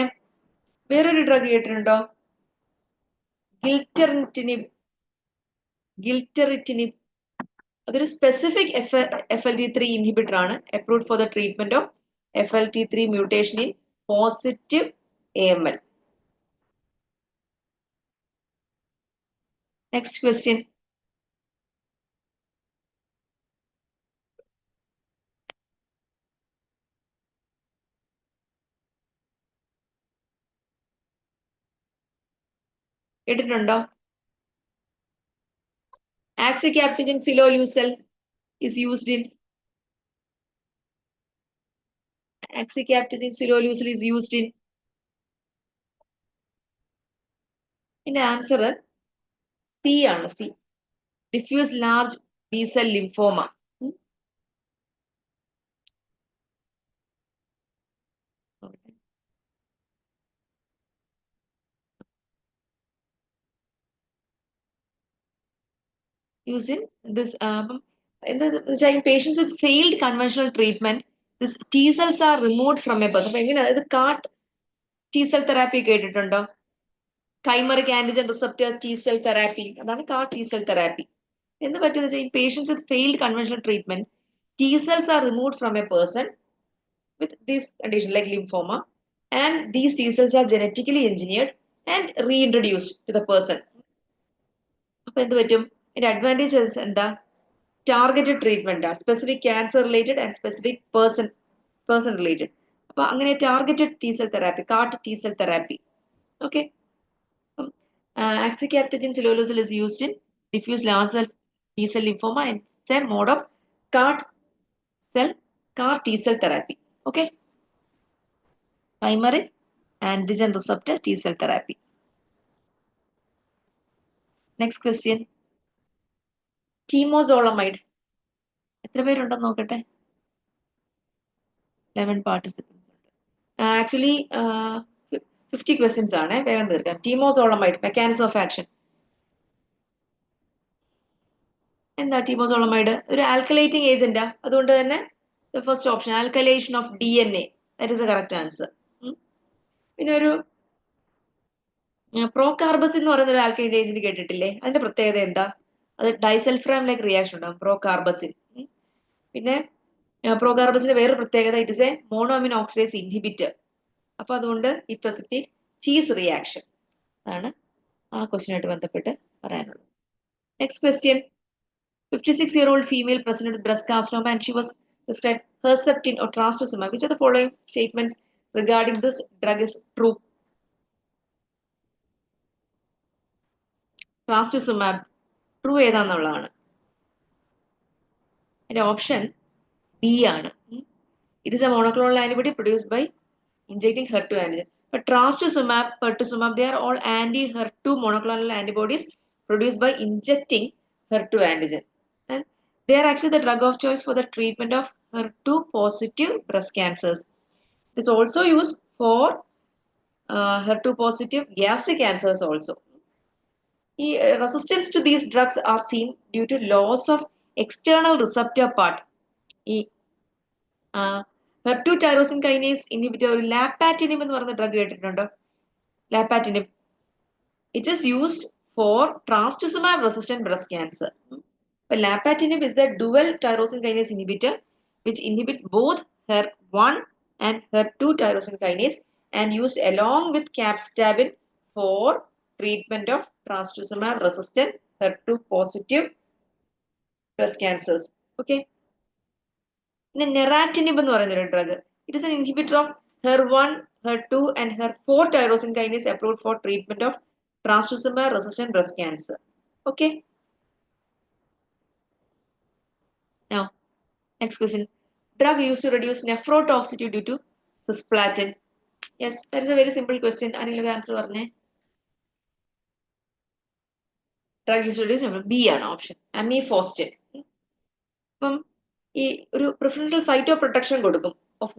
വേറൊരു drug കേട്ടിട്ടുണ്ടോ? ഗിൽറ്ററിറ്റിനിബ്. അതൊരു specific FLT3 inhibitor ആണ്, approved for the treatment of FLT3 mutation in positive AML. Next question. കേട്ടിട്ടുണ്ടോ? Axicaptogen siloleucel is used in answer C ആണ് C. Diffuse large B-cell lymphoma. Using this in patients with failed conventional treatment, this T cells are removed from a person. അതായത് CAR T cell therapy കേട്ടിട്ടുണ്ടോ? Chimeric antigen receptor T cell therapy. അതാണ് CAR T cell therapy. എന്ന് പറ്റുന്ന വെച്ചാൽ in patients with failed conventional treatment, T cells are removed from a person with this condition like lymphoma, and these T cells are genetically engineered and reintroduced to the person. അപ്പോൾ എന്ത് പറ്റും? ഇതിന്റെ advantages എന്താ? Targeted treatment ആണ്, specific cancer related and specific person related. അപ്പൊ അങ്ങനെ targeted T cell therapy, cart T cell therapy. Okay, Axicaptogen siloleucel is used in diffuse large cell B-cell lymphoma and it's a mode of CAR T cell therapy. Okay, chimeric antigen receptor T cell therapy. Next question. Temozolomide. എത്ര പേരുണ്ടെന്ന് നോക്കട്ടെ. 11 participants. Actually 50 questions ആണ്, വേഗം തീർക്കാം. Temozolomide, mechanism of action. എന്താ temozolomide? ഒരു ആൽക്കലൈറ്റിംഗ് ഏജന്റാ, അതുകൊണ്ട് തന്നെ the first option, alkylation of DNA, that is the correct answer. പിന്നെ ഒരു പ്രോകാർബസിൻ എന്ന് പറയുന്ന ഒരു ആൽക്കലൈറ്റ് ഏജന്റ് കേട്ടിട്ടില്ലേ? അതിന്റെ പ്രത്യേകത എന്താ? അത് ഡൈസൾഫ്രാം ലൈക്ക് റിയാക്ഷൻ ഉണ്ടാവും പ്രോകാർബസിൻ. പിന്നെ പ്രോകാർബസിന്റെ വേറൊരു പ്രത്യേകത, it is A monoamine oxidase inhibitor. അപ്പൊ അതുകൊണ്ട് ഈ precipitate cheese reaction ആണ് ആ ക്വസ്റ്റ്യനായിട്ട് ബന്ധപ്പെട്ട് പറയാനുള്ളത്. Next question. 56-year-old female presented with breast carcinoma and she was prescribed Herceptin or trastuzumab. Which of the following statements regarding this drug is true? Trastuzumab true ഏതാന്നുള്ളതാണ്. അതിന്റെ option B ആണ്. It is a monoclonal antibody produced by injecting HER2 antigen. But trastuzumab, pertuzumab, they are all anti-HER2 monoclonal antibodies produced by injecting HER2 antigen. And they are actually the drug of choice for the treatment of HER2 positive breast cancers. It is also used for HER2 positive gastric cancers also. Resistance to these drugs are seen due to loss of external receptor part. HER2 tyrosine kinase inhibitor lapatinib എന്ന് പറയുന്ന drug കേട്ടിട്ടുണ്ടോ? Lapatinib. It is used for trastuzumab resistant breast cancer. But lapatinib is the dual tyrosine kinase inhibitor which inhibits both HER1 and HER2 tyrosine kinase and used along with capecitabine for treatment of trastuzumab resistant HER2 positive breast cancers. Okay. Neratinib എന്ന് പറയുന്ന ഒരു drug, it is an inhibitor of HER1, HER2 and HER4 tyrosine kinase approved for treatment of trastuzumab resistant breast cancer. Okay. Now, next question. Drug used to reduce nephrotoxicity due to cisplatin. Yes, that is a very simple question. Anil answer പറഞ്ഞേ. Drug used to reduce B ആണ് option, amifostin. അപ്പം ഈ ഒരു preferential cytoprotection കൊടുക്കും of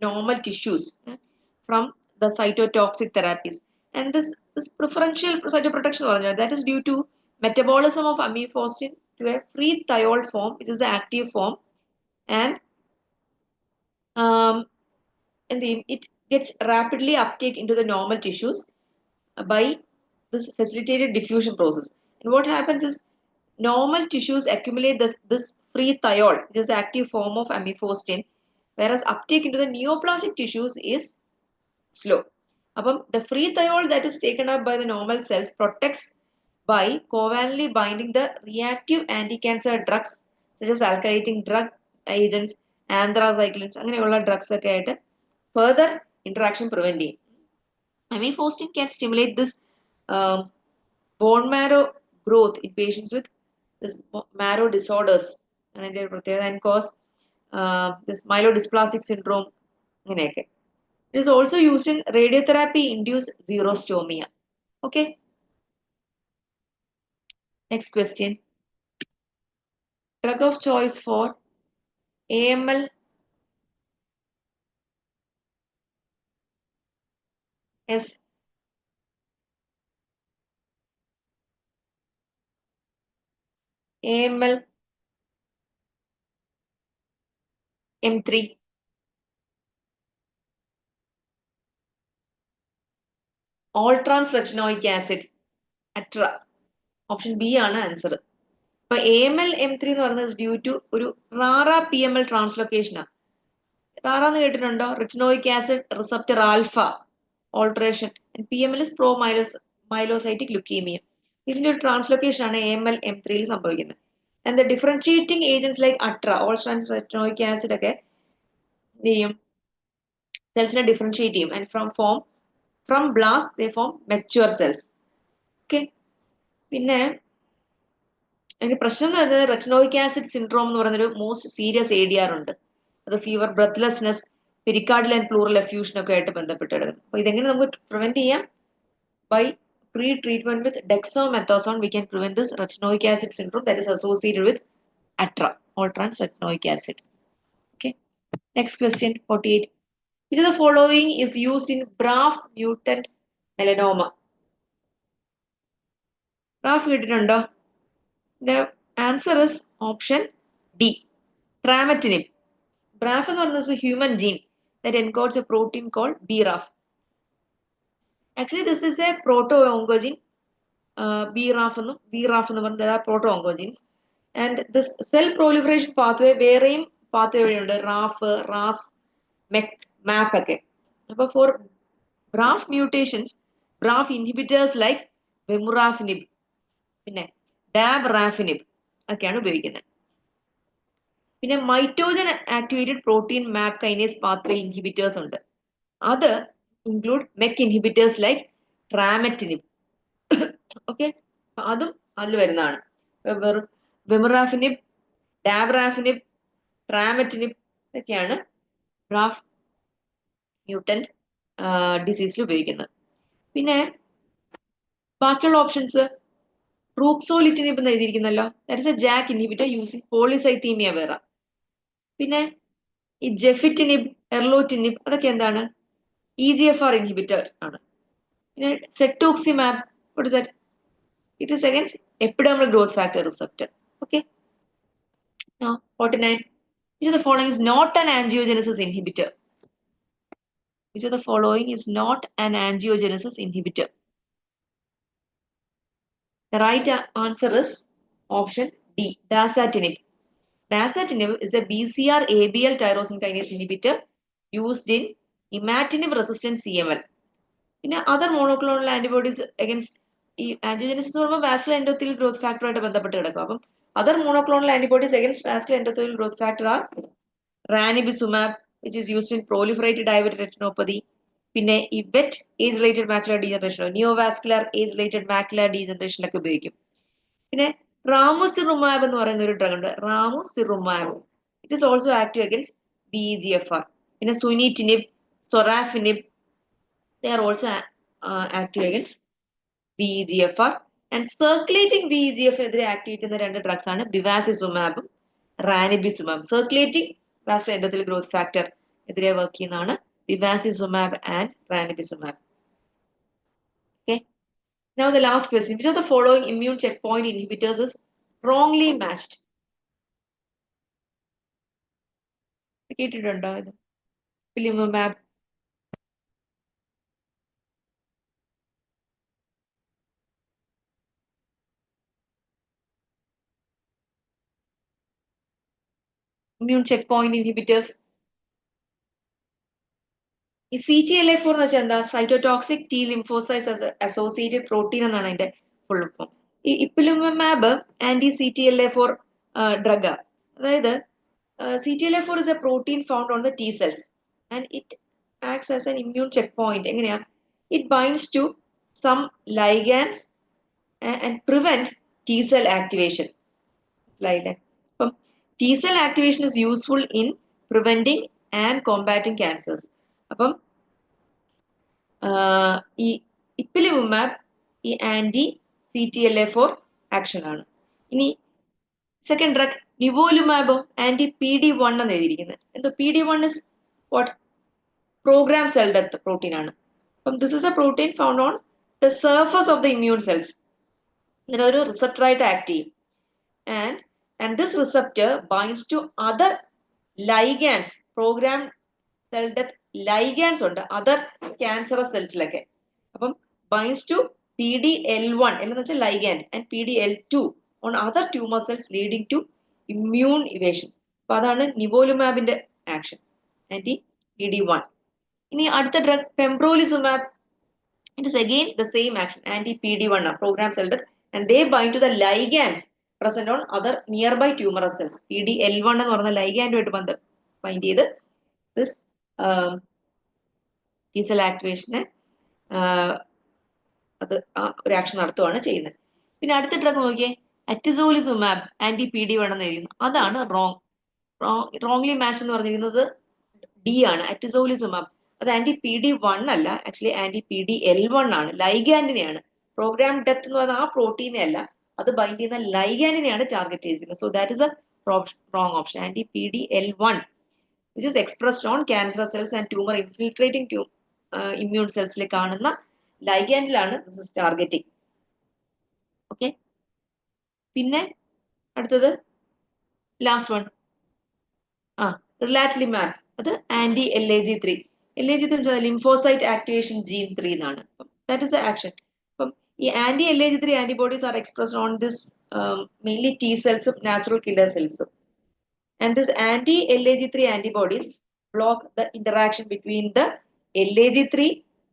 normal tissues from the cytotoxic therapies. And this preferential cytoprotection പറഞ്ഞാൽ that is due to metabolism of amifostin to a free thiol form, which is the active form, and it gets rapidly uptake into the normal tissues by this facilitated diffusion process. And what happens is normal tissues accumulate this free thiol, which is the active form of amifostin, whereas uptake into the neoplastic tissues is slow. The free thiol that is taken up by the normal cells protects by covalently binding the reactive anti-cancer drugs such as alkylating drug agents, anthracyclines, അങ്ങനെയുള്ള drugs ഒക്കെ ആയിട്ട് further interaction prevent ചെയ്യും. Amifostin can stimulate this bone marrow growth in patients with this marrow disorders and cause this myelodysplastic syndrome. It is also used in radiotherapy-induced xerostomia. Okay. Next question. Drug of choice for AML S AML M3. All trans retinoic acid. ATRA. Option B ആണ് answer. ഇപ്പൊ AML M3 എന്ന് പറയുന്നത് due to ഒരു റാറ PML ട്രാൻസ്ലൊക്കേഷനാണ്. RARA എന്ന് കേട്ടിട്ടുണ്ടോ? Retinoic acid receptor alpha alteration. PML is pro myelocytic leukaemia. ഇതിന്റെ ഒരു translocation ആണ് AML M3 സംഭവിക്കുന്നത്. And the differentiating agents like ATRA, all trans retinoic acid ഒക്കെ ചെയ്യും സെൽസിനെ ഡിഫറൻഷിയേറ്റ് ചെയ്യും. And from blast they form mature cells. Okay. പിന്നെ അതിന്റെ പ്രശ്നം എന്ന് പറയുന്നത് റെറ്റിനോയിക് ആസിഡ് സിൻഡ്രോം എന്ന് പറയുന്നൊരു മോസ്റ്റ് സീരിയസ് ADR ഉണ്ട്. അത് fever, breathlessness, pericardial and pleural effusion ഒക്കെ ആയിട്ട് ബന്ധപ്പെട്ട് കിടക്കുന്നു. അപ്പൊ ഇതെങ്ങനെ നമുക്ക് പ്രിവെന്റ് ചെയ്യാം? By pre-treatment with dexamethasone, we can prevent this retinoic acid syndrome that is associated with ATRA, all trans retinoic acid. Okay. Next question, 48. Which of the following is used in BRAF mutant melanoma? BRAF കേട്ടിട്ടുണ്ടോ? The answer is option D. Trametinib. BRAF എന്ന് പറയുന്നത് is a human gene that encodes a protein called BRAF. Actually, this is a proto-oncogene. BRAF എന്നും VRAF എന്ന് പറയുന്നത് there are proto-oncogenes. And this cell proliferation pathway വേറെയും pathway വഴിയുണ്ട്. RAF, RAS, MEC, MAP ഒക്കെ. അപ്പോൾ for BRAF mutations, BRAF inhibitors like vemurafenib, പിന്നെ dabrafenib ഒക്കെയാണ് ഉപയോഗിക്കുന്നത്. പിന്നെ mitogen activated protein map kinase pathway inhibitors ഉണ്ട്. അത് include MEC inhibitors like trametinib. Okay. അതും അതിൽ വരുന്നതാണ്. വെമുറാഫിനിബ്, ഡാബ്രാഫിനിബ്, ട്രാമെറ്റിനിബ് ഇതൊക്കെയാണ് BRAF മ്യൂട്ടന്റ് ഡിസീസിൽ ഉപയോഗിക്കുന്നത്. പിന്നെ ബാക്കിയുള്ള ഓപ്ഷൻസ് റൂക്സോലിറ്റിനിബ് എന്ന് എഴുതിയിരിക്കുന്നല്ലോ. That is a JAK inhibitor using polycythaemia vera. പിന്നെ ഈ ജെഫിറ്റിനിബ്, എർലോറ്റിനിബ് അതൊക്കെ എന്താണ്? EGFR ഇൻഹിബിറ്റർ ആണ്. പിന്നെ സെറ്റോക്സിമാബ്, what is that? It is against epidermal growth factor receptor. Okay. Now 49. Which of the following is not an angiogenesis inhibitor? Which of the following is not an angiogenesis inhibitor? The right answer is option D. Dasatinib. Dasatinib is a BCR-ABL tyrosine kinase inhibitor used in imatinib-resistant CML. പിന്നെ other monoclonal antibodies against ഈ ആന്റിജനസിസ് എന്ന് പറയുമ്പോൾ vascular endothelial growth ഫാക്ടറുമായിട്ട് ബന്ധപ്പെട്ട് കിടക്കും. അപ്പം other monoclonal antibodies against vascular endothelial growth factor are ranibizumab which is used in proliferated diabetic retinopathy. പിന്നെ ഈ wet age related macular ഡീജനറേഷനോ നിയോവാസ്കുലർ ഏജ് റിലേറ്റഡ് മാക്കുലർ ഡീജനറേഷനിലൊക്കെ ഉപയോഗിക്കും. പിന്നെ റാമുസിറുമാബ് എന്ന് പറയുന്ന ഒരു ഡ്രഗ് ഉണ്ട്, ramucirumab. It is also active against BEGFR. പിന്നെ sunitinib, sorafenib, they are also active against BEGFR. And circulating BEGFR എതിരെ ആക്ടിവേറ്റ് ചെയ്യുന്ന രണ്ട് ഡ്രഗ്സ് ആണ് ബിവാസിസുമാബും റാനിബിസുമാബും. Circulating vascular endothelial growth factor എതിരെ വർക്ക് ചെയ്യുന്നതാണ് bevacizumab and ranibizumab. Okay. Now the last question. Which of the following immune checkpoint inhibitors is wrongly matched? കേട്ടിട്ടുണ്ടോ ഇത്? Ipilimumab, immune checkpoint inhibitors. ഈ CTLA4 എന്ന് വെച്ചാൽ എന്താ? Cytotoxic T lymphocytes associated protein എന്നാണ് അതിന്റെ ഫുൾ ഫോം. ഈ ഇപ്പിലിമമാബ് ആന്റി CTLA4 ഡ്രഗ്. അതായത് CTLA4 is a protein found on the T cells and it acts as an immune checkpoint. എങ്ങനെയാ? It binds to some ligands and prevent T cell activation. slide. T cell activation is useful in preventing and combating cancers. Ipilimumab anti-CTLA4 action. Second drug, nivolumab anti-PD1 PD1 is what? Program cell death protein. This is a protein found on the surface of the immune cells. There are receptor active, and this receptor binds to other ligands, program cell death ligands on other cancerous cells like. Binds to PDL1 ligand and PDL2 on other tumor cells, leading to immune evasion. That's nivolumab action, anti-PD1. Ini adutha drug pembrolizumab. It is again the same action, anti-PD1 program cell death, and they bind to the ligands present on other nearby tumor cells. PDL1 എന്ന് പറയുന്ന ligand bind ചെയ്ത് this T cell activation അത് ഒരു action നടത്തുകയാണ് ചെയ്യുന്നത്. പിന്നെ അടുത്ത drug നോക്കിയേ, അറ്റിസോളിസുമാബ് anti-PD1 എന്ന് എഴുതുന്നു. അതാണ് റോങ്ലി മാച്ച് എന്ന് പറഞ്ഞിരിക്കുന്നത് ഡി ആണ്, അറ്റിസോളിസുമാബ്. അത് anti-PD1 അല്ല, ആക്ച്വലി anti-PDL1 ആണ്, ലൈഗാൻഡിനെയാണ്. പ്രോഗ്രാം ഡെത്ത് എന്ന് പറയുന്ന ആ പ്രോട്ടീനെ അല്ല, അത് ബൈൻഡ് ചെയ്യുന്ന ലൈഗാൻഡിനെയാണ് ടാർഗറ്റ് ചെയ്തിരിക്കുന്നത്. So that is A wrong option. Anti-PDL1 which is expressed on cancer cells and tumor infiltrating immune cells ലെ കാണുന്ന ലൈഗാൻഡിലാണ് this is targeting. Okay. പിന്നെ അടുത്തത് ലാസ്റ്റ് വൺ റിലാറ്റിലിമാബ്. അത് anti-LAG3. LAG3 lymphocyte activation gene 3 എന്നാണ്. That is the action. ഈ anti-LAG3 antibodies are expressed on this mainly T cells, natural killer cells. And this anti-LAG3 antibodies block the interaction between the LAG3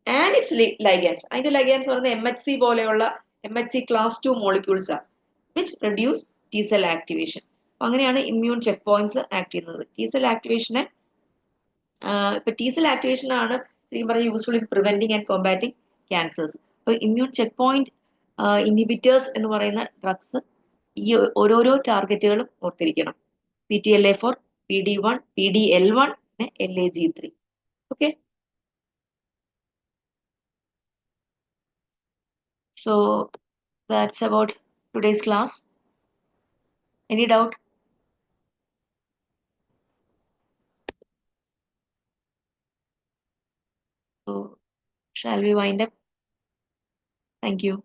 and its ligands. അതിന്റെ ligands പറയുന്നത് MHC പോലെയുള്ള MHC class 2 molecules are, which reduce T cell activation. അങ്ങനെയാണ് immune check points act ചെയ്യുന്നത്. T cell activation ഇപ്പൊ T cell activation ആണ് ശരിക്കും പറഞ്ഞാൽ useful in preventing and combating cancers. അപ്പോൾ ഇമ്മ്യൂൺ ചെക്ക് പോയിന്റ് ഇൻഹിബിറ്റേഴ്സ് എന്ന് പറയുന്ന ഡ്രഗ്സ് ഈ ഓരോരോ ടാർഗറ്റുകളും ഓർത്തിരിക്കണം. CTLA4, PD1, PDL1, LAG3. Okay. So that's about today's class. Any doubt? So shall we wind up? Thank you.